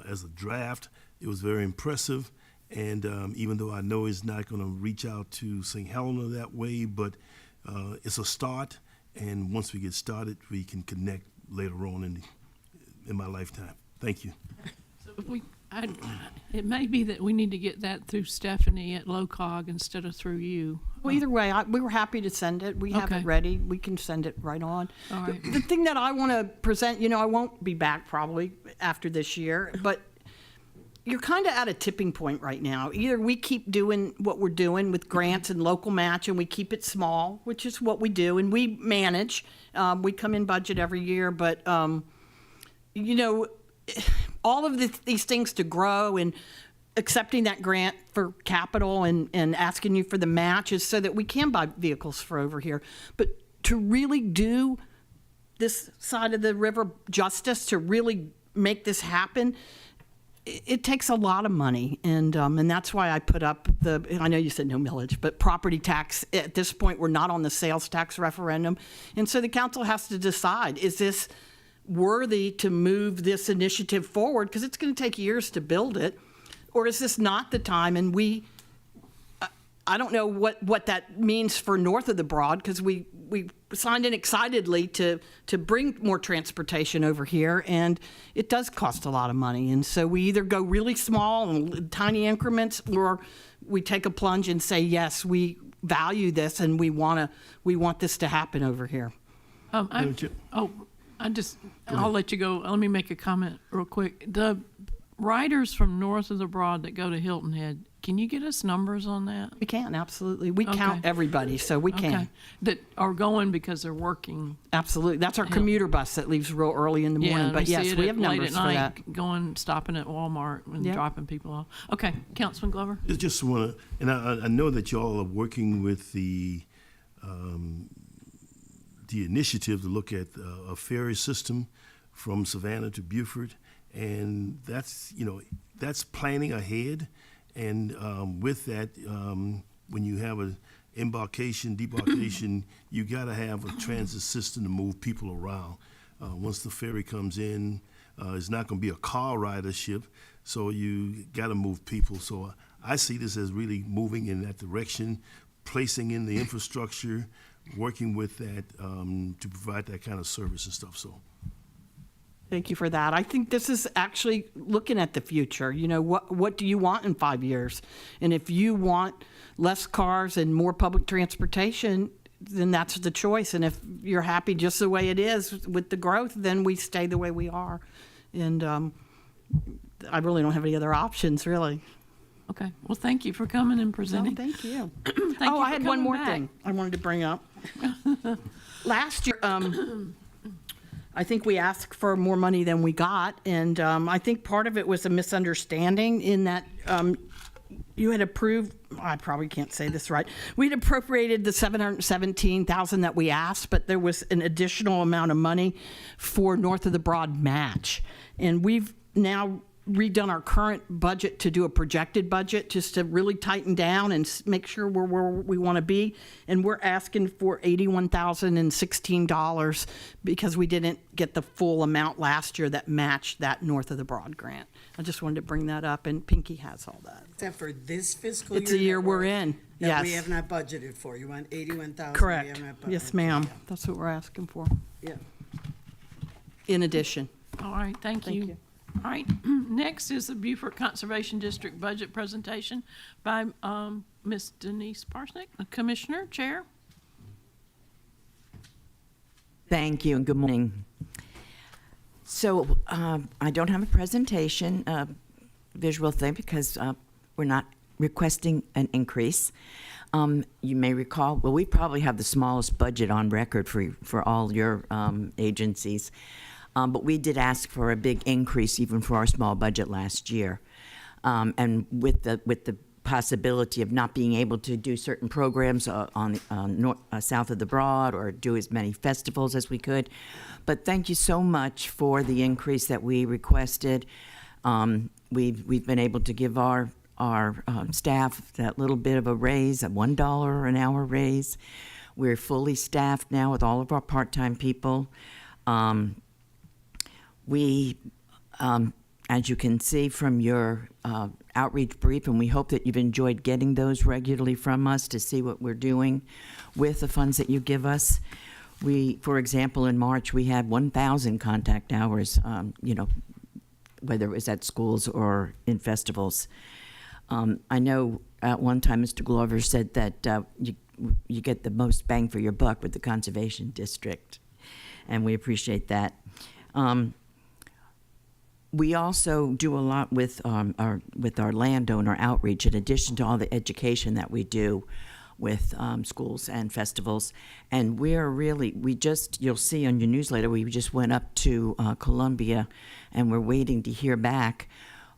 Speaker 8: as a draft, it was very impressive. And even though I know it's not going to reach out to St. Helena that way, but it's a start. And once we get started, we can connect later on in my lifetime. Thank you.
Speaker 1: So it may be that we need to get that through Stephanie at LoCog instead of through you.
Speaker 18: Well, either way, we were happy to send it. We have
Speaker 1: Okay.
Speaker 18: it ready. We can send it right on.
Speaker 1: All right.
Speaker 18: The thing that I want to present, I won't be back probably after this year, but you're kind of at a tipping point right now. Either we keep doing what we're doing with grants and local match, and we keep it small, which is what we do, and we manage. We come in budget every year, but all of these things to grow and accepting that grant for capital and asking you for the match is so that we can buy vehicles for over here. But to really do this side of the river justice, to really make this happen, it takes a lot of money, and that's why I put up I know you said no millage, but property tax. At this point, we're not on the sales tax referendum, and so the council has to decide, is this worthy to move this initiative forward, because it's going to take years to build it, or is this not the time? And I don't know what that means for north of the Broad, because we signed in excitedly to bring more transportation over here, and it does cost a lot of money. And so we either go really small and tiny increments, or we take a plunge and say, yes, we value this and we want this to happen over here.
Speaker 1: I'll let you go. Let me make a comment real quick. The riders from north of the Broad that go to Hilton Head, can you get us numbers on that?
Speaker 18: We can, absolutely. We count everybody, so we can.
Speaker 1: That are going because they're working.
Speaker 18: Absolutely. That's our commuter bus that leaves real early in the morning. But yes, we have numbers for that.
Speaker 1: Stopping at Walmart and dropping people off. Okay, Councilman Glover.
Speaker 8: I just want to, and I know that y'all are working with the initiative to look at a ferry system from Savannah to Beaufort, and that's planning ahead. And with that, when you have an debarkation, you got to have a transit system to move people around. Once the ferry comes in, it's not going to be a car ridership, so you got to move people. So I see this as really moving in that direction, placing in the infrastructure, working with that to provide that kind of service and stuff. So.
Speaker 18: Thank you for that. I think this is actually looking at the future. What do you want in 5 years? And if you want less cars and more public transportation, then that's the choice. And if you're happy just the way it is with the growth, then we stay the way we are. And I really don't have any other options, really.
Speaker 1: Okay. Well, thank you for coming and presenting.
Speaker 18: Oh, thank you.
Speaker 1: I
Speaker 18: had one more thing I wanted to bring up. Last year, I think we asked for more money than we got, and I think part of it was a misunderstanding in that you had approved, I probably can't say this right, we'd appropriated the $717,000 that we asked, but there was an additional amount of money for North of the Broad match. And we've now redone our current budget to do a projected budget, just to really tighten down and make sure we're where we want to be. And we're asking for $81,016 because we didn't get the full amount last year that matched that North of the Broad grant. I just wanted to bring that up, and Pinky has all that.
Speaker 2: Except for this fiscal year.
Speaker 18: It's a year we're in,
Speaker 2: That
Speaker 18: yes.
Speaker 2: we have not budgeted for. You want 81,000?
Speaker 18: Correct. Yes, ma'am. That's what we're asking for.
Speaker 2: Yeah.
Speaker 18: In addition.
Speaker 1: All right, thank you. All right, next is the Beaufort Conservation District budget presentation by Ms. Denise Parsnick, the Commissioner, Chair.
Speaker 19: Thank you and good morning. So I don't have a presentation, visual thing, because we're not requesting an increase. You may recall, well, we probably have the smallest budget on record for all your agencies. But we did ask for a big increase even for our small budget last year. And with the possibility of not being able to do certain programs south of the Broad or do as many festivals as we could. But thank you so much for the increase that we requested. We've been able to give our staff that little bit of a raise, a $1 an hour raise. We're fully staffed now with all of our part-time people. As you can see from your outreach brief, and we hope that you've enjoyed getting those regularly from us to see what we're doing with the funds that you give us. For example, in March, we had 1,000 contact hours, whether it was at schools or in festivals. I know at one time Mr. Glover said that you get the most bang for your buck with the Conservation District, and we appreciate that. We also do a lot with our landowner outreach, in addition to all the education that we do with schools and festivals. And you'll see on your newsletter, we just went up to Columbia, and we're waiting to hear back.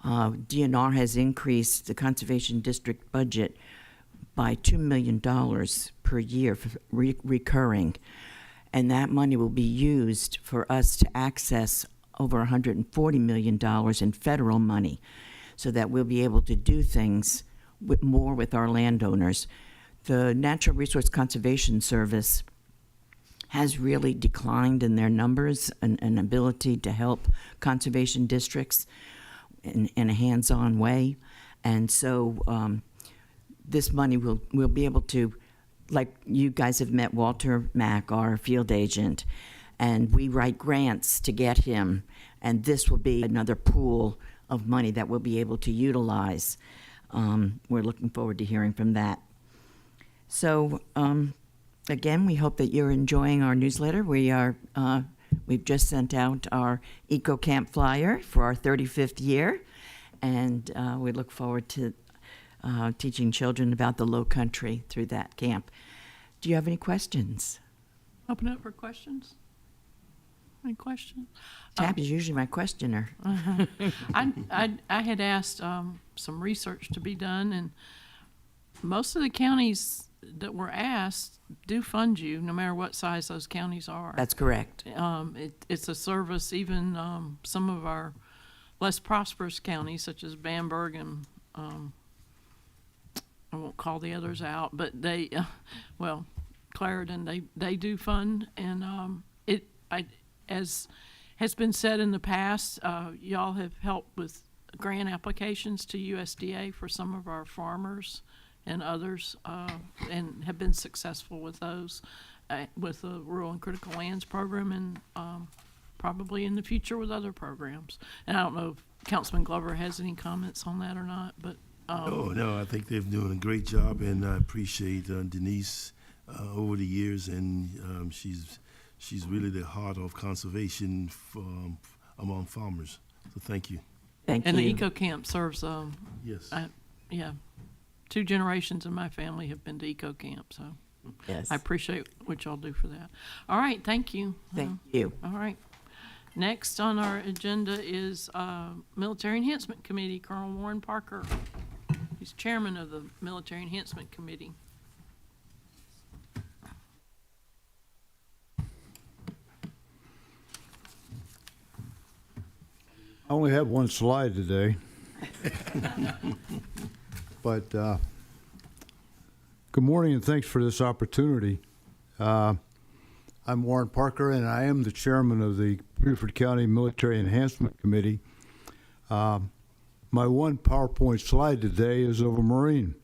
Speaker 19: DNR has increased the Conservation District budget by $2 million per year for recurring. And that money will be used for us to access over $140 million in federal money, so that we'll be able to do things more with our landowners. The Natural Resource Conservation Service has really declined in their numbers and ability to help conservation districts in a hands-on way. And so this money we'll be able to, like you guys have met Walter Mack, our field agent, and we write grants to get him, and this will be another pool of money that we'll be able to utilize. We're looking forward to hearing from that. So, again, we hope that you're enjoying our newsletter. We've just sent out our Eco Camp flyer for our 35th year, and we look forward to teaching children about the Low Country through that camp. Do you have any questions?
Speaker 1: Open it up for questions. Any questions?
Speaker 19: Tab is usually my questioner.
Speaker 1: I had asked some research to be done, and most of the counties that were asked do fund you, no matter what size those counties are.
Speaker 19: That's correct.
Speaker 1: It's a service. Even some of our less prosperous counties, such as Bamberg and I won't call the others out, but they, Clarendon, they do fund, and as has been said in the past, y'all have helped with grant applications to USDA for some of our farmers and others, and have been successful with those, with the Rural and Critical Lands program, and probably in the future with other programs. And I don't know if Councilman Glover has any comments on that or not, but.
Speaker 8: No, I think they're doing a great job, and I appreciate Denise over the years, and she's really the heart of conservation among farmers. So thank you.
Speaker 19: Thank you.
Speaker 1: And the Eco Camp serves,
Speaker 8: yes.
Speaker 1: 2 generations of my family have been to Eco Camp, so
Speaker 19: yes.
Speaker 1: I appreciate what y'all do for that. All right, thank you.
Speaker 19: Thank you.
Speaker 1: All right. Next on our agenda is Military Enhancement Committee, Colonel Warren Parker. He's chairman of the Military Enhancement Committee.
Speaker 20: I only have one slide today. But good morning and thanks for this opportunity. I'm Warren Parker and I am the chairman of the Beaufort County Military Enhancement Committee. My one PowerPoint slide today is of a Marine.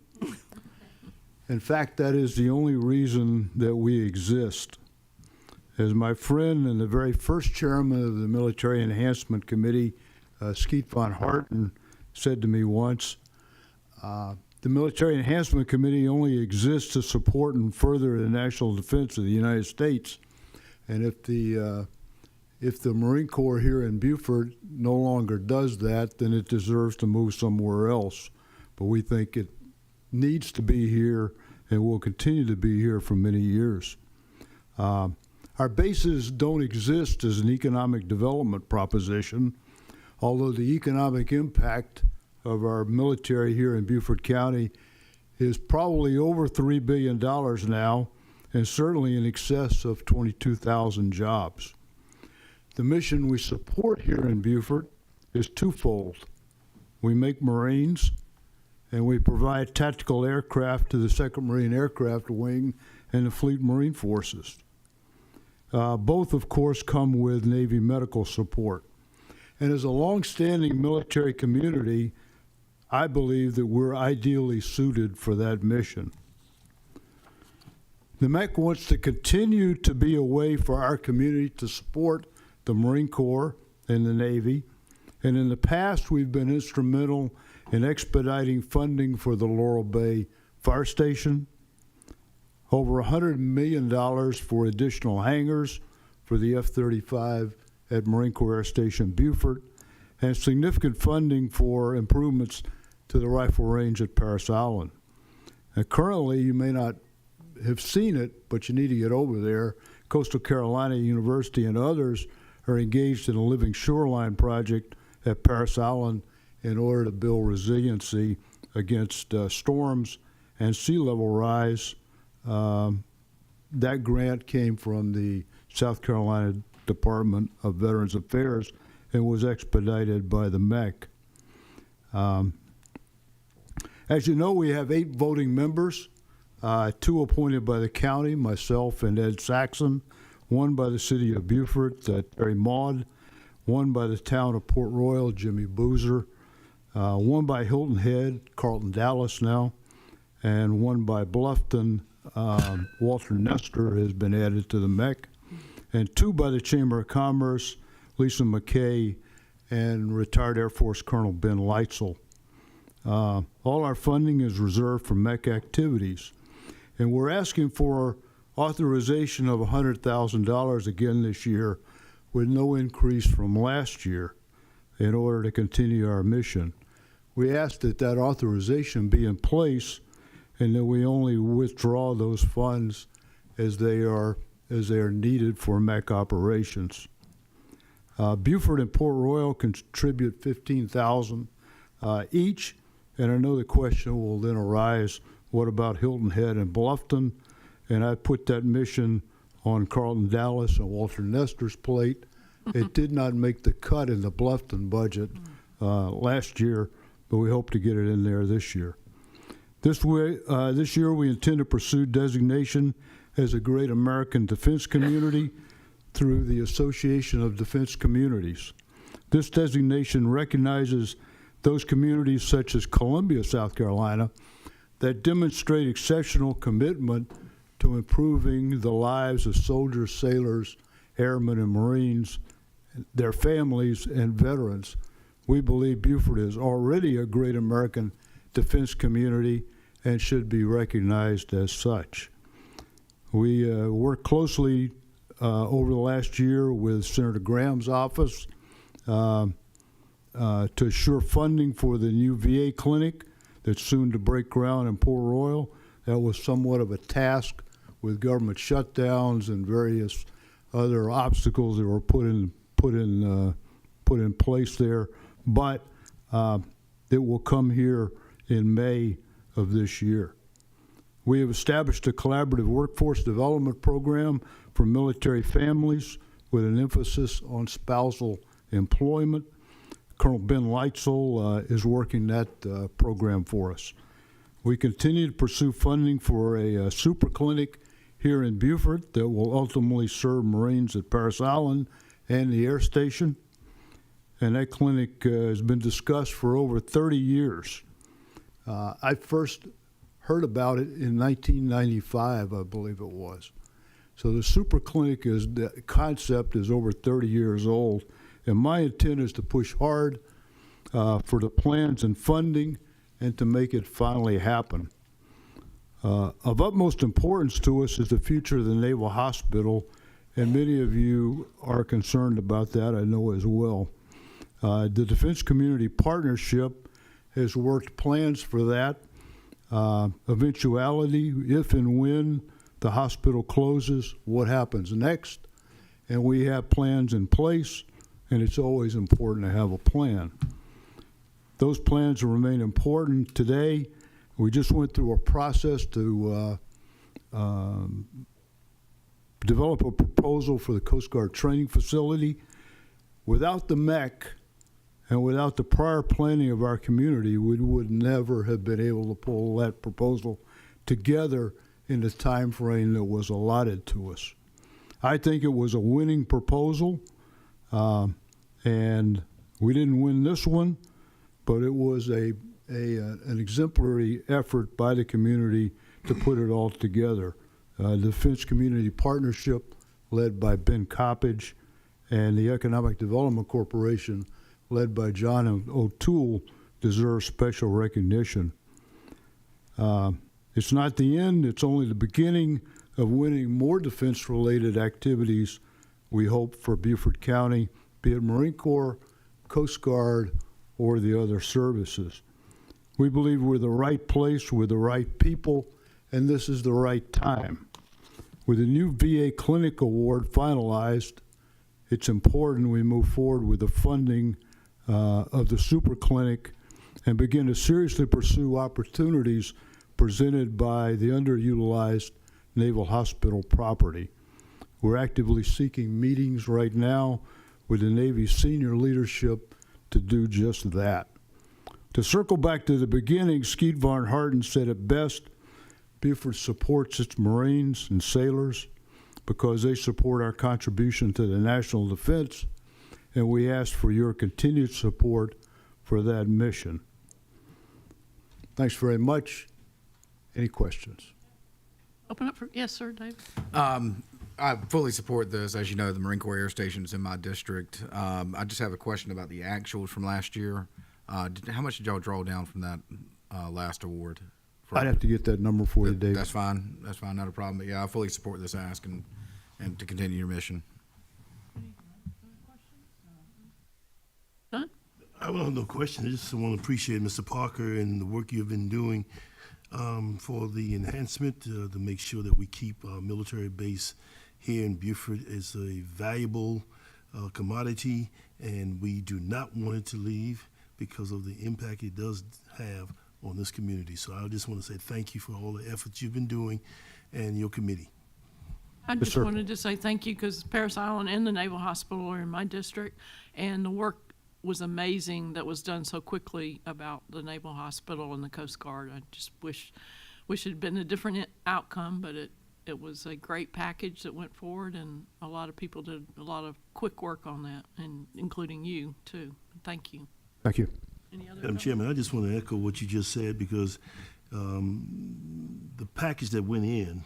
Speaker 20: In fact, that is the only reason that we exist. As my friend and the very first chairman of the Military Enhancement Committee, Skeet von Harten, said to me once, the Military Enhancement Committee only exists to support and further the national defense of the United States. And if the Marine Corps here in Beaufort no longer does that, then it deserves to move somewhere else. But we think it needs to be here and will continue to be here for many years. Our bases don't exist as an economic development proposition, although the economic impact of our military here in Beaufort County is probably over $3 billion now, and certainly in excess of 22,000 jobs. The mission we support here in Beaufort is twofold. We make Marines, and we provide tactical aircraft to the 2nd Marine Aircraft Wing and the Fleet Marine Forces. Both, of course, come with Navy medical support. And as a longstanding military community, I believe that we're ideally suited for that mission. The MEC wants to continue to be a way for our community to support the Marine Corps and the Navy. And in the past, we've been instrumental in expediting funding for the Laurel Bay Fire Station, over $100 million for additional hangars for the F-35 at Marine Corps Air Station Beaufort, and significant funding for improvements to the rifle range at Parris Island. And currently, you may not have seen it, but you need to get over there. Coastal Carolina University and others are engaged in a living shoreline project at Parris Island in order to build resiliency against storms and sea level rise. That grant came from the South Carolina Department of Veterans Affairs and was expedited by the MEC. As you know, we have 8 voting members, 2 appointed by the county, myself and Ed Saxon, 1 by the city of Beaufort, Terry Maud, 1 by the town of Port Royal, Jimmy Boozer, 1 by Hilton Head, Carlton Dallas now, and 1 by Bluffton, Walter Nestor has been added to the MEC, and 2 by the Chamber of Commerce, Lisa McKay, and retired Air Force Colonel Ben Leitzel. All our funding is reserved for MEC activities, and we're asking for authorization of $100,000 again this year with no increase from last year in order to continue our mission. We ask that that authorization be in place and that we only withdraw those funds as they are needed for MEC operations. Beaufort and Port Royal contribute $15,000 each, and I know the question will then arise, what about Hilton Head and Bluffton? And I put that mission on Carlton Dallas and Walter Nestor's plate. It did not make the cut in the Bluffton budget last year, but we hope to get it in there this year. This year we intend to pursue designation as a great American defense community through the Association of Defense Communities. This designation recognizes those communities such as Columbia, South Carolina, that demonstrate exceptional commitment to improving the lives of soldiers, sailors, airmen, and Marines, their families, and veterans. We believe Beaufort is already a great American defense community and should be recognized as such. We worked closely over the last year with Senator Graham's office to assure funding for the new VA clinic that's soon to break ground in Port Royal. That was somewhat of a task with government shutdowns and various other obstacles that were put in put in place there, but it will come here in May of this year. We have established a collaborative workforce development program for military families with an emphasis on spousal employment. Colonel Ben Leitzel is working that program for us. We continue to pursue funding for a super clinic here in Beaufort that will ultimately serve Marines at Parris Island and the air station. And that clinic has been discussed for over 30 years. I first heard about it in 1995, I believe it was. So the super clinic the concept is over 30 years old. And my intent is to push hard for the plans and funding and to make it finally happen. Of utmost importance to us is the future of the Naval Hospital, and many of you are concerned about that, I know as well. The Defense Community Partnership has worked plans for that eventuality, if and when the hospital closes, what happens next, and we have plans in place, and it's always important to have a plan. Those plans remain important today. We just went through a process to develop a proposal for the Coast Guard training facility. Without the MEC and without the prior planning of our community, we would never have been able to pull that proposal together in the time frame that was allotted to us. I think it was a winning proposal, and we didn't win this one, but it was an exemplary effort by the community to put it all together. The Defense Community Partnership, led by Ben Coppage, and the Economic Development Corporation, led by John O'Toole, deserve special recognition. It's not the end, it's only the beginning of winning more defense-related activities, we hope, for Beaufort County, be it Marine Corps, Coast Guard, or the other services. We believe we're the right place with the right people, and this is the right time. With the new VA Clinic Award finalized, it's important we move forward with the funding of the super clinic and begin to seriously pursue opportunities presented by the underutilized Naval Hospital property. We're actively seeking meetings right now with the Navy's senior leadership to do just that. To circle back to the beginning, Skeet Von Harden said it best: Beaufort supports its Marines and sailors because they support our contribution to the national defense, and we ask for your continued support for that mission. Thanks very much. Any questions?
Speaker 1: Open up for, yes, sir, David.
Speaker 11: I fully support this. As you know, the Marine Corps Air Station is in my district. I just have a question about the actuals from last year. How much did y'all draw down from that last award?
Speaker 20: I'd have to get that number for you, Dave.
Speaker 11: That's fine. That's fine. Not a problem. But yeah, I fully support this ask and to continue your mission.
Speaker 1: Don?
Speaker 8: I don't have no question. I just want to appreciate Mr. Parker and the work you've been doing for the enhancement to make sure that we keep our military base here in Beaufort as a valuable commodity, and we do not want it to leave because of the impact it does have on this community. So I just want to say thank you for all the efforts you've been doing and your committee.
Speaker 1: I just wanted to say thank you because Parris Island and the Naval Hospital are in my district, and the work was amazing that was done so quickly about the Naval Hospital and the Coast Guard. I just wish it had been a different outcome, but it was a great package that went forward, and a lot of people did a lot of quick work on that, and including you too. Thank you.
Speaker 20: Thank you.
Speaker 8: Madam Chairman, I just want to echo what you just said because the package that went in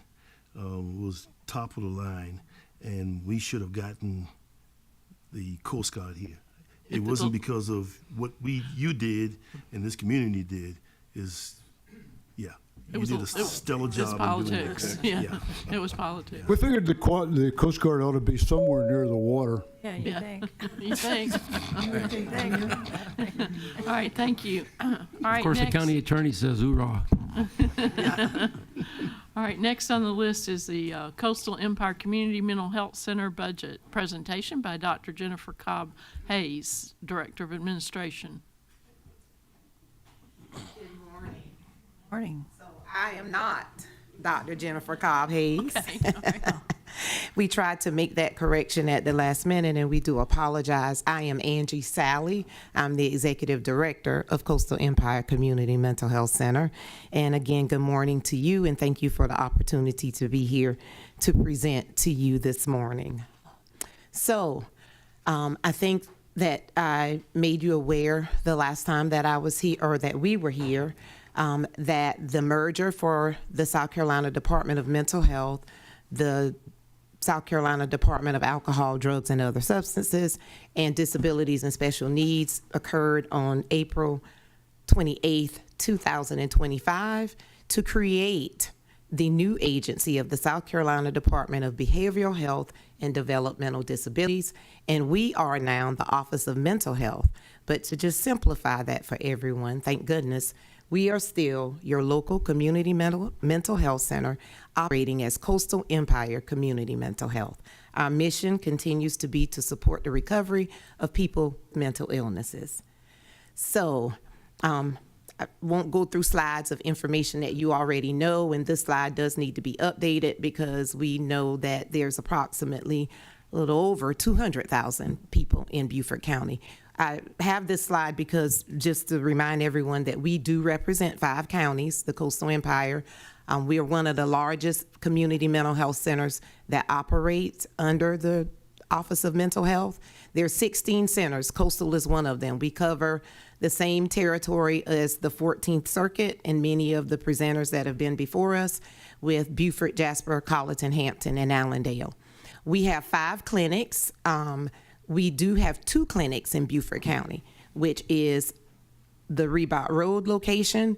Speaker 8: was top of the line, and we should have gotten the Coast Guard here. It wasn't because of what you did and this community did. You did a stellar job.
Speaker 1: It was politics. Yeah, it was politics.
Speaker 20: We figured the Coast Guard ought to be somewhere near the water.
Speaker 3: Yeah, you think.
Speaker 1: You think. All right, thank you. All right,
Speaker 21: Of course,
Speaker 1: next.
Speaker 21: the county attorney says hoorah.
Speaker 1: All right, next on the list is the Coastal Empire Community Mental Health Center budget presentation by Dr. Jennifer Cobb Hayes, Director of Administration.
Speaker 3: Morning.
Speaker 21: So I am not Dr. Jennifer Cobb Hayes.
Speaker 1: Okay.
Speaker 21: We tried to make that correction at the last minute, and we do apologize. I am Angie Sally. I'm the Executive Director of Coastal Empire Community Mental Health Center. And again, good morning to you, and thank you for the opportunity to be here to present to you this morning. So, I think that I made you aware the last time that I was here, or that we were here, that the merger for the South Carolina Department of Mental Health, the South Carolina Department of Alcohol, Drugs, and Other Substances, and Disabilities and Special Needs occurred on April 28th, 2025, to create the new agency of the South Carolina Department of Behavioral Health and Developmental Disabilities, and we are now the Office of Mental Health. But to just simplify that for everyone, thank goodness, we are still your local community mental health center operating as Coastal Empire Community Mental Health. Our mission continues to be to support the recovery of people with mental illnesses. So, I won't go through slides of information that you already know, and this slide does need to be updated because we know that there's approximately a little over 200,000 people in Beaufort County. I have this slide because just to remind everyone that we do represent 5 counties, the Coastal Empire. We are one of the largest community mental health centers that operates under the Office of Mental Health. There are 16 centers. Coastal is one of them. We cover the same territory as the 14th Circuit and many of the presenters that have been before us with Beaufort, Jasper, Colleton, Hampton, and Allendale. We have 5 clinics. We do have 2 clinics in Beaufort County, which is the Reebok Road location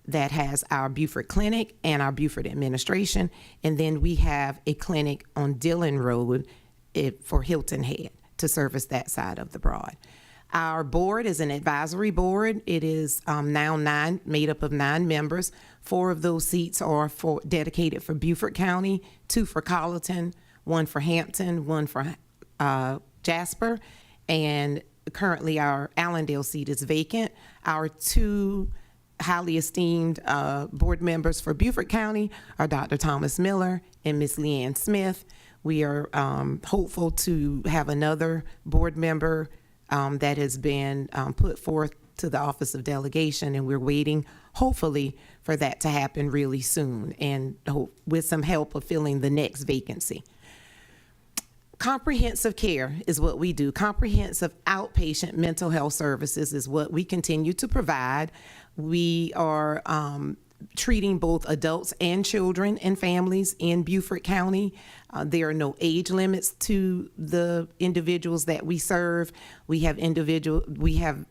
Speaker 21: that has our Beaufort Clinic and our Beaufort Administration. And then we have a clinic on Dillon Road for Hilton Head to service that side of the Broad. Our board is an advisory board. It is now made up of 9 members. 4 of those seats are dedicated for Beaufort County, 2 for Colleton, 1 for Hampton, 1 for Jasper, and currently our Allendale seat is vacant. Our 2 highly esteemed board members for Beaufort County are Dr. Thomas Miller and Ms. Leanne Smith. We are hopeful to have another board member that has been put forth to the Office of Delegation, and we're waiting, hopefully, for that to happen really soon, and with some help of filling the next vacancy. Comprehensive care is what we do. Comprehensive outpatient mental health services is what we continue to provide. We are treating both adults and children and families in Beaufort County. There are no age limits to the individuals that we serve. We have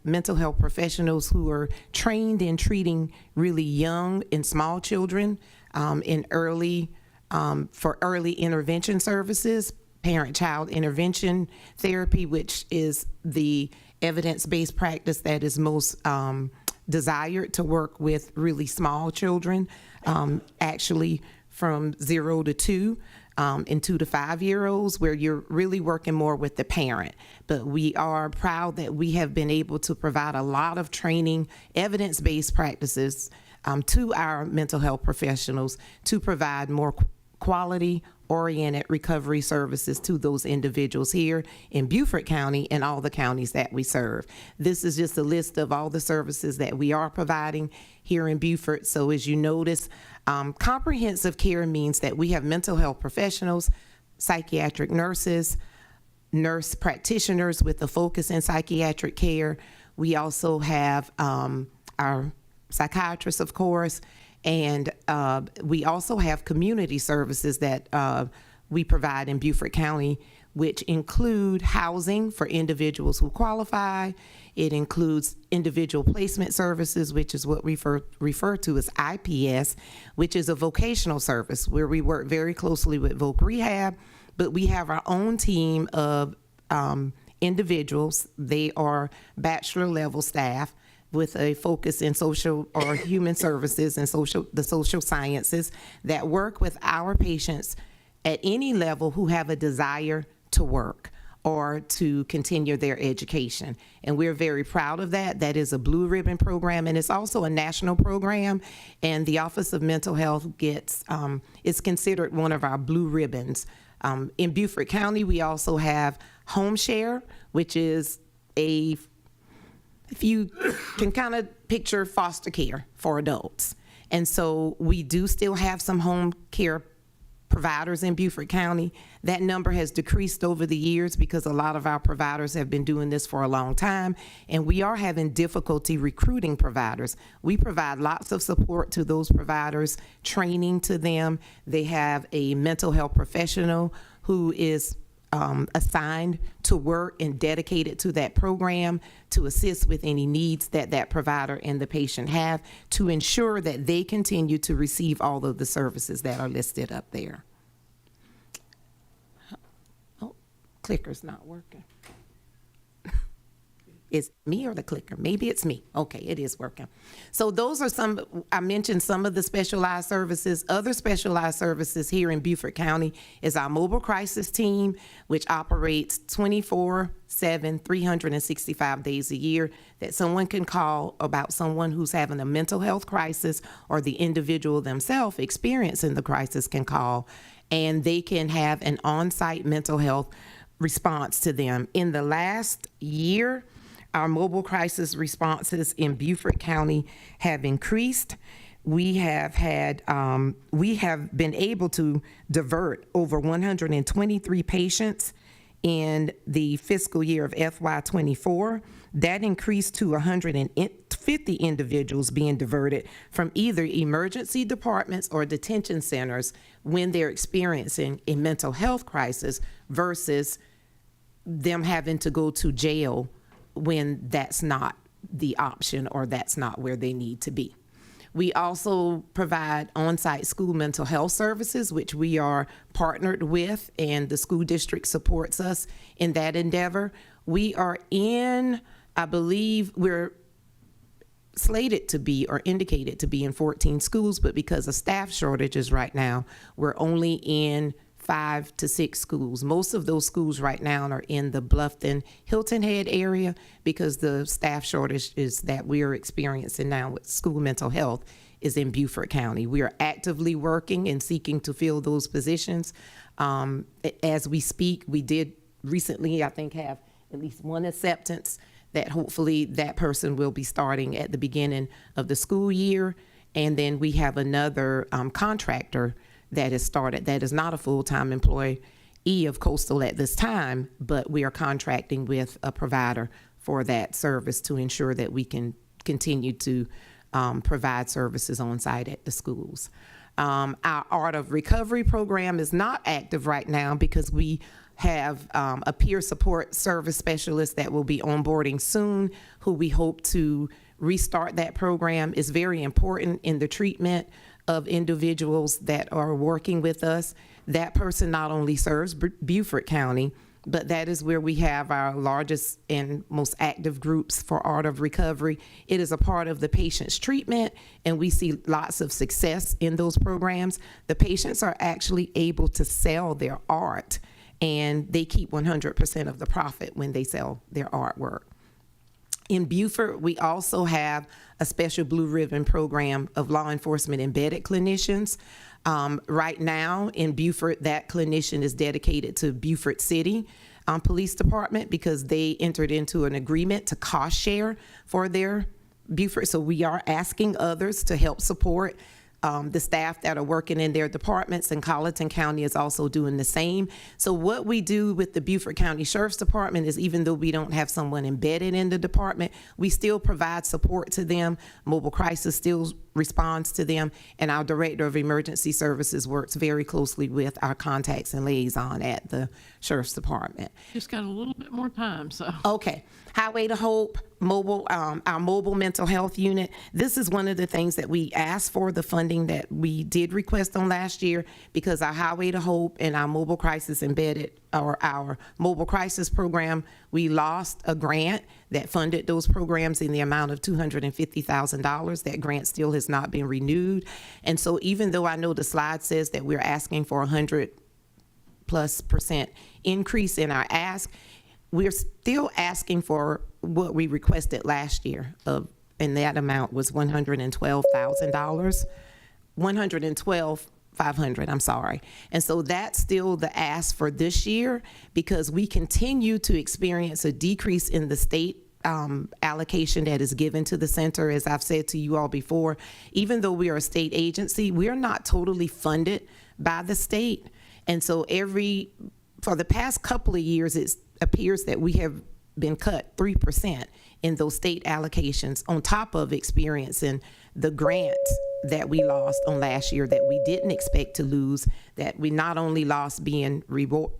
Speaker 21: mental health professionals who are trained in treating really young and small children for early intervention services, parent-child intervention therapy, which is the evidence-based practice that is most desired to work with really small children, actually from 0 to 2 and 2 to 5-year-olds, where you're really working more with the parent. But we are proud that we have been able to provide a lot of training, evidence-based practices to our mental health professionals to provide more quality-oriented recovery services to those individuals here in Beaufort County and all the counties that we serve. This is just a list of all the services that we are providing here in Beaufort. So as you notice, comprehensive care means that we have mental health professionals, psychiatric nurses, nurse practitioners with a focus in psychiatric care. We also have our psychiatrists, of course, and we also have community services that we provide in Beaufort County, which include housing for individuals who qualify. It includes individual placement services, which is what we refer to as IPS, which is a vocational service where we work very closely with Voc Rehab, but we have our own team of individuals. They are bachelor level staff with a focus in social or human services and the social sciences that work with our patients at any level who have a desire to work or to continue their education. And we're very proud of that. That is a blue ribbon program, and it's also a national program. And the Office of Mental Health is considered one of our blue ribbons. In Beaufort County, we also have Home Share, which is if you can kind of picture foster care for adults. And so we do still have some home care providers in Beaufort County. That number has decreased over the years because a lot of our providers have been doing this for a long time, and we are having difficulty recruiting providers. We provide lots of support to those providers, training to them. They have a mental health professional who is assigned to work and dedicated to that program to assist with any needs that that provider and the patient have to ensure that they continue to receive all of the services that are listed up there. Oh, clicker's not working. Is it me or the clicker? Maybe it's me. Okay, it is working. So those are I mentioned some of the specialized services. Other specialized services here in Beaufort County is our mobile crisis team, which operates 24/7, 365 days a year, that someone can call about someone who's having a mental health crisis, or the individual themselves experiencing the crisis can call, and they can have an on-site mental health response to them. In the last year, our mobile crisis responses in Beaufort County have increased. We have been able to divert over 123 patients in the fiscal year of FY24. That increased to 150 individuals being diverted from either emergency departments or detention centers when they're experiencing a mental health crisis versus them having to go to jail when that's not the option or that's not where they need to be. We also provide on-site school mental health services, which we are partnered with, and the school district supports us in that endeavor. We are I believe we're slated to be or indicated to be in 14 schools, but because of staff shortages right now, we're only in 5 to 6 schools. Most of those schools right now are in the Bluffton, Hilton Head area because the staff shortage is that we are experiencing now with school mental health is in Beaufort County. We are actively working and seeking to fill those positions. As we speak, we did recently, I think, have at least one acceptance that hopefully that person will be starting at the beginning of the school year. And then we have another contractor that has started, that is not a full-time employee of Coastal at this time, but we are contracting with a provider for that service to ensure that we can continue to provide services on site at the schools. Our Art of Recovery program is not active right now because we have a peer support service specialist that will be onboarding soon, who we hope to restart that program. Is very important in the treatment of individuals that are working with us. That person not only serves Beaufort County, but that is where we have our largest and most active groups for Art of Recovery. It is a part of the patient's treatment, and we see lots of success in those programs. The patients are actually able to sell their art, and they keep 100% of the profit when they sell their artwork. In Beaufort, we also have a special blue ribbon program of law enforcement embedded clinicians. Right now in Beaufort, that clinician is dedicated to Beaufort City Police Department because they entered into an agreement to cost share for their Beaufort. So we are asking others to help support the staff that are working in their departments, and Colleton County is also doing the same. So what we do with the Beaufort County Sheriff's Department is, even though we don't have someone embedded in the department, we still provide support to them. Mobile Crisis still responds to them, and our Director of Emergency Services works very closely with our contacts and liaison at the Sheriff's Department.
Speaker 1: Just got a little bit more time, so.
Speaker 21: Okay. Highway to Hope, our mobile mental health unit. This is one of the things that we asked for, the funding that we did request on last year, because our Highway to Hope and our mobile crisis embedded or our mobile crisis program, we lost a grant that funded those programs in the amount of $250,000. That grant still has not been renewed. And so even though I know the slide says that we're asking for 100+% increase in our ask, we're still asking for what we requested last year and that amount was $112,000. 112,500, I'm sorry. And so that's still the ask for this year because we continue to experience a decrease in the state allocation that is given to the center. As I've said to you all before, even though we are a state agency, we're not totally funded by the state. And so for the past couple of years, it appears that we have been cut 3% in those state allocations on top of experiencing the grants that we lost on last year that we didn't expect to lose, that we not only lost being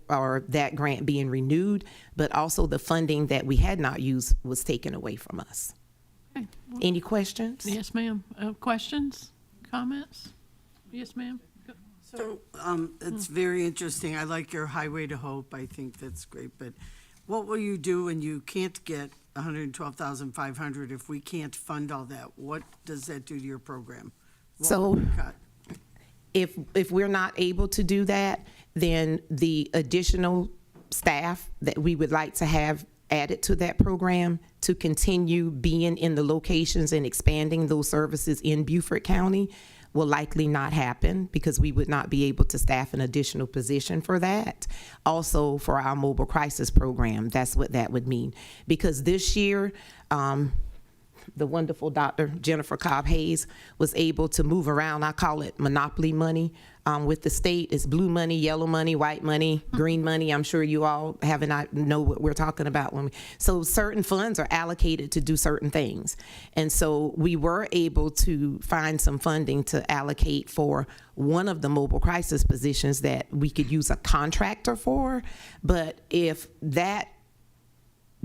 Speaker 21: or that grant being renewed, but also the funding that we had not used was taken away from us.
Speaker 1: Okay.
Speaker 21: Any questions?
Speaker 1: Yes, ma'am. Questions, comments? Yes, ma'am.
Speaker 2: So, it's very interesting. I like your Highway to Hope. I think that's great. But what will you do when you can't get 112,500 if we can't fund all that? What does that do to your program? What will
Speaker 21: So
Speaker 2: you cut?
Speaker 21: if we're not able to do that, then the additional staff that we would like to have added to that program to continue being in the locations and expanding those services in Beaufort County will likely not happen because we would not be able to staff an additional position for that. Also, for our mobile crisis program, that's what that would mean. Because this year, the wonderful Dr. Jennifer Cobb Hayes was able to move around. I call it monopoly money with the state. It's blue money, yellow money, white money, green money. I'm sure you all know what we're talking about. So certain funds are allocated to do certain things. And so we were able to find some funding to allocate for one of the mobile crisis positions that we could use a contractor for. But if that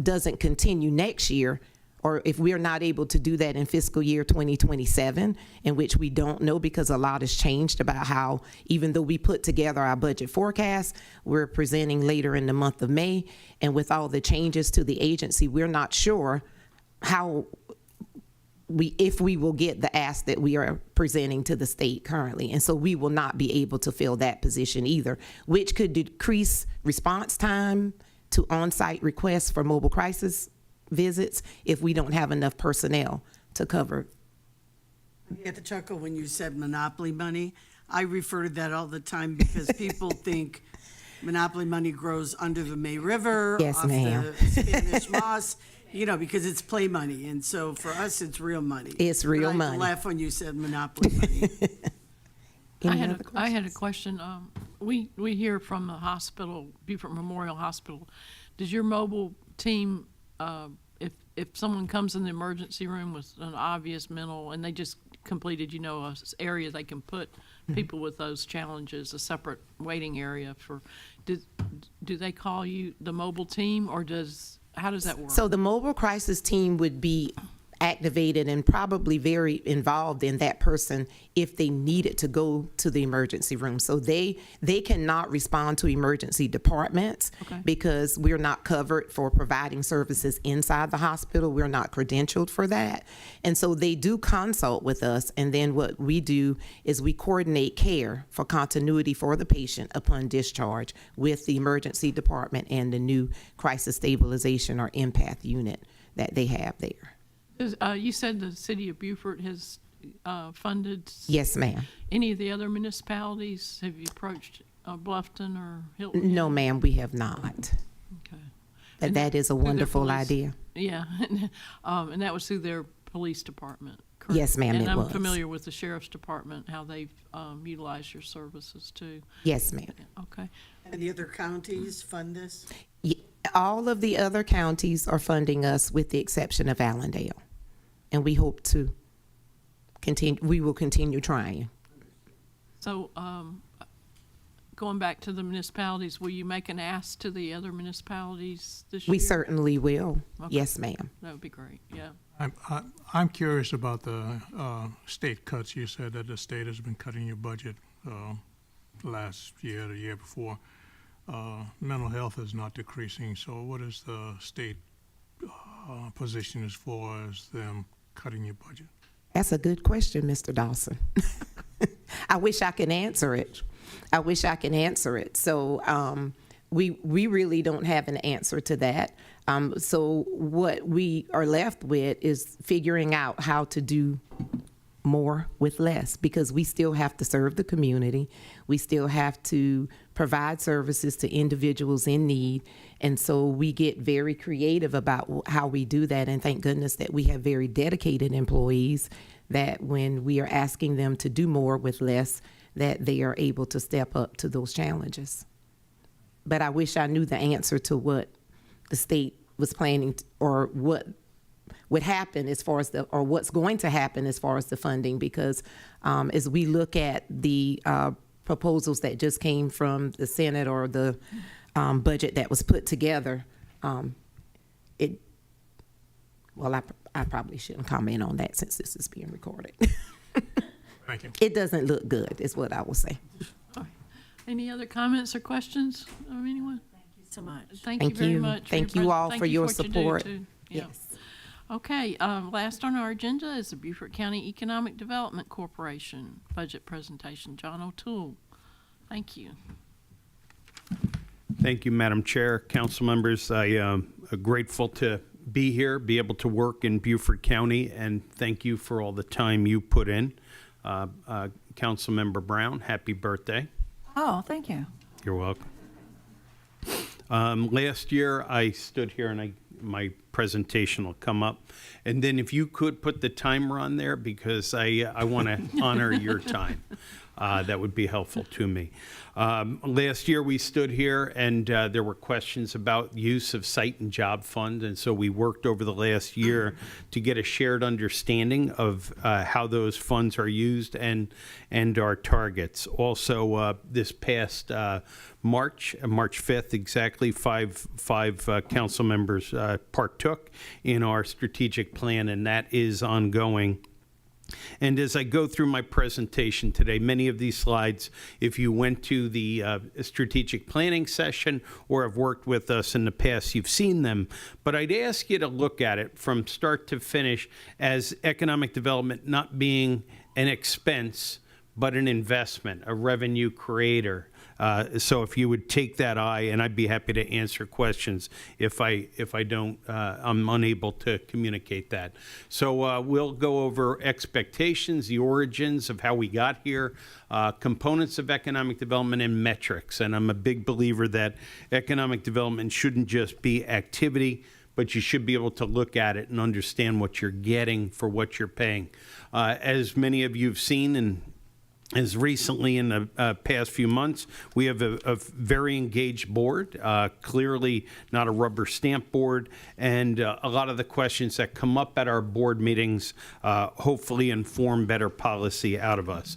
Speaker 21: doesn't continue next year, or if we're not able to do that in fiscal year 2027, in which we don't know because a lot has changed about how, even though we put together our budget forecast, we're presenting later in the month of May, and with all the changes to the agency, we're not sure if we will get the ask that we are presenting to the state currently. And so we will not be able to fill that position either, which could decrease response time to on-site requests for mobile crisis visits if we don't have enough personnel to cover.
Speaker 2: I had to chuckle when you said monopoly money. I refer to that all the time because people think monopoly money grows under the May River,
Speaker 21: Yes,
Speaker 2: off
Speaker 21: ma'am.
Speaker 2: the Spanish Moss, because it's play money. And so for us, it's real money.
Speaker 21: It's real
Speaker 2: But I had
Speaker 21: money.
Speaker 2: to laugh when you said monopoly money.
Speaker 1: I had a question. We hear from the hospital, Beaufort Memorial Hospital. Does your mobile team, if someone comes in the emergency room with an obvious mental, and they just completed, a area they can put people with those challenges, a separate waiting area for, do they call you the mobile team, or how does that work?
Speaker 21: So the mobile crisis team would be activated and probably very involved in that person if they needed to go to the emergency room. So they cannot respond to emergency departments because we're not covered for providing services inside the hospital. We're not credentialed for that. And so they do consult with us, and then what we do is we coordinate care for continuity for the patient upon discharge with the emergency department and the new crisis stabilization or empath unit that they have there.
Speaker 1: You said the city of Beaufort has funded.
Speaker 21: Yes, ma'am.
Speaker 1: Any of the other municipalities? Have you approached Bluffton or Hilton?
Speaker 21: No, ma'am, we have not.
Speaker 1: Okay.
Speaker 21: But that is a
Speaker 1: through their
Speaker 21: wonderful
Speaker 1: police-
Speaker 21: idea.
Speaker 1: Yeah, and that was through their police department, correct?
Speaker 21: Yes, ma'am,
Speaker 1: And
Speaker 21: it
Speaker 1: I'm
Speaker 21: was.
Speaker 1: familiar with the sheriff's department, how they've utilized your services too.
Speaker 21: Yes, ma'am.
Speaker 1: Okay.
Speaker 2: And the other counties fund this?
Speaker 21: All of the other counties are funding us with the exception of Allendale. And we hope to continue, we will continue trying.
Speaker 1: So, going back to the municipalities, will you make an ask to the other municipalities this year?
Speaker 21: We certainly will.
Speaker 1: Okay.
Speaker 21: Yes, ma'am.
Speaker 1: That would be great, yeah.
Speaker 6: I'm curious about the state cuts. You said that the state has been cutting your budget last year, the year before. mental health is not decreasing, so what is the state position as far as them cutting your budget?
Speaker 21: That's a good question, Mr. Dawson. I wish I could answer it. So we really don't have an answer to that. So what we are left with is figuring out how to do more with less, because we still have to serve the community. We still have to provide services to individuals in need. And so we get very creative about how we do that. And thank goodness that we have very dedicated employees that when we are asking them to do more with less, that they are able to step up to those challenges. But I wish I knew the answer to what the state was planning or what would happen as far as or what's going to happen as far as the funding, because as we look at the proposals that just came from the Senate or the budget that was put together, I probably shouldn't comment on that since this is being recorded.
Speaker 6: Thank you.
Speaker 21: It doesn't look good, is what I will say.
Speaker 1: Any other comments or questions of anyone?
Speaker 3: Thank you so much.
Speaker 1: Thank you very much.
Speaker 21: Thank you all for your
Speaker 1: what you do,
Speaker 21: support.
Speaker 1: too. Yeah.
Speaker 21: Yes.
Speaker 1: Okay, last on our agenda is the Beaufort County Economic Development Corporation budget presentation. John O'Toole, thank you.
Speaker 4: Thank you, Madam Chair, council members. I am grateful to be here, be able to work in Beaufort County, and thank you for all the time you put in. Councilmember Brown, happy birthday.
Speaker 3: Oh, thank you.
Speaker 4: You're welcome. Last year, I stood here and my presentation will come up. And then if you could put the timer on there, because I want to honor your time. That would be helpful to me. Last year we stood here and there were questions about use of site and job fund, and so we worked over the last year to get a shared understanding of how those funds are used and our targets. Also, this past March 5th, exactly, five council members partook in our strategic plan, and that is ongoing. And as I go through my presentation today, many of these slides, if you went to the strategic planning session or have worked with us in the past, you've seen them. But I'd ask you to look at it from start to finish as economic development not being an expense, but an investment, a revenue creator. So if you would take that eye, and I'd be happy to answer questions if I'm unable to communicate that. So we'll go over expectations, the origins of how we got here, components of economic development, and metrics. And I'm a big believer that economic development shouldn't just be activity, but you should be able to look at it and understand what you're getting for what you're paying. As many of you have seen, and as recently in the past few months, we have a very engaged board, clearly not a rubber stamp board, and a lot of the questions that come up at our board meetings hopefully inform better policy out of us.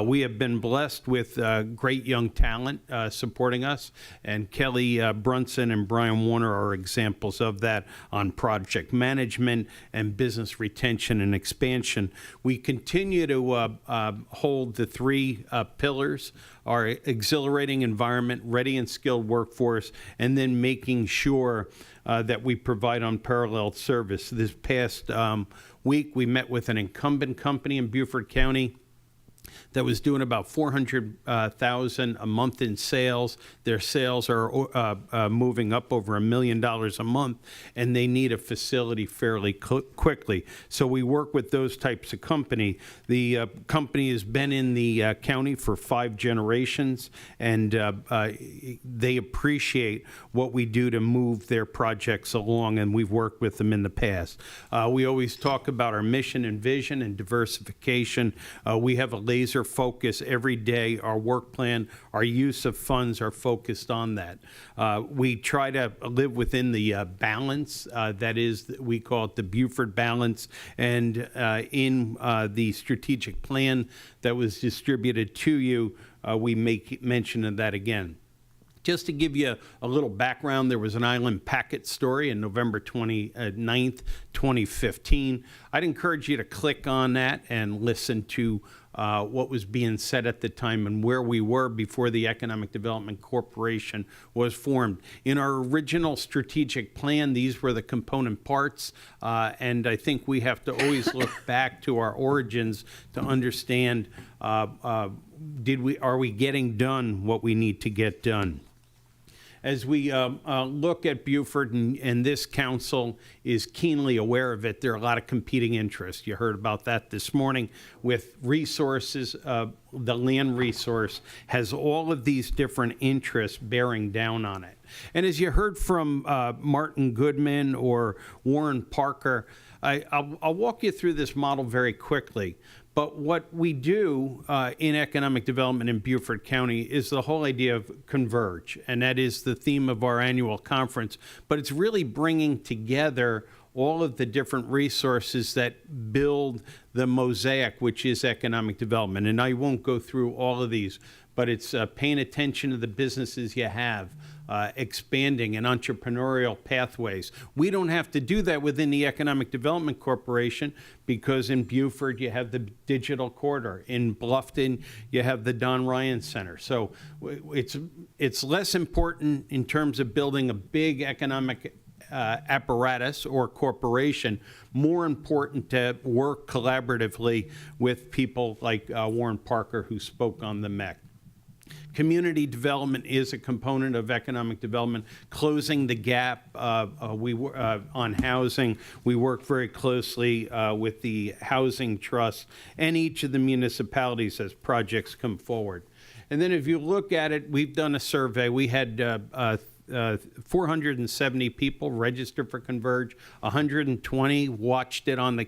Speaker 4: We have been blessed with great young talent supporting us, and Kelly Brunson and Brian Warner are examples of that on project management and business retention and expansion. We continue to hold the three pillars: our exhilarating environment, ready and skilled workforce, and then making sure that we provide unparalleled service. This past week, we met with an incumbent company in Beaufort County that was doing about $400,000 a month in sales. Their sales are moving up over $1 million a month, and they need a facility fairly quickly. So we work with those types of company. The company has been in the county for 5 generations, and they appreciate what we do to move their projects along, and we've worked with them in the past. We always talk about our mission and vision and diversification. We have a laser focus every day. Our work plan, our use of funds are focused on that. We try to live within the balance that is, we call it the Beaufort balance, and in the strategic plan that was distributed to you, we make mention of that again. Just to give you a little background, there was an island packet story in November 29th, 2015. I'd encourage you to click on that and listen to what was being said at the time and where we were before the Economic Development Corporation was formed. In our original strategic plan, these were the component parts, and I think we have to always look back to our origins to understand, are we getting done what we need to get done? As we look at Beaufort, and this council is keenly aware of it, there are a lot of competing interests. You heard about that this morning with resources. The land resource has all of these different interests bearing down on it. And as you heard from Martin Goodman or Warren Parker, I'll walk you through this model very quickly. But what we do in economic development in Beaufort County is the whole idea of converge, and that is the theme of our annual conference. But it's really bringing together all of the different resources that build the mosaic, which is economic development. And I won't go through all of these, but it's paying attention to the businesses you have, expanding and entrepreneurial pathways. We don't have to do that within the Economic Development Corporation because in Beaufort you have the digital corridor. In Bluffton you have the Don Ryan Center. So it's less important in terms of building a big economic apparatus or corporation, more important to work collaboratively with people like Warren Parker, who spoke on the MEC. Community development is a component of economic development. Closing the gap on housing, we work very closely with the housing trust and each of the municipalities as projects come forward. And then if you look at it, we've done a survey. We had 470 people registered for Converge, 120 watched it on the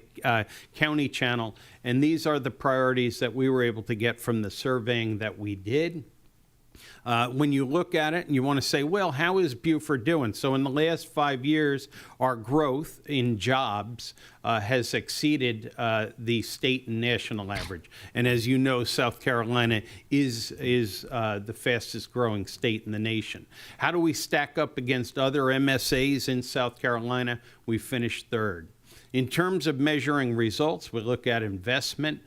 Speaker 4: county channel, and these are the priorities that we were able to get from the surveying that we did. When you look at it and you want to say, well, how is Beaufort doing? So in the last 5 years, our growth in jobs has exceeded the state and national average. And as you know, South Carolina is the fastest growing state in the nation. How do we stack up against other MSAs in South Carolina? We finished third. In terms of measuring results, we look at investment,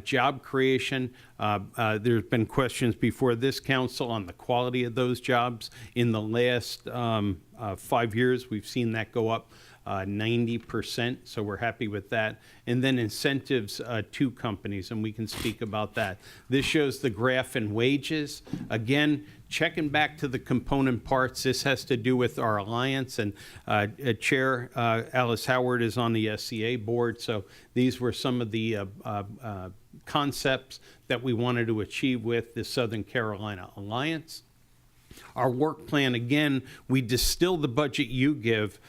Speaker 4: job creation. There's been questions before this council on the quality of those jobs. In the last 5 years, we've seen that go up 90%, so we're happy with that. And then incentives to companies, and we can speak about that. This shows the graph in wages. Again, checking back to the component parts, this has to do with our alliance, and Chair Alice Howard is on the SCA board, so these were some of the concepts that we wanted to achieve with the Southern Carolina Alliance. Our work plan, again, we distill the budget you give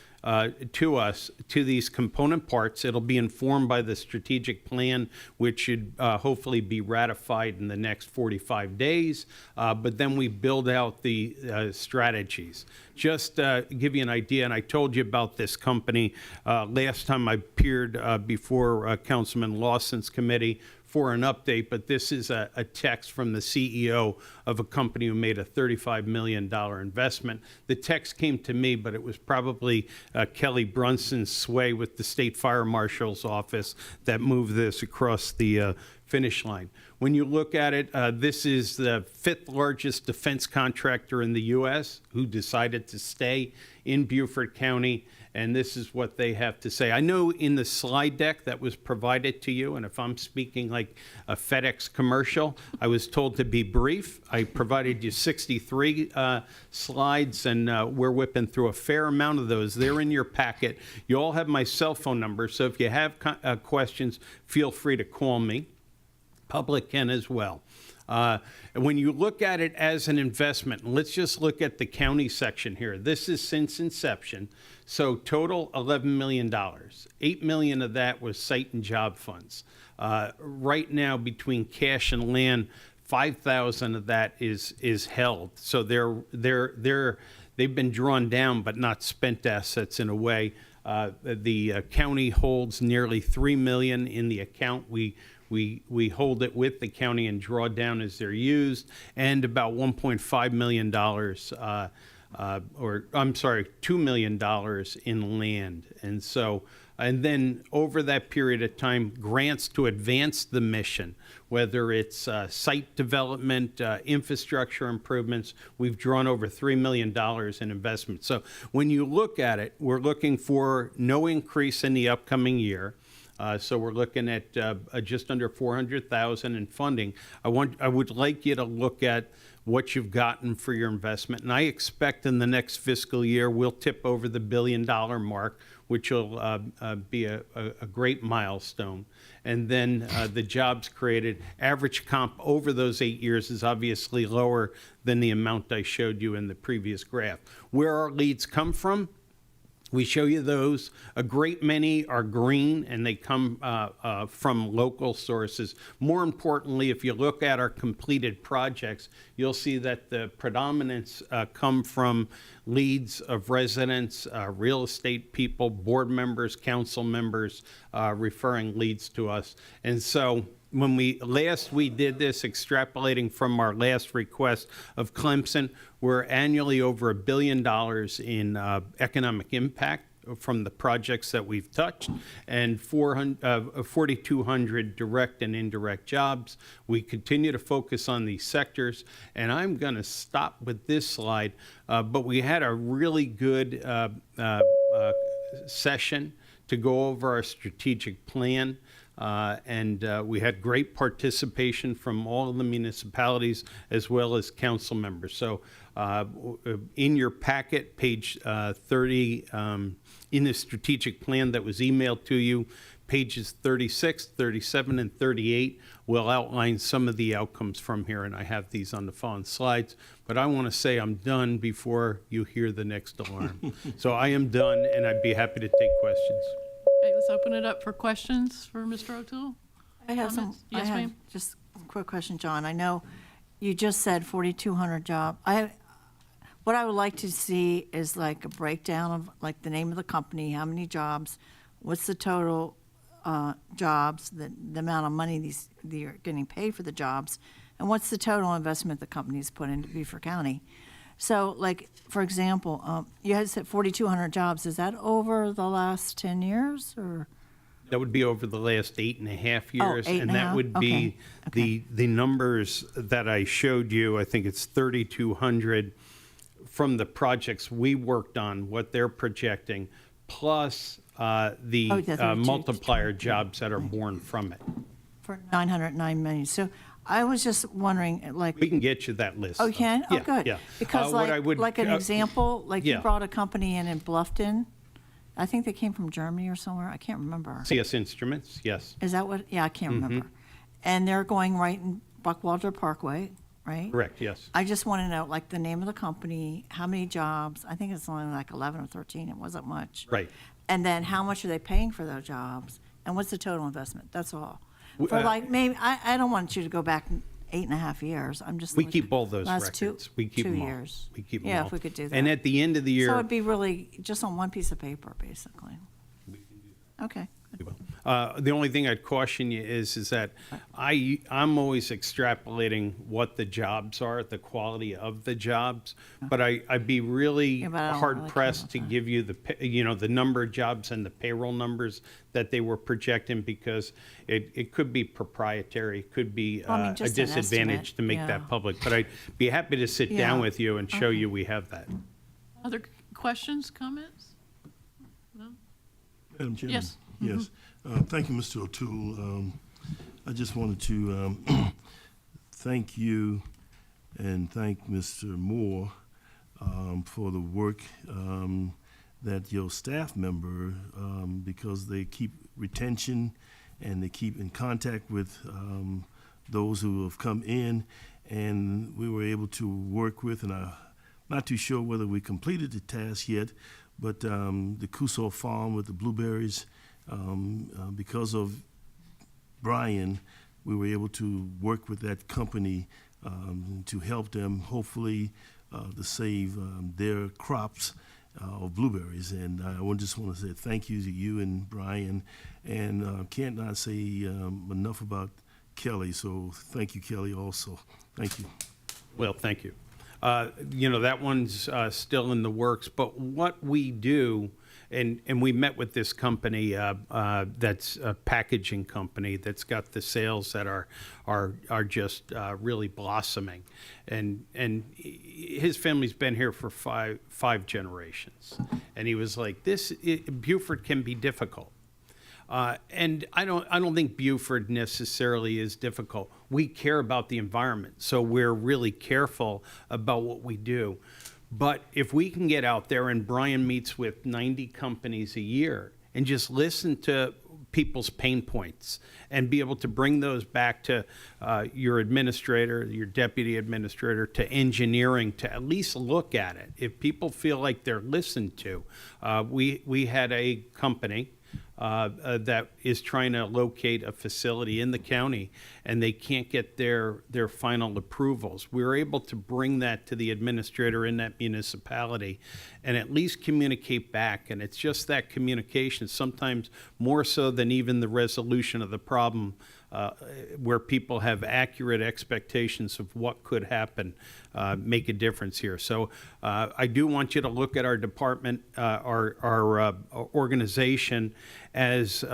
Speaker 4: to us to these component parts. It'll be informed by the strategic plan, which should hopefully be ratified in the next 45 days. But then we build out the strategies. Just give you an idea, and I told you about this company last time I appeared before Councilman Lawson's committee for an update, but this is a text from the CEO of a company who made a $35 million investment. The text came to me, but it was probably Kelly Brunson's sway with the State Fire Marshal's office that moved this across the finish line. When you look at it, this is the 5th largest defense contractor in the U.S. who decided to stay in Beaufort County, and this is what they have to say. I know in the slide deck that was provided to you, and if I'm speaking like a FedEx commercial, I was told to be brief. I provided you 63 slides, and we're whipping through a fair amount of those. They're in your packet. You all have my cell phone number, so if you have questions, feel free to call me. Public can as well. When you look at it as an investment, let's just look at the county section here. This is since inception. So total $11 million. $8 million of that was site and job funds. Right now, between cash and land, 5,000 of that is held. So they've been drawn down, but not spent assets in a way. The county holds nearly $3 million in the account. We hold it with the county and draw down as they're used, and about $1.5 million or I'm sorry, $2 million in land. And so, and then over that period of time, grants to advance the mission, whether it's site development, infrastructure improvements. We've drawn over $3 million in investment. So when you look at it, we're looking for no increase in the upcoming year. So we're looking at just under $400,000 in funding. I would like you to look at what you've gotten for your investment, and I expect in the next fiscal year we'll tip over the $1 billion mark, which will be a great milestone. And then the jobs created, average comp over those 8 years is obviously lower than the amount I showed you in the previous graph. Where our leads come from, we show you those. A great many are green, and they come from local sources. More importantly, if you look at our completed projects, you'll see that the predominance come from leads of residents, real estate people, board members, council members, referring leads to us. And so when we did this, extrapolating from our last request of Clemson, we're annually over $1 billion in economic impact from the projects that we've touched, and 4,200 direct and indirect jobs. We continue to focus on these sectors, and I'm going to stop with this slide, but we had a really good session to go over our strategic plan. And we had great participation from all of the municipalities as well as council members. So in your packet, page 30, in the strategic plan that was emailed to you, pages 36, 37, and 38 will outline some of the outcomes from here, and I have these on the following slides. But I want to say I'm done before you hear the next alarm. So I am done, and I'd be happy to take questions.
Speaker 1: Okay, let's open it up for questions for Mr. O'Toole.
Speaker 3: I have
Speaker 1: Comments? Yes, ma'am.
Speaker 3: just a quick question, John. I know you just said 4,200 jobs. What I would like to see is like a breakdown of like the name of the company, how many jobs, what's the total jobs, the amount of money they're getting paid for the jobs, and what's the total investment the company's put into Beaufort County. So, like, for example, you had said 4,200 jobs. Is that over the last 10 years, or?
Speaker 4: That would be over the last 8.5 years,
Speaker 3: eight and
Speaker 4: and
Speaker 3: a
Speaker 4: that
Speaker 3: half?
Speaker 4: would be the numbers that I showed you. I think it's 3,200 from the projects we worked on, what they're projecting, plus the multiplier jobs that are born from it.
Speaker 3: For 909 million. So I was just wondering, like.
Speaker 4: We can get you that list.
Speaker 3: Oh, you can? Oh,
Speaker 4: Yeah,
Speaker 3: good.
Speaker 4: yeah.
Speaker 3: Because
Speaker 4: What I would-
Speaker 3: like an example, like you
Speaker 4: yeah.
Speaker 3: brought a company in Bluffton. I think they came from Germany or somewhere. I can't remember.
Speaker 4: CS Instruments, yes.
Speaker 3: Is that what? Yeah, I can't remember. And they're going right in Buckwalter Parkway, right?
Speaker 4: Correct, yes.
Speaker 3: I just want to know, like, the name of the company, how many jobs. I think it's only like 11 or 13. It wasn't much.
Speaker 4: Right.
Speaker 3: And then how much are they paying for those jobs? And what's the total investment? That's all. For like, maybe, I don't want you to go back 8.5 years. I'm just.
Speaker 4: We
Speaker 3: looking-
Speaker 4: keep all those
Speaker 3: last
Speaker 4: records. We keep
Speaker 3: 2
Speaker 4: them all.
Speaker 3: years.
Speaker 4: We keep them
Speaker 3: Yeah,
Speaker 4: all.
Speaker 3: if we could do that.
Speaker 4: And at the end of the year.
Speaker 3: So it'd be really just on one piece of paper, basically. Okay.
Speaker 4: The only thing I'd caution you is that I'm always extrapolating what the jobs are, the quality of the jobs, but I'd be really
Speaker 3: but I don't
Speaker 4: hard
Speaker 3: really
Speaker 4: pressed to give you the number of jobs and the payroll numbers that they were projecting, because it could be proprietary, it could be
Speaker 3: Well, I mean,
Speaker 4: a
Speaker 3: just an
Speaker 4: disadvantage
Speaker 3: estimate,
Speaker 4: to make
Speaker 3: yeah.
Speaker 4: that public. But I'd be happy to sit down
Speaker 3: Yeah.
Speaker 4: with you and show you we have that.
Speaker 1: Other questions, comments? No?
Speaker 8: Madam Chairman?
Speaker 1: Yes.
Speaker 8: Yes. Thank you, Mr. O'Toole. I just wanted to thank you and thank Mr. Moore for the work that your staff member, because they keep retention and they keep in contact with those who have come in, and we were able to work with, and I'm not too sure whether we completed the task yet, but the Cusor farm with the blueberries, because of Brian, we were able to work with that company to help them, hopefully, to save their crops of blueberries. And I just want to say thank you to you and Brian, and can't not say enough about Kelly. So thank you, Kelly, also. Thank you.
Speaker 4: Well, thank you. That one's still in the works. But what we do, and we met with this company that's a packaging company that's got the sales that are just really blossoming, and his family's been here for five generations, and he was like, Beaufort can be difficult. And I don't think Beaufort necessarily is difficult. We care about the environment, so we're really careful about what we do. But if we can get out there, and Brian meets with 90 companies a year, and just listen to people's pain points and be able to bring those back to your administrator, your deputy administrator, to engineering, to at least look at it. If people feel like they're listened to, we had a company that is trying to locate a facility in the county, and they can't get their final approvals. We were able to bring that to the administrator in that municipality and at least communicate back. And it's just that communication, sometimes more so than even the resolution of the problem, where people have accurate expectations of what could happen, make a difference here. So I do want you to look at our department, our organization as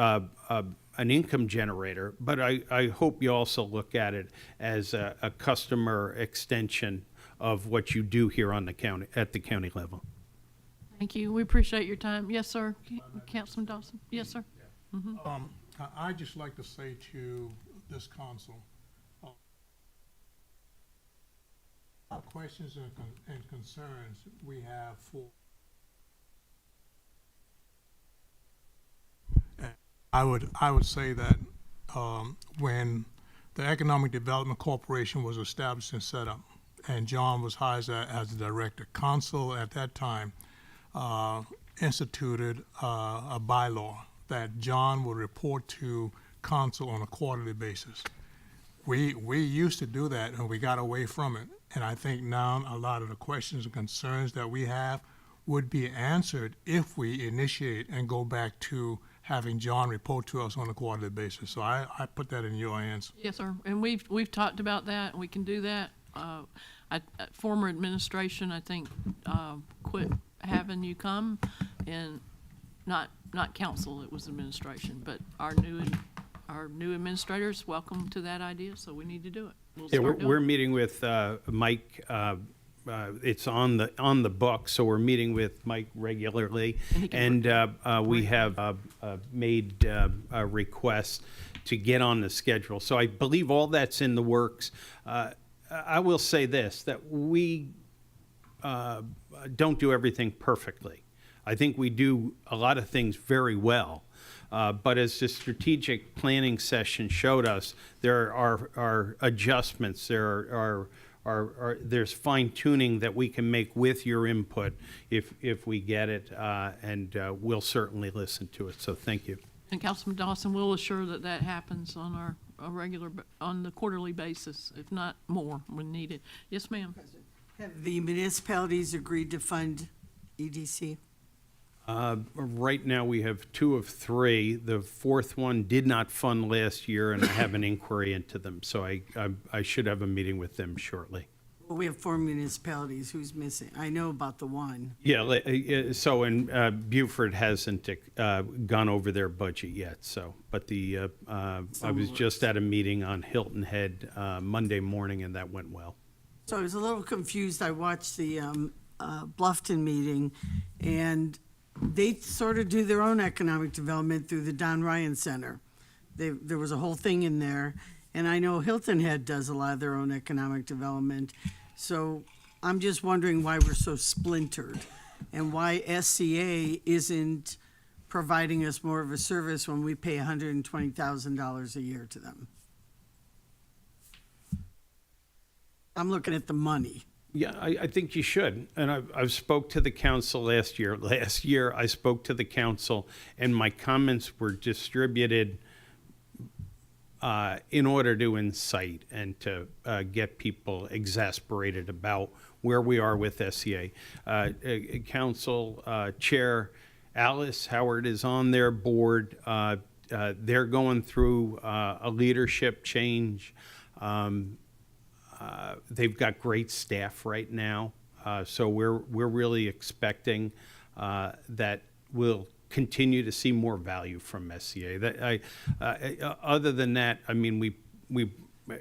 Speaker 4: an income generator, but I hope you also look at it as a customer extension of what you do here on the county, at the county level.
Speaker 1: Thank you. We appreciate your time. Yes, sir. Councilman Dawson. Yes, sir.
Speaker 6: I'd just like to say to this council, questions and concerns we have for. I would say that when the Economic Development Corporation was established and set up, and John was hired as the director, council at that time instituted a bylaw that John would report to council on a quarterly basis. We used to do that, and we got away from it. And I think now a lot of the questions and concerns that we have would be answered if we initiate and go back to having John report to us on a quarterly basis. So I put that in your hands.
Speaker 1: Yes, sir. And we've talked about that. We can do that. Former administration, I think, quit having you come, and not council. It was administration. But our new administrators welcome to that idea. So we need to do it.
Speaker 4: We're meeting with Mike. It's on the book, so we're meeting with Mike regularly, and we have made a request to get on the schedule. So I believe all that's in the works. I will say this, that we don't do everything perfectly. I think we do a lot of things very well. But as the strategic planning session showed us, there are adjustments, there's fine tuning that we can make with your input if we get it, and we'll certainly listen to it. So thank you.
Speaker 1: And Councilman Dawson will assure that happens on on the quarterly basis, if not more, when needed. Yes, ma'am.
Speaker 2: Have the municipalities agreed to fund EDC?
Speaker 4: Right now, we have 2 of 3. The 4th one did not fund last year, and I have an inquiry into them. So I should have a meeting with them shortly.
Speaker 2: Well, we have 4 municipalities. Who's missing? I know about the one.
Speaker 4: Yeah. So Beaufort hasn't gone over their budget yet. So, but I was just at a meeting on Hilton Head Monday morning, and that went well.
Speaker 2: So I was a little confused. I watched the Bluffton meeting, and they sort of do their own economic development through the Don Ryan Center. There was a whole thing in there, and I know Hilton Head does a lot of their own economic development. So I'm just wondering why we're so splintered, and why SCA isn't providing us more of a service when we pay $120,000 a year to them. I'm looking at the money.
Speaker 4: Yeah, I think you should. And I've spoke to the council last year. Last year, I spoke to the council, and my comments were distributed in order to incite and to get people exasperated about where we are with SCA. Council Chair Alice Howard is on their board. They're going through a leadership change. they've got great staff right now. So we're really expecting that we'll continue to see more value from SCA. Other than that, I mean,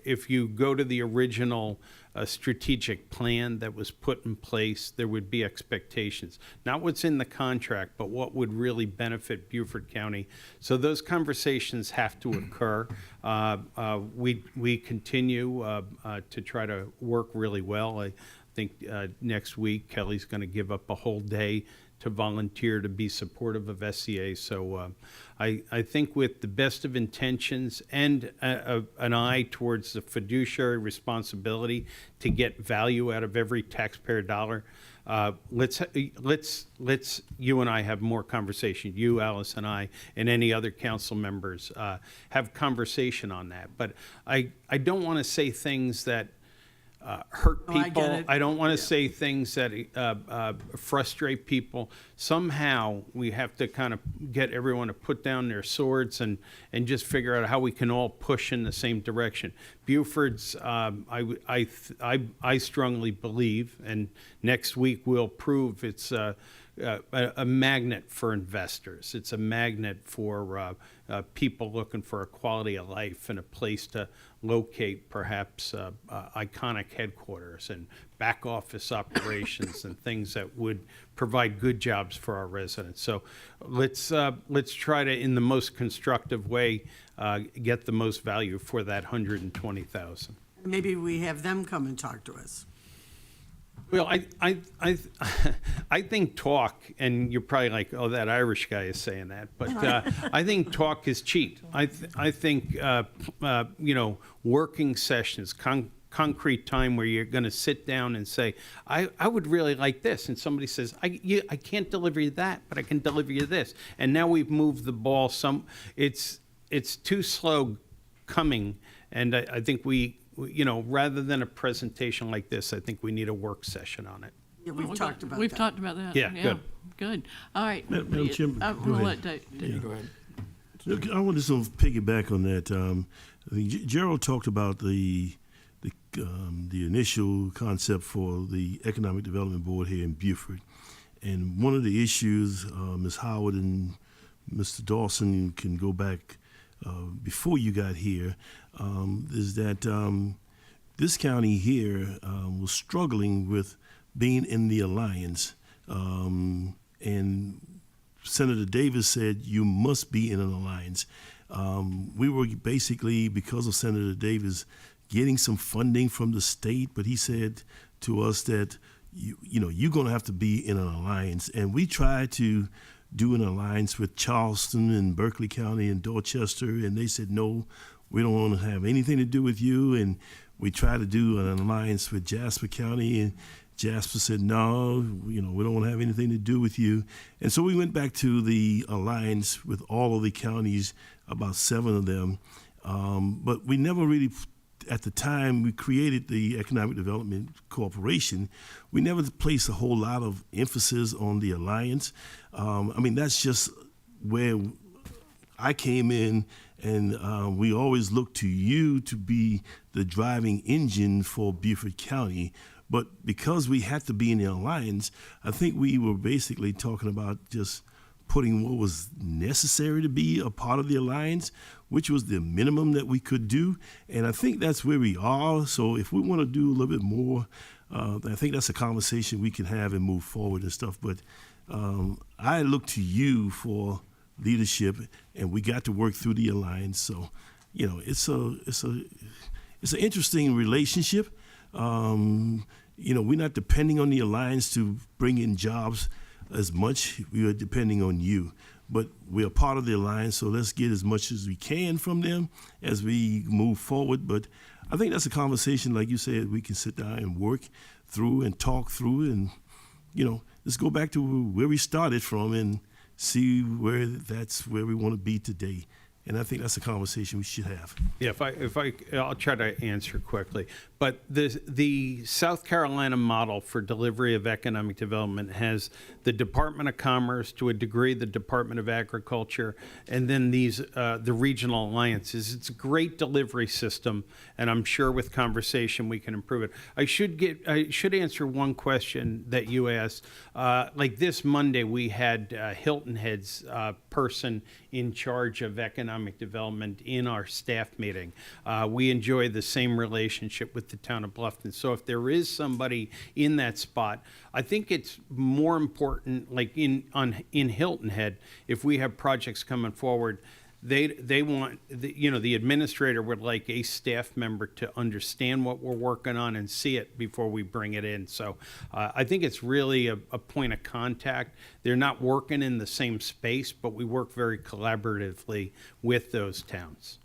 Speaker 4: if you go to the original strategic plan that was put in place, there would be expectations, not what's in the contract, but what would really benefit Beaufort County. So those conversations have to occur. We continue to try to work really well. I think next week Kelly's going to give up a whole day to volunteer to be supportive of SCA. So I think with the best of intentions and an eye towards the fiduciary responsibility to get value out of every taxpayer dollar, let's you and I have more conversation. You, Alice, and I, and any other council members have conversation on that. But I don't want to say things that hurt people.
Speaker 2: I get it.
Speaker 4: I don't want to say things that frustrate people. Somehow we have to kind of get everyone to put down their swords and just figure out how we can all push in the same direction. Beaufort's, I strongly believe, and next week we'll prove it's a magnet for investors. It's a magnet for people looking for a quality of life and a place to locate perhaps iconic headquarters and back office operations and things that would provide good jobs for our residents. So let's try to, in the most constructive way, get the most value for that 120,000.
Speaker 2: Maybe we have them come and talk to us.
Speaker 4: Well, I think talk, and you're probably like, oh, that Irish guy is saying that, but I think talk is cheap. I think working sessions, concrete time where you're going to sit down and say, I would really like this, and somebody says, I can't deliver you that, but I can deliver you this, and now we've moved the ball. It's too slow coming, and I think rather than a presentation like this, I think we need a work session on it.
Speaker 2: Yeah, we've talked about
Speaker 1: We've
Speaker 2: that.
Speaker 1: talked about that.
Speaker 4: Yeah,
Speaker 1: Good. All right.
Speaker 8: Madam Chairman,
Speaker 1: I'm
Speaker 8: go
Speaker 1: going to
Speaker 8: ahead.
Speaker 1: let Dave.
Speaker 11: Go ahead.
Speaker 8: Look, I want to sort of piggyback on that. I think Gerald talked about the initial concept for the Economic Development Board here in Beaufort, and one of the issues, Ms. Howard and Mr. Dawson can go back before you got here, is that this county here was struggling with being in the alliance, and Senator Davis said you must be in an alliance. We were basically, because of Senator Davis, getting some funding from the state, but he said to us that you're going to have to be in an alliance, and we tried to do an alliance with Charleston and Berkeley County and Dorchester, and they said no, we don't want to have anything to do with you. And we tried to do an alliance with Jasper County, and Jasper said no, we don't want to have anything to do with you. And so we went back to the alliance with all of the counties, about 7 of them, but we never really, at the time we created the Economic Development Corporation, we never placed a whole lot of emphasis on the alliance. That's just where I came in, and we always looked to you to be the driving engine for Beaufort County. But because we had to be in the alliance, I think we were basically talking about just putting what was necessary to be a part of the alliance, which was the minimum that we could do. And I think that's where we are. So if we want to do a little bit more, I think that's a conversation we can have and move forward and stuff. But I look to you for leadership, and we got to work through the alliance. So, it's an interesting relationship. We're not depending on the alliance to bring in jobs as much. We are depending on you. But we're part of the alliance, so let's get as much as we can from them as we move forward. But I think that's a conversation, like you said, we can sit down and work through and talk through, and let's go back to where we started from and see where we want to be today. And I think that's a conversation we should have.
Speaker 4: Yeah, I'll try to answer quickly. But the South Carolina model for delivery of economic development has the Department of Commerce, to a degree, the Department of Agriculture, and then the regional alliances. It's a great delivery system, and I'm sure with conversation we can improve it. I should answer one question that you asked. Like this Monday, we had Hilton Head's person in charge of economic development in our staff meeting. We enjoy the same relationship with the town of Bluffton. So if there is somebody in that spot, I think it's more important, like in Hilton Head, if we have projects coming forward, they want, the administrator would like a staff member to understand what we're working on and see it before we bring it in. So I think it's really a point of contact. They're not working in the same space, but we work very collaboratively with those towns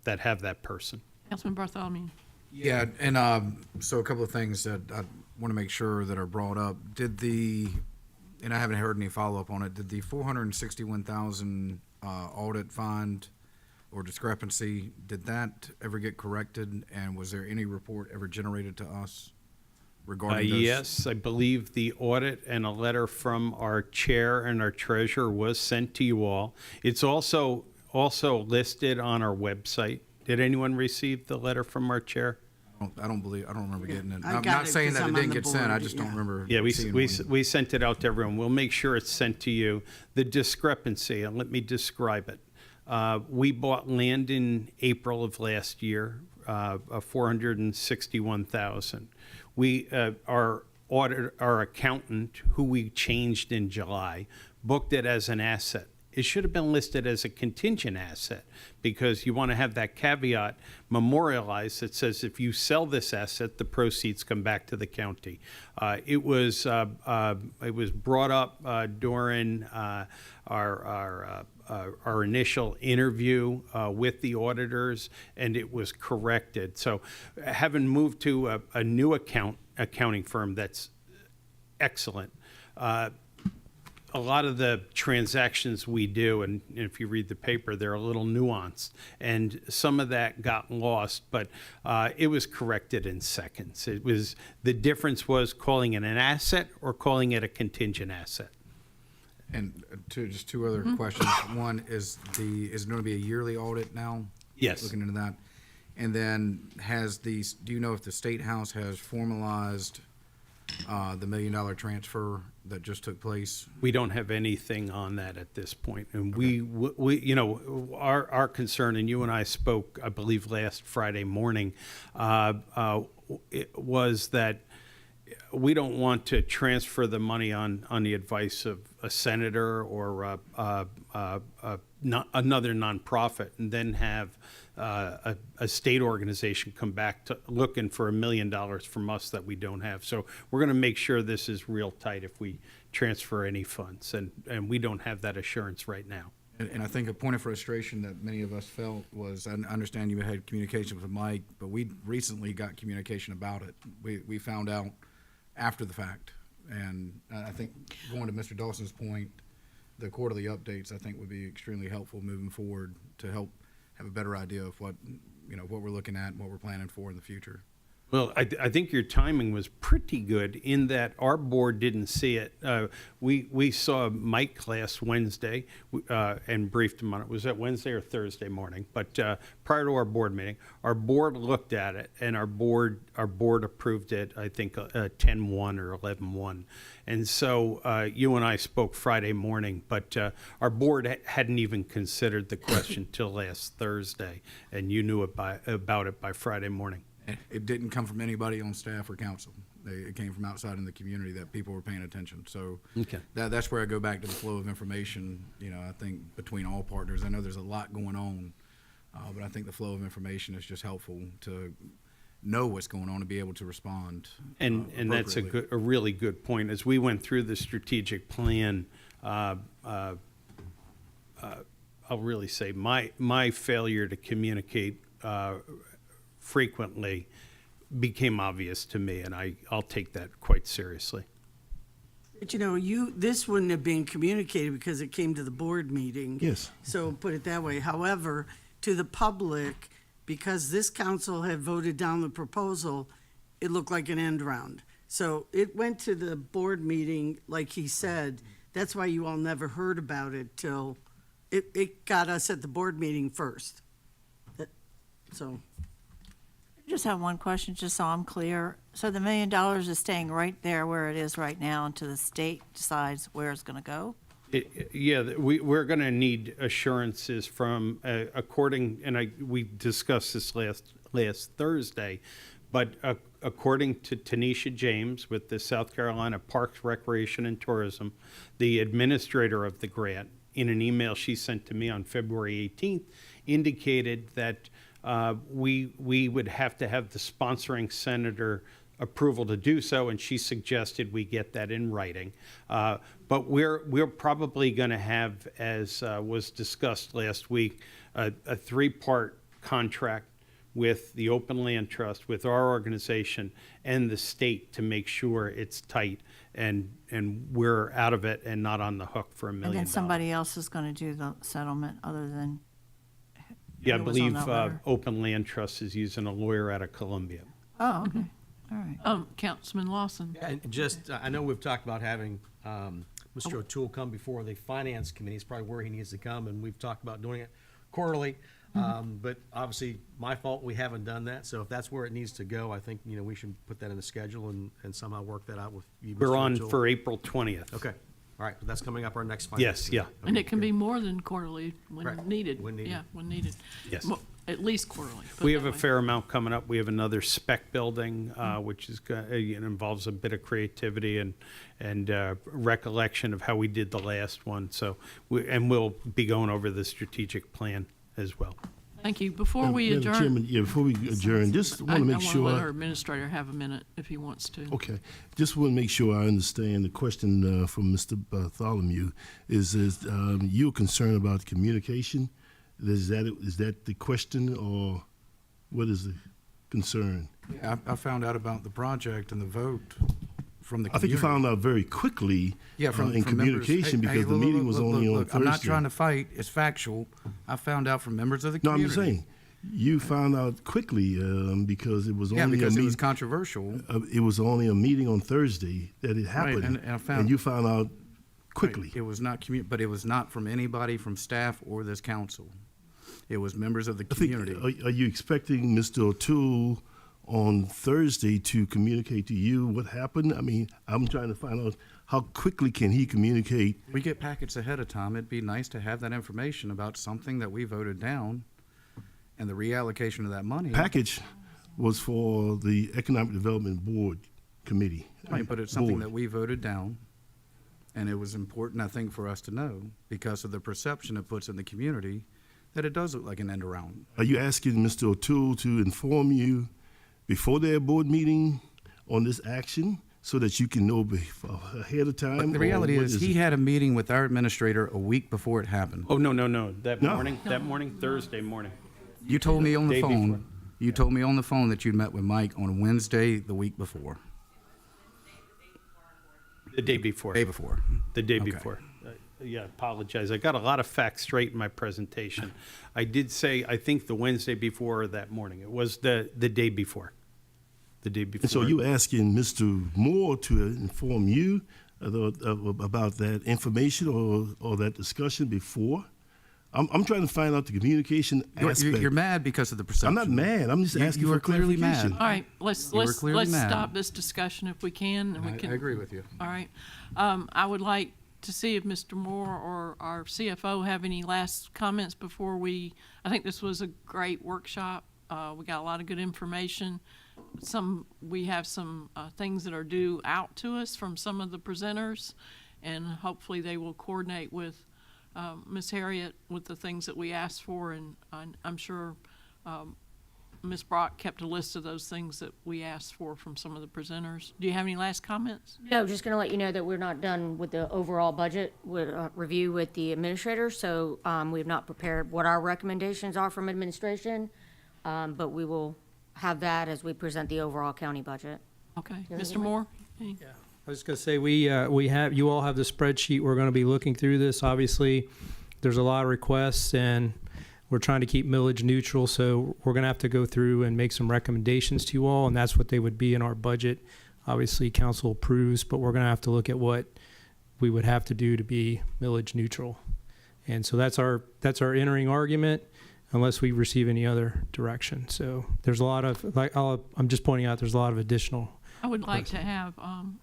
Speaker 4: that have that person.
Speaker 1: Councilman Bartholomew.
Speaker 11: Yeah, and so a couple of things that I want to make sure that are brought up. And I haven't heard any follow-up on it, did the 461,000 audit find or discrepancy, did that ever get corrected? And was there any report ever generated to us regarding those?
Speaker 4: Yes, I believe the audit and a letter from our chair and our treasurer was sent to you all. It's also listed on our website. Did anyone receive the letter from our chair?
Speaker 11: I don't remember getting it.
Speaker 2: I
Speaker 11: I'm
Speaker 2: got
Speaker 11: not
Speaker 2: it
Speaker 11: saying
Speaker 2: 'cause
Speaker 11: that it
Speaker 2: I'm
Speaker 11: didn't
Speaker 2: on the
Speaker 11: get sent. I
Speaker 2: board,
Speaker 11: just
Speaker 2: yeah.
Speaker 11: don't remember.
Speaker 4: Yeah,
Speaker 11: seeing one.
Speaker 4: we sent it out to everyone. We'll make sure it's sent to you. The discrepancy, and let me describe it. We bought land in April of last year, 461,000. Our accountant, who we changed in July, booked it as an asset. It should have been listed as a contingent asset, because you want to have that caveat memorialized that says if you sell this asset, the proceeds come back to the county. It was brought up during our initial interview with the auditors, and it was corrected. So, having moved to a new accounting firm that's excellent. A lot of the transactions we do, and if you read the paper, they're a little nuanced, and some of that got lost, but it was corrected in seconds. The difference was calling it an asset or calling it a contingent asset.
Speaker 11: And just two other questions. One is it going to be a yearly audit now?
Speaker 4: Yes.
Speaker 11: Looking into that. And then do you know if the State House has formalized the $1 million transfer that just took place?
Speaker 4: We don't have anything on that at this point. And we our concern, and you and I spoke, I believe, last Friday morning, it was that we don't want to transfer the money on the advice of a senator or another nonprofit, and then have a state organization come back to looking for $1 million from us that we don't have. So we're going to make sure this is real tight if we transfer any funds, and we don't have that assurance right now.
Speaker 11: And I think a point of frustration that many of us felt was, I understand you had communication with Mike, but we recently got communication about it. We found out after the fact. And I think, going to Mr. Dawson's point, the quarterly updates, I think, would be extremely helpful moving forward to help have a better idea of what we're looking at and what we're planning for in the future.
Speaker 4: Well, I think your timing was pretty good in that our board didn't see it. We saw Mike last Wednesday and briefed him on it. Was that Wednesday or Thursday morning? But prior to our board meeting, our board looked at it, and our board approved it, I think, 10-1 or 11-1. And so you and I spoke Friday morning, but our board hadn't even considered the question till last Thursday, and you knew about it by Friday morning.
Speaker 11: It didn't come from anybody on staff or council. It came from outside in the community that people were paying attention. So
Speaker 4: Okay.
Speaker 11: that's where I go back to the flow of information, I think between all partners. I know there's a lot going on, but I think the flow of information is just helpful to know what's going on and be able to respond.
Speaker 4: And that's a really good point. As we went through the strategic plan, I'll really say my failure to communicate frequently became obvious to me, and I'll take that quite seriously.
Speaker 2: But you know, this wouldn't have been communicated because it came to the board meeting.
Speaker 8: Yes.
Speaker 2: So put it that way. However, to the public, because this council had voted down the proposal, it looked like an end round. So it went to the board meeting, like he said. That's why you all never heard about it till it got us at the board meeting first. So.
Speaker 3: Just have one question, just so I'm clear. So the $1 million is staying right there where it is right now until the state decides where it's going to go?
Speaker 4: We're going to need assurances from, we discussed this last Thursday, but according to Tanisha James with the South Carolina Parks, Recreation, and Tourism, the administrator of the grant, in an email she sent to me on February 18th, indicated that we would have to have the sponsoring senator approval to do so, and she suggested we get that in writing. But we're probably going to have, as was discussed last week, a 3-part contract with the Open Land Trust, with our organization, and the state to make sure it's tight and we're out of it and not on the hook for $1 million.
Speaker 3: And then somebody else is going to do the settlement other than
Speaker 4: Yeah, I
Speaker 3: who was on
Speaker 4: believe
Speaker 3: that letter?
Speaker 4: Open Land Trust is using a lawyer out of Columbia.
Speaker 3: Oh, okay. All right.
Speaker 1: Councilman Lawson.
Speaker 17: And just, I know we've talked about having Mr. O'Toole come before the finance committee. It's probably where he needs to come, and we've talked about doing it quarterly. But obviously, my fault, we haven't done that. So if that's where it needs to go, I think, we should put that in the schedule and somehow work that out with you, Mr.
Speaker 4: We're on
Speaker 17: O'Toole.
Speaker 4: for April 20th.
Speaker 17: Okay. All right, that's coming up our next finance.
Speaker 4: Yes, yeah.
Speaker 17: committee.
Speaker 1: And
Speaker 17: Okay,
Speaker 1: it can
Speaker 17: good.
Speaker 1: be more than quarterly when
Speaker 17: Right.
Speaker 1: needed.
Speaker 17: When needed.
Speaker 1: Yeah, when needed.
Speaker 4: Yes.
Speaker 1: Mo- At least quarterly. put
Speaker 4: We
Speaker 1: it
Speaker 4: have
Speaker 1: that
Speaker 4: a
Speaker 1: way.
Speaker 4: fair amount coming up. We have another spec building, which is it involves a bit of creativity and recollection of how we did the last one. So, we'll be going over the strategic plan as well.
Speaker 1: Thank you. Before we
Speaker 8: Madam
Speaker 1: adjourn.
Speaker 8: Chairman, before we adjourn, just want to make
Speaker 1: I
Speaker 8: sure.
Speaker 1: want to let our administrator have a minute if he wants to.
Speaker 8: Okay, just want to make sure I understand the question from Mr. Bartholomew. Is you're concerned about communication? Is that the question, or what is the concern?
Speaker 11: Yeah, I found out about the project and the vote from the
Speaker 8: I think you
Speaker 11: community.
Speaker 8: found out very quickly
Speaker 11: Yeah,
Speaker 8: in
Speaker 11: from members.
Speaker 8: communication
Speaker 11: Hey,
Speaker 8: because the
Speaker 11: look,
Speaker 8: meeting was
Speaker 11: look,
Speaker 8: only on
Speaker 11: look,
Speaker 8: Thursday.
Speaker 11: I'm not trying to fight. It's factual. I found out from members of the
Speaker 8: No, I'm
Speaker 11: community.
Speaker 8: just saying, you found out quickly because it was
Speaker 11: Yeah,
Speaker 8: only
Speaker 11: because
Speaker 8: a
Speaker 11: it was
Speaker 8: meeting.
Speaker 11: controversial.
Speaker 8: It was only a meeting on Thursday that it happened,
Speaker 11: and I found-
Speaker 8: you found out quickly.
Speaker 11: It was not but it was not from anybody from staff or this council. It was members of the
Speaker 8: I think,
Speaker 11: community.
Speaker 8: are you expecting Mr. O'Toole on Thursday to communicate to you what happened? I mean, I'm trying to find out how quickly can he communicate.
Speaker 11: We get packets ahead of time. It'd be nice to have that information about something that we voted down and the reallocation of that money.
Speaker 8: Package was for the Economic Development Board Committee.
Speaker 11: Right, but it's something
Speaker 8: Board.
Speaker 11: that we voted down, and it was important, I think, for us to know because of the perception it puts in the community that it does look like an end around.
Speaker 8: Are you asking Mr. O'Toole to inform you before their board meeting on this action so that you can know ahead of time?
Speaker 11: But the
Speaker 8: or
Speaker 11: reality
Speaker 8: what
Speaker 11: is, he had a meeting with our administrator a week before it happened.
Speaker 4: Oh, no. That
Speaker 8: No.
Speaker 4: morning, Thursday morning.
Speaker 11: You told me on the
Speaker 4: Day
Speaker 11: phone.
Speaker 4: before.
Speaker 11: You told me on the phone that you'd met with Mike on Wednesday the week before.
Speaker 4: The day before.
Speaker 11: Day before.
Speaker 4: The day
Speaker 11: Okay.
Speaker 4: before. Yeah, I apologize. I got a lot of facts straight in my presentation. I did say, I think the Wednesday before or that morning. It was the day before. The day before.
Speaker 8: And so you asking Mr. Moore to inform you about that information or that discussion before? I'm trying to find out the communication aspect.
Speaker 11: You're mad because of the perception.
Speaker 8: I'm not mad. I'm just asking
Speaker 11: you
Speaker 8: for
Speaker 11: are clearly
Speaker 8: clarification.
Speaker 11: mad.
Speaker 1: All right, let's
Speaker 11: You were clearly mad.
Speaker 1: stop this discussion if we can. And we can.
Speaker 11: I agree with you.
Speaker 1: All right. I would like to see if Mr. Moore or our CFO have any last comments before I think this was a great workshop. We got a lot of good information. We have some things that are due out to us from some of the presenters, and hopefully they will coordinate with Ms. Harriet with the things that we asked for, and I'm sure Ms. Brock kept a list of those things that we asked for from some of the presenters. Do you have any last comments?
Speaker 5: No, just going to let you know that we're not done with the overall budget review with the administrator, so we have not prepared what our recommendations are from administration, but we will have that as we present the overall county budget.
Speaker 1: Okay.
Speaker 5: Does
Speaker 1: Mr.
Speaker 5: anyone-
Speaker 1: Moore? Any-
Speaker 7: I was going to say, we have, you all have the spreadsheet. We're going to be looking through this. Obviously, there's a lot of requests, and we're trying to keep millage neutral, so we're going to have to go through and make some recommendations to you all, and that's what they would be in our budget. Obviously, council approves, but we're going to have to look at what we would have to do to be millage neutral. And so that's our entering argument, unless we receive any other direction. So there's a lot of, I'm just pointing out, there's a lot of additional.
Speaker 1: I would like to have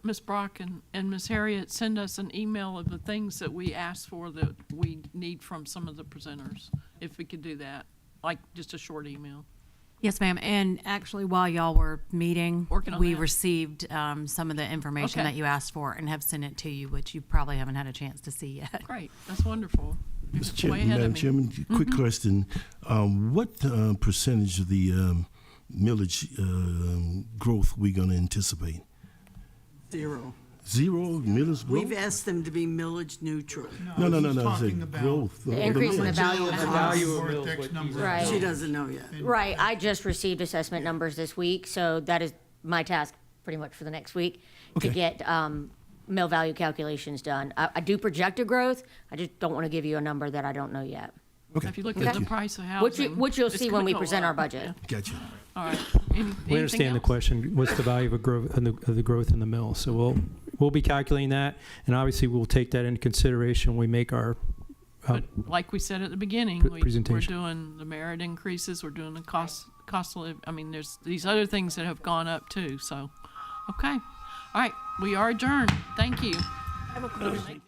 Speaker 1: Ms. Brock and Ms. Harriet send us an email of the things that we asked for that we need from some of the presenters, if we could do that, like just a short email.
Speaker 22: Yes, ma'am. And actually, while y'all were meeting,
Speaker 1: Working on
Speaker 22: we
Speaker 1: that.
Speaker 22: received some of the information
Speaker 1: Okay.
Speaker 22: that you asked for and have sent it to you, which you probably haven't had a chance to see yet.
Speaker 1: Great, that's wonderful. You're
Speaker 8: Mr.
Speaker 1: way ahead of
Speaker 8: Madam
Speaker 1: me.
Speaker 8: Chairman, quick question. What percentage of the millage growth we going to anticipate?
Speaker 2: 0.
Speaker 8: Zero millage growth?
Speaker 2: We've asked them to be millage neutral.
Speaker 8: No. I said growth.
Speaker 5: The increase in the value of the
Speaker 8: millage.
Speaker 5: Right.
Speaker 2: She doesn't know yet.
Speaker 5: Right, I just received assessment numbers this week, so that is my task pretty much for the next week, to get mill value calculations done. I do projected growth, I just don't want to give you a number that I don't know yet.
Speaker 8: Okay.
Speaker 1: If you look
Speaker 5: Okay.
Speaker 1: at the price of
Speaker 5: Which
Speaker 1: housing.
Speaker 5: which you'll
Speaker 1: it's
Speaker 5: see
Speaker 1: gonna
Speaker 5: when we
Speaker 1: go
Speaker 5: present
Speaker 1: up.
Speaker 5: our budget.
Speaker 8: Gotcha.
Speaker 1: All right.
Speaker 7: We
Speaker 1: Anything
Speaker 7: understand the
Speaker 1: else?
Speaker 7: question. What's the value of a growth of the growth in the mill? So we'll be calculating that, and obviously we'll take that into consideration when we make our
Speaker 1: But like we said at the beginning, we're
Speaker 7: presentation.
Speaker 1: doing the merit increases, we're doing the cost of living. I mean, there's these other things that have gone up too, so, okay. All right, we are adjourned. Thank you.
Speaker 2: I have a question.